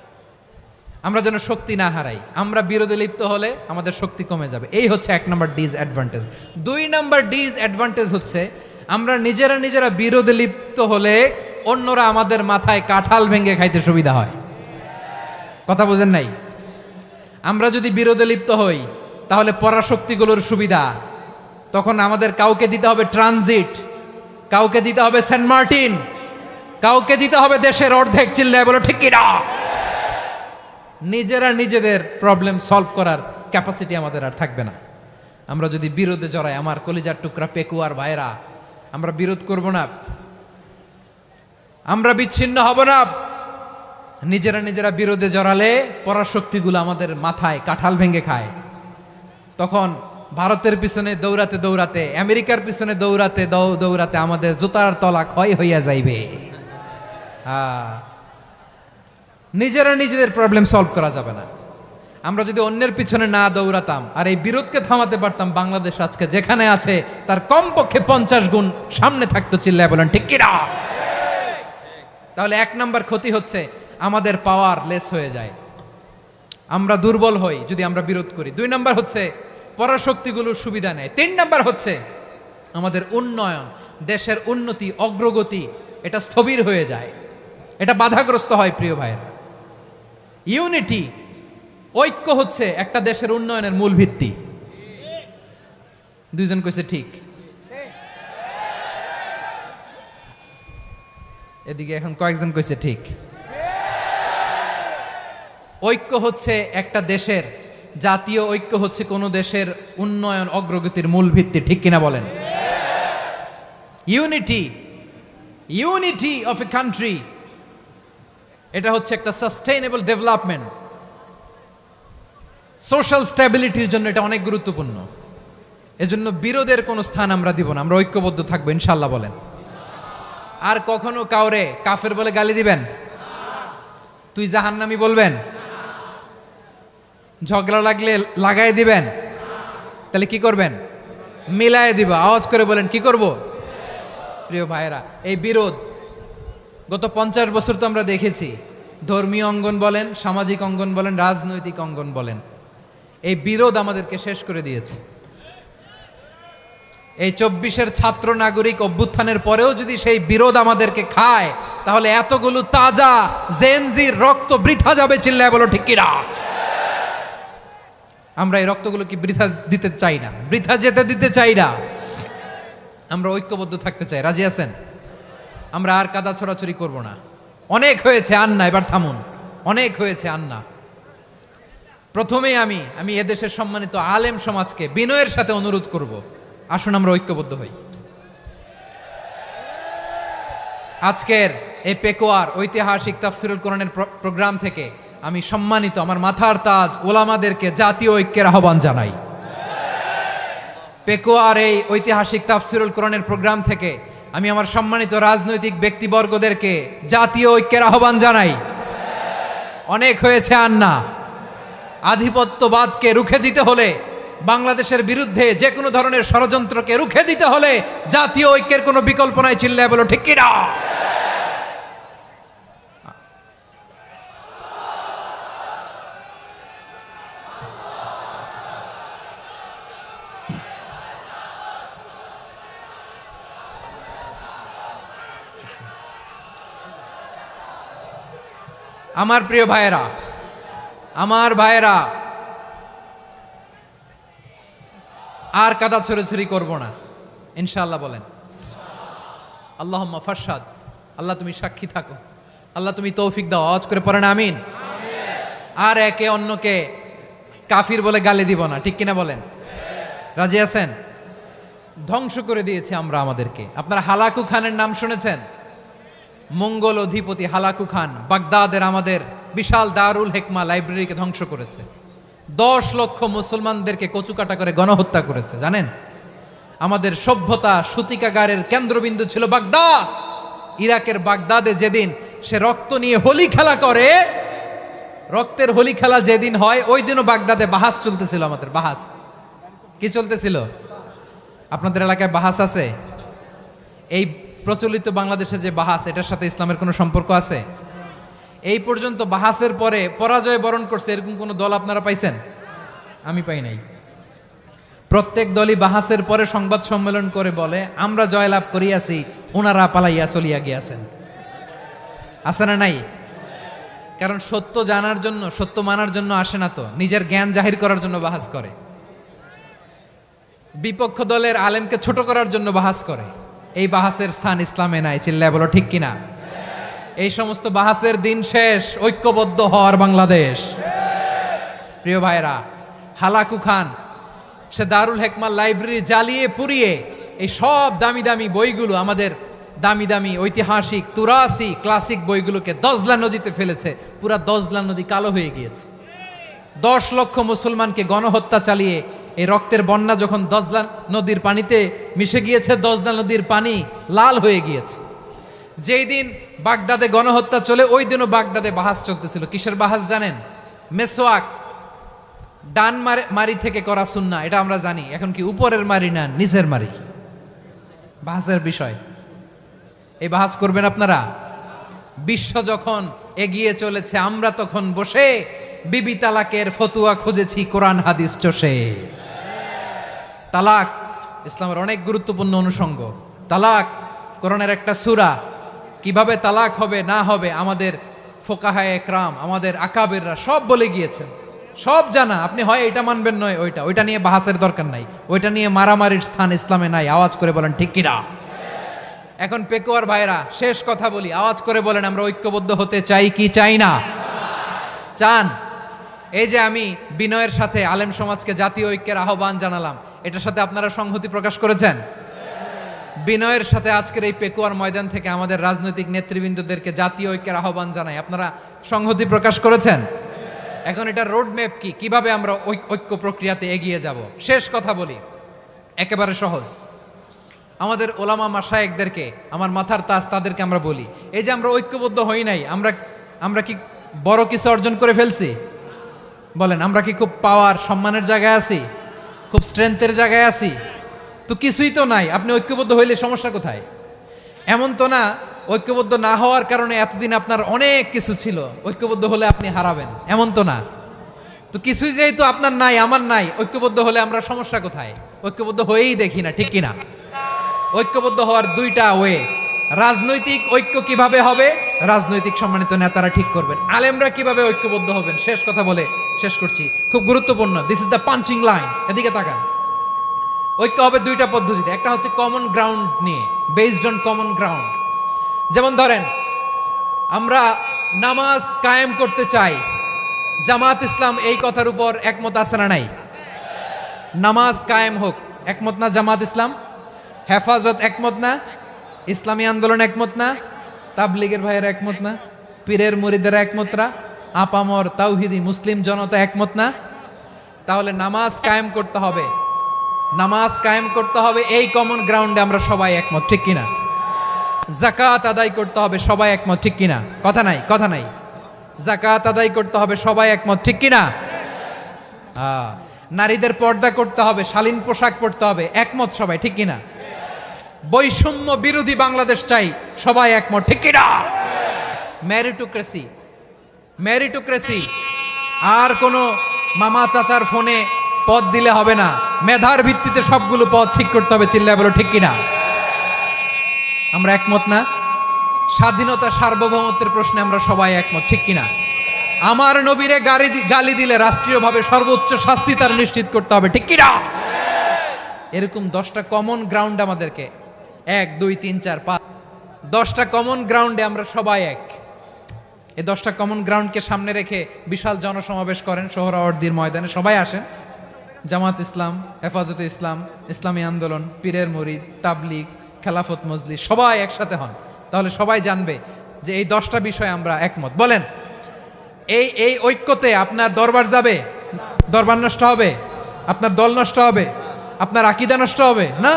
আমরা যেন শক্তি না হারাই। আমরা বিরোধে লিপ্ত হলে আমাদের শক্তি কমে যাবে। এই হচ্ছে 1 নম্বর ডিসঅ্যাডভান্টেজ। 2 নম্বর ডিসঅ্যাডভান্টেজ হচ্ছে আমরা নিজেরা বিরোধে লিপ্ত হলে অন্যরা আমাদের মাথায় কাঁঠাল ভেঙে খাইতে সুবিধা হয়। কথা বোঝেন নাই? আমরা যদি বিরোধে লিপ্ত হই তাহলে পরাশক্তিগুলোর সুবিধা, তখন আমাদের কাউকে দিতে হবে ট্রানজিট, কাউকে দিতে হবে সেন্ট মার্টিন, কাউকে দিতে হবে দেশের অর্ধেক। চিল্লায় বলো ঠিক কিনা? নিজেদের প্রবলেম সলভ করার ক্যাপাসিটি আমাদের আর থাকবে না। আমরা যদি বিরোধে জড়াই, আমার কলিজার টুকরা পেকুয়ার ভাইরা, আমরা বিরোধ করব না, আমরা বিচ্ছিন্ন হব না। নিজেরা বিরোধে জড়ালে পরাশক্তিগুলো আমাদের মাথায় কাঁঠাল ভেঙে খায়। তখন ভারতের পিছনে দৌড়াতে, আমেরিকার পিছনে দৌড়াতে আমাদের জুতার তলা ক্ষয় হইয়া যাইবে। নিজেদের প্রবলেম সলভ করা যাবে না। আমরা যদি অন্যের পিছনে না দৌড়াতাম আর এই বিরোধকে থামাতে পারতাম, বাংলাদেশ আজকে যেখানে আছে তার কমপক্ষে 50 গুণ সামনে থাকতো। চিল্লায় বলেন ঠিক কিনা? তাহলে 1 নম্বর ক্ষতি হচ্ছে আমাদের পাওয়ার লেস হয়ে যায়, আমরা দুর্বল হই যদি আমরা বিরোধ করি। 2 নম্বর হচ্ছে পরাশক্তিগুলোর সুবিধা নেয়। 3 নম্বর হচ্ছে আমাদের উন্নয়ন, দেশের উন্নতি, অগ্রগতি এটা স্থবির হয়ে যায়, এটা বাধাগ্রস্ত হয়। প্রিয় ভাইয়েরা, ইউনিটি, ঐক্য হচ্ছে একটা দেশের উন্নয়নের মূল ভিত্তি। দুইজন কইছে ঠিক। এদিকে এখন কয়েকজন কইছে ঠিক। ঐক্য হচ্ছে একটা দেশের, জাতীয় ঐক্য হচ্ছে কোন দেশের উন্নয়ন অগ্রগতির মূল ভিত্তি, ঠিক কিনা বলেন? Unity, unity of a country, এটা হচ্ছে একটা সাস্টেইনেবল ডেভেলপমেন্ট, সোশ্যাল স্ট্যাবিলিটির জন্য এটা অনেক গুরুত্বপূর্ণ। এজন্য বিরোধের কোনো স্থান আমরা দিব না, আমরা ঐক্যবদ্ধ থাকবো ইনশাআল্লাহ বলেন। আর কখনো কাউরে কাফের বলে গালি দিবেন? তুই জাহান্নামী বলবেন? ঝগড়া লাগলে লাগাই দিবেন? তাহলে কি করবেন? মিলায় দিব। আওয়াজ করে বলেন, কি করব? প্রিয় ভাইয়েরা, এই বিরোধ গত 50 বছর তো আমরা দেখেছি। ধর্মীয় অঙ্গন বলেন, সামাজিক অঙ্গন বলেন, রাজনৈতিক অঙ্গন বলেন, এই বিরোধ আমাদেরকে শেষ করে দিয়েছে। এই 24-এর ছাত্র নাগরিক অভ্যুত্থানের পরেও যদি সেই বিরোধ আমাদেরকে খায়, তাহলে এতগুলো তাজা জেনজির রক্ত বৃথা যাবে। চিল্লায় বলো ঠিক কিনা? আমরা এই রক্তগুলো কি বৃথা দিতে চাই না, বৃথা যেতে দিতে চাই না। আমরা ঐক্যবদ্ধ থাকতে চাই। রাজি আছেন? আমরা আর কাদা ছড়াছড়ি করব না। অনেক হয়েছে আন্না, এবার থামুন। অনেক হয়েছে আন্না। প্রথমেই আমি এদেশের সম্মানিত আলেম সমাজকে বিনয়ের সাথে অনুরোধ করব, আসুন আমরা ঐক্যবদ্ধ হই। আজকের এই পেকুয়ার ঐতিহাসিক তাফসিরুল কোরআনের প্রোগ্রাম থেকে আমি সম্মানিত আমার মাথার তাজ ওলামাদেরকে জাতীয় ঐক্যের আহ্বান জানাই। পেকুয়ার এই ঐতিহাসিক তাফসিরুল কোরআনের প্রোগ্রাম থেকে আমি আমার সম্মানিত রাজনৈতিক ব্যক্তিবর্গদেরকে জাতীয় ঐক্যের আহ্বান জানাই। অনেক হয়েছে আন্না। আধিপত্যবাদকে রুখে দিতে হলে, বাংলাদেশের বিরুদ্ধে যে কোনো ধরনের ষড়যন্ত্রকে রুখে দিতে হলে জাতীয় ঐক্যের কোনো বিকল্প নাই। চিল্লায় বলো ঠিক কিনা? আমার প্রিয় ভাইয়েরা, আমার ভাইয়েরা, আর কাদা ছড়াছড়ি করব না ইনশাআল্লাহ বলেন। আল্লাহুম্মা ফারশাদ, আল্লাহ তুমি সাক্ষী থাকো, আল্লাহ তুমি তৌফিক দাও। আওয়াজ করে পড়েন আমিন। আর একে অন্যকে কাফির বলে গালি দিব না, ঠিক কিনা বলেন? রাজি আছেন? ধ্বংস করে দিয়েছি আমরা আমাদেরকে। আপনারা হালাকু খানের নাম শুনেছেন? মঙ্গল অধিপতি হালাকু খান বাগদাদের আমাদের বিশাল দারুল হিকমা লাইব্রেরিকে ধ্বংস করেছে। 10 লক্ষ মুসলমানদেরকে কচুকাটা করে গণহত্যা করেছে। জানেন, আমাদের সভ্যতা সূতিকাগারের কেন্দ্রবিন্দু ছিল বাগদাদ। ইরাকের বাগদাদে যেদিন সে রক্ত নিয়ে হোলি খেলা করে, রক্তের হোলি খেলা যেদিন হয়, ওই দিনও বাগদাদে বাহাস চলতেছিল। আমাদের বাহাস কি চলতেছিল? আপনাদের এলাকায় বাহাস আছে? এই প্রচলিত বাংলাদেশে যে বাহাস, এটার সাথে ইসলামের কোনো সম্পর্ক আছে? এই পর্যন্ত বাহাসের পরে পরাজয় বরণ করছে এরকম কোন দল আপনারা পাইছেন? আমি পাই নাই। প্রত্যেক দলই বাহাসের পরে সংবাদ সম্মেলন করে বলে, আমরা জয়লাভ করিয়াছি, ওনারা পালাইয়া চলিয়া গিয়াছেন। আছে না নাই? কারণ সত্য জানার জন্য, সত্য মানার জন্য আসে না তো, নিজের জ্ঞান জাহির করার জন্য বাহাস করে। বিপক্ষ দলের আলেমকে ছোট করার জন্য বাহাস করে। এই বাহাসের স্থান ইসলামে নাই। চিল্লায় বলো ঠিক কিনা? এই সমস্ত বাহাসের দিন শেষ। ঐক্যবদ্ধ হওয়ার বাংলাদেশ। প্রিয় ভাইরা, হালাকু খান সে দারুল হিকমা লাইব্রেরি জ্বালিয়ে পুড়িয়ে এই সব দামি দামি বইগুলো, আমাদের দামি দামি ঐতিহাসিক তুরাসি ক্লাসিক বইগুলোকে দজলা নদীতে ফেলেছে। পুরা দজলা নদী কালো হয়ে গিয়েছে। 10 লক্ষ মুসলমানকে গণহত্যা চালিয়ে এই রক্তের বন্যা যখন দজলা নদীর পানিতে মিশে গিয়েছে, দজলা নদীর পানি লাল হয়ে গিয়েছে। যেই দিন বাগদাদে গণহত্যা চলে, ওই দিনও বাগদাদে বাহাস চলতেছিল। কিসের বাহাস জানেন? মেসওয়াক, ডান মারি থেকে করা সুন্নাহ, এটা আমরা জানি। এখন কি উপরের মারি না নিচের মারি? বাহাসের বিষয়। এই বাহাস করবেন আপনারা? বিশ্ব যখন এগিয়ে চলেছে, আমরা তখন বসে বিবি তালাকের ফতুয়া খুঁজেছি কোরআন হাদিস চষে। তালাক ইসলামের অনেক গুরুত্বপূর্ণ অনুষঙ্গ। তালাক কোরআনের একটা সূরা। কিভাবে তালাক হবে না হবে আমাদের ফোকাহায়ে একরাম, আমাদের আকাবেররা সব বলে গিয়েছেন, সব জানা। আপনি হয় এটা মানবেন নয় ওইটা নিয়ে বাহাসের দরকার নাই, ওইটা নিয়ে মারামারির স্থান ইসলামে নাই। আওয়াজ করে বলেন ঠিক কিনা? এখন পেকুয়ার ভাইরা শেষ কথা বলি, আওয়াজ করে বলেন আমরা ঐক্যবদ্ধ হতে চাই কি চাই না? চান? এই যে আমি বিনয়ের সাথে আলেম সমাজকে জাতীয় ঐক্যের আহ্বান জানালাম, এটার সাথে আপনারা সংহতি প্রকাশ করেছেন? বিনয়ের সাথে আজকের এই পেকুয়ার ময়দান থেকে আমাদের রাজনৈতিক নেতৃবৃন্দদেরকে জাতীয় ঐক্যের আহ্বান জানাই, আপনারা সংহতি প্রকাশ করেছেন? এখন এটা রোড ম্যাপ কি, কিভাবে আমরা ঐক্য প্রক্রিয়াতে এগিয়ে যাব? শেষ কথা বলি, একেবারে সহজ। আমাদের ওলামা মাশায়েখদেরকে, আমার মাথার তাজ, তাদেরকে আমরা বলি, এই যে আমরা ঐক্যবদ্ধ হই নাই, আমরা কি বড় কিছু অর্জন করে ফেলছি? বলেন, আমরা কি খুব পাওয়ার সম্মানের জায়গায় আছি? খুব স্ট্রেংথের জায়গায় আছি? তো কিছুই তো নাই। আপনি ঐক্যবদ্ধ হইলে সমস্যা কোথায়? এমন তো না ঐক্যবদ্ধ না হওয়ার কারণে এতদিন আপনার অনেক কিছু ছিল, ঐক্যবদ্ধ হলে আপনি হারাবেন, এমন তো না। তো কিছুই যেহেতু আপনার নাই, আমার নাই, ঐক্যবদ্ধ হলে আমরা সমস্যা কোথায়? ঐক্যবদ্ধ হয়েই দেখি না, ঠিক কিনা? ঐক্যবদ্ধ হওয়ার দুইটা ওয়ে। রাজনৈতিক ঐক্য কিভাবে হবে? রাজনৈতিক সম্মানিত নেতারা ঠিক করবেন। আলেমরা কিভাবে ঐক্যবদ্ধ হবেন? শেষ কথা বলে শেষ করছি, খুব গুরুত্বপূর্ণ। This is the punching line, এদিকে তাকান। ঐক্য হবে দুইটা পদ্ধতিতে। একটা হচ্ছে কমন গ্রাউন্ড নিয়ে, বেসড অন কমন গ্রাউন্ড। যেমন ধরেন, আমরা নামাজ কায়েম করতে চাই, জামাত ইসলাম এই কথার উপর একমত আছে না নাই? নামাজ কায়েম হোক, একমত না জামাত ইসলাম? হেফাজত একমত না? ইসলামী আন্দোলন একমত না? তাবলিগের ভাইয়েরা একমত না? পীরের মুরিদেরা একমত না? আপামর তাওহিদি মুসলিম জনতা একমত না? তাহলে নামাজ কায়েম করতে হবে, নামাজ কায়েম করতে হবে এই কমন গ্রাউন্ডে আমরা সবাই একমত, ঠিক কিনা? যাকাত আদায় করতে হবে, সবাই একমত, ঠিক কিনা? কথা নাই, কথা নাই। যাকাত আদায় করতে হবে, সবাই একমত, ঠিক কিনা? নারীদের পর্দা করতে হবে, শালীন পোশাক পরতে হবে, একমত সবাই, ঠিক কিনা? বৈষম্য বিরোধী বাংলাদেশ চাই, সবাই একমত, ঠিক কিনা? মেরিটোক্রেসি, মেরিটোক্রেসি, আর কোনো মামা চাচার ফোনে পদ দিলে হবে না, মেধার ভিত্তিতে সবগুলো পদ ঠিক করতে হবে, চিল্লায় বলো ঠিক কিনা? আমরা একমত না? স্বাধীনতা সার্বভৌমত্বের প্রশ্নে আমরা সবাই একমত, ঠিক কিনা? আমার নবীরে গালি দিলে রাষ্ট্রীয়ভাবে সর্বোচ্চ শাস্তি তার নিশ্চিত করতে হবে, ঠিক কিনা? এরকম 10টা কমন গ্রাউন্ড আমাদেরকে, 1 2 3 4 5, 10টা কমন গ্রাউন্ডে আমরা সবাই এক। এই 10টা কমন গ্রাউন্ডকে সামনে রেখে বিশাল জনসমাবেশ করেন সোহরাওয়ার্দীর ময়দানে, সবাই আসেন। জামাত ইসলাম, হেফাজতে ইসলাম, ইসলামী আন্দোলন, পীরের মুরিদ, তাবলিগ, খেলাফত মজলিস, সবাই একসাথে হন, তাহলে সবাই জানবে যে এই 10টা বিষয়ে আমরা একমত। বলেন, এই ঐক্যতে আপনার দরবার যাবে? দরবার নষ্ট হবে? আপনার দল নষ্ট হবে? আপনার আকীদা নষ্ট হবে না?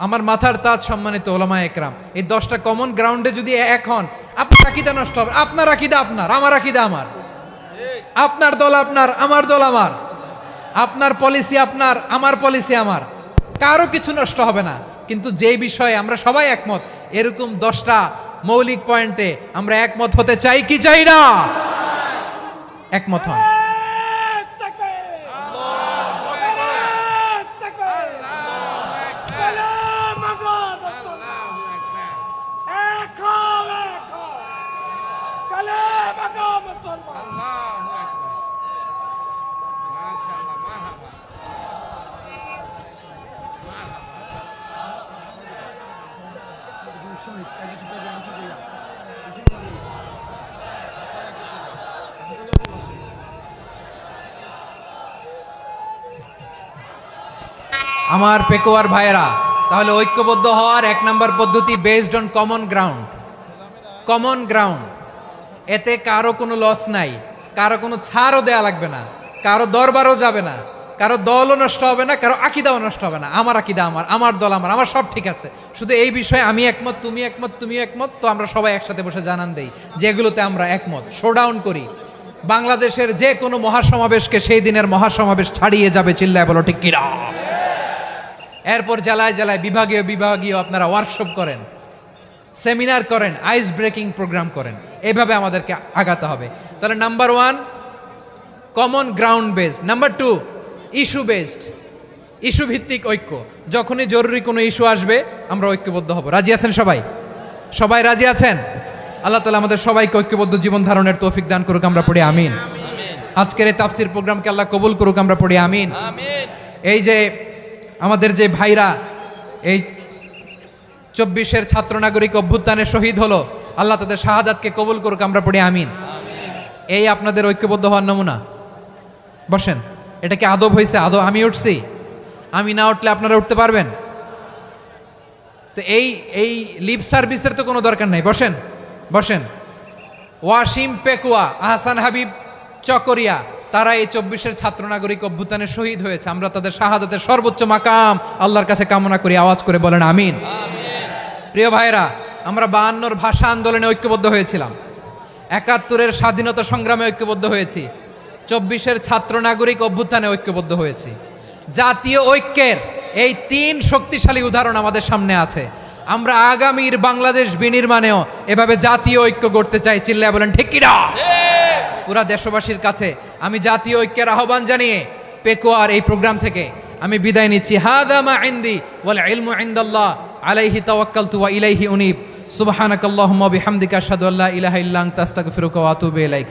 আমার মাথার তাজ সম্মানিত ওলামা একরাম, এই 10টা কমন গ্রাউন্ডে যদি এক হন, আপনার আকীদা নষ্ট হবে? আপনার আকীদা আপনার, আমার আকীদা আমার, আপনার দল আপনার, আমার দল আমার, আপনার পলিসি আপনার, আমার পলিসি আমার, কারো কিছু নষ্ট হবে না। কিন্তু যে বিষয়ে আমরা সবাই একমত, এরকম 10টা মৌলিক পয়েন্টে আমরা একমত হতে চাই কি চাই না? একমত হন। আমার পেকুয়ার ভাইয়েরা, তাহলে ঐক্যবদ্ধ হওয়ার 1 নম্বর পদ্ধতি based on common ground. Common ground, এতে কারো কোনো লস নাই, কারো কোনো ছাড়ও দেয়া লাগবে না, কারো দরবারও যাবে না, কারো দলও নষ্ট হবে না, কারো আকীদাও নষ্ট হবে না। আমার আকীদা আমার, আমার দল আমার, আমার সব ঠিক আছে, শুধু এই বিষয়ে আমি একমত, তুমি একমত, তুমি একমত, তো আমরা সবাই একসাথে বসে জানান দেই যেগুলোতে আমরা একমত, শোডাউন করি। বাংলাদেশের যে কোনো মহাসমাবেশকে সেই দিনের মহাসমাবেশ ছাড়িয়ে যাবে, চিল্লায় বলো ঠিক কিনা? এরপর জেলায় জেলায় বিভাগীয় বিভাগীয় আপনারা ওয়ার্কশপ করেন, সেমিনার করেন, আইস ব্রেকিং প্রোগ্রাম করেন, এইভাবে আমাদেরকে আগাতে হবে। তাহলে number 1 common ground based, number 2 issue based, issue ভিত্তিক ঐক্য। যখনই জরুরি কোনো ইস্যু আসবে আমরা ঐক্যবদ্ধ হব। রাজি আছেন সবাই? সবাই রাজি আছেন? আল্লাহ তাআলা আমাদের সবাইকে ঐক্যবদ্ধ জীবন ধারণের তৌফিক দান করুক, আমরা পড়ি আমিন। আজকের এই তাফসীর প্রোগ্রামকে আল্লাহ কবুল করুক, আমরা পড়ি আমিন। এই যে আমাদের যে ভাইরা এই 24-এর ছাত্র নাগরিক অভ্যুত্থানে শহীদ হলো, আল্লাহ তাদের শাহাদাতকে কবুল করুক, আমরা পড়ি আমিন। এই আপনাদের ঐক্যবদ্ধ হওয়ার নমুনা। বসেন, এটা কি আদব হয়েছে? আদব আমি উঠছি, আমি না উঠলে আপনারা উঠতে পারবেন? তো এই লিপ সার্ভিসের তো কোনো দরকার নাই। বসেন বসেন। ওয়াসিম পেকুয়া, আহসান হাবিব চকরিয়া, তারা এই 24-এর ছাত্র নাগরিক অভ্যুত্থানে শহীদ হয়েছে। আমরা তাদের শাহাদাতের সর্বোচ্চ মাকাম আল্লাহর কাছে কামনা করি। আওয়াজ করে বলেন আমিন। প্রিয় ভাইরা, আমরা 52-র ভাষা আন্দোলনে ঐক্যবদ্ধ হয়েছিলাম, 71-এর স্বাধীনতা সংগ্রামে ঐক্যবদ্ধ হয়েছি, 24-এর ছাত্র নাগরিক অভ্যুত্থানে ঐক্যবদ্ধ হয়েছি। জাতীয় ঐক্যের এই 3 শক্তিশালী উদাহরণ আমাদের সামনে আছে। আমরা আগামীর বাংলাদেশ বিনির্মাণেও এভাবে জাতীয় ঐক্য গড়তে চাই। চিল্লায় বলেন ঠিক কিনা? পুরা দেশবাসীর কাছে আমি জাতীয় ঐক্যের আহ্বান জানিয়ে পেকুয়ার এই প্রোগ্রাম থেকে আমি বিদায় নিচ্ছি। হাদা মা ইনদি ওয়াল ইলমু ইনদাল্লাহ আলাইহি তাওয়াক্কালতু ওয়া ইলাইহি উনীব। সুবহানাকাল্লাহুম্মা বিহামদিকা আশহাদু আল্লা ইলাহা ইল্লা আনতা আস্তাগফিরুকা ওয়া আতুবু ইলাইক।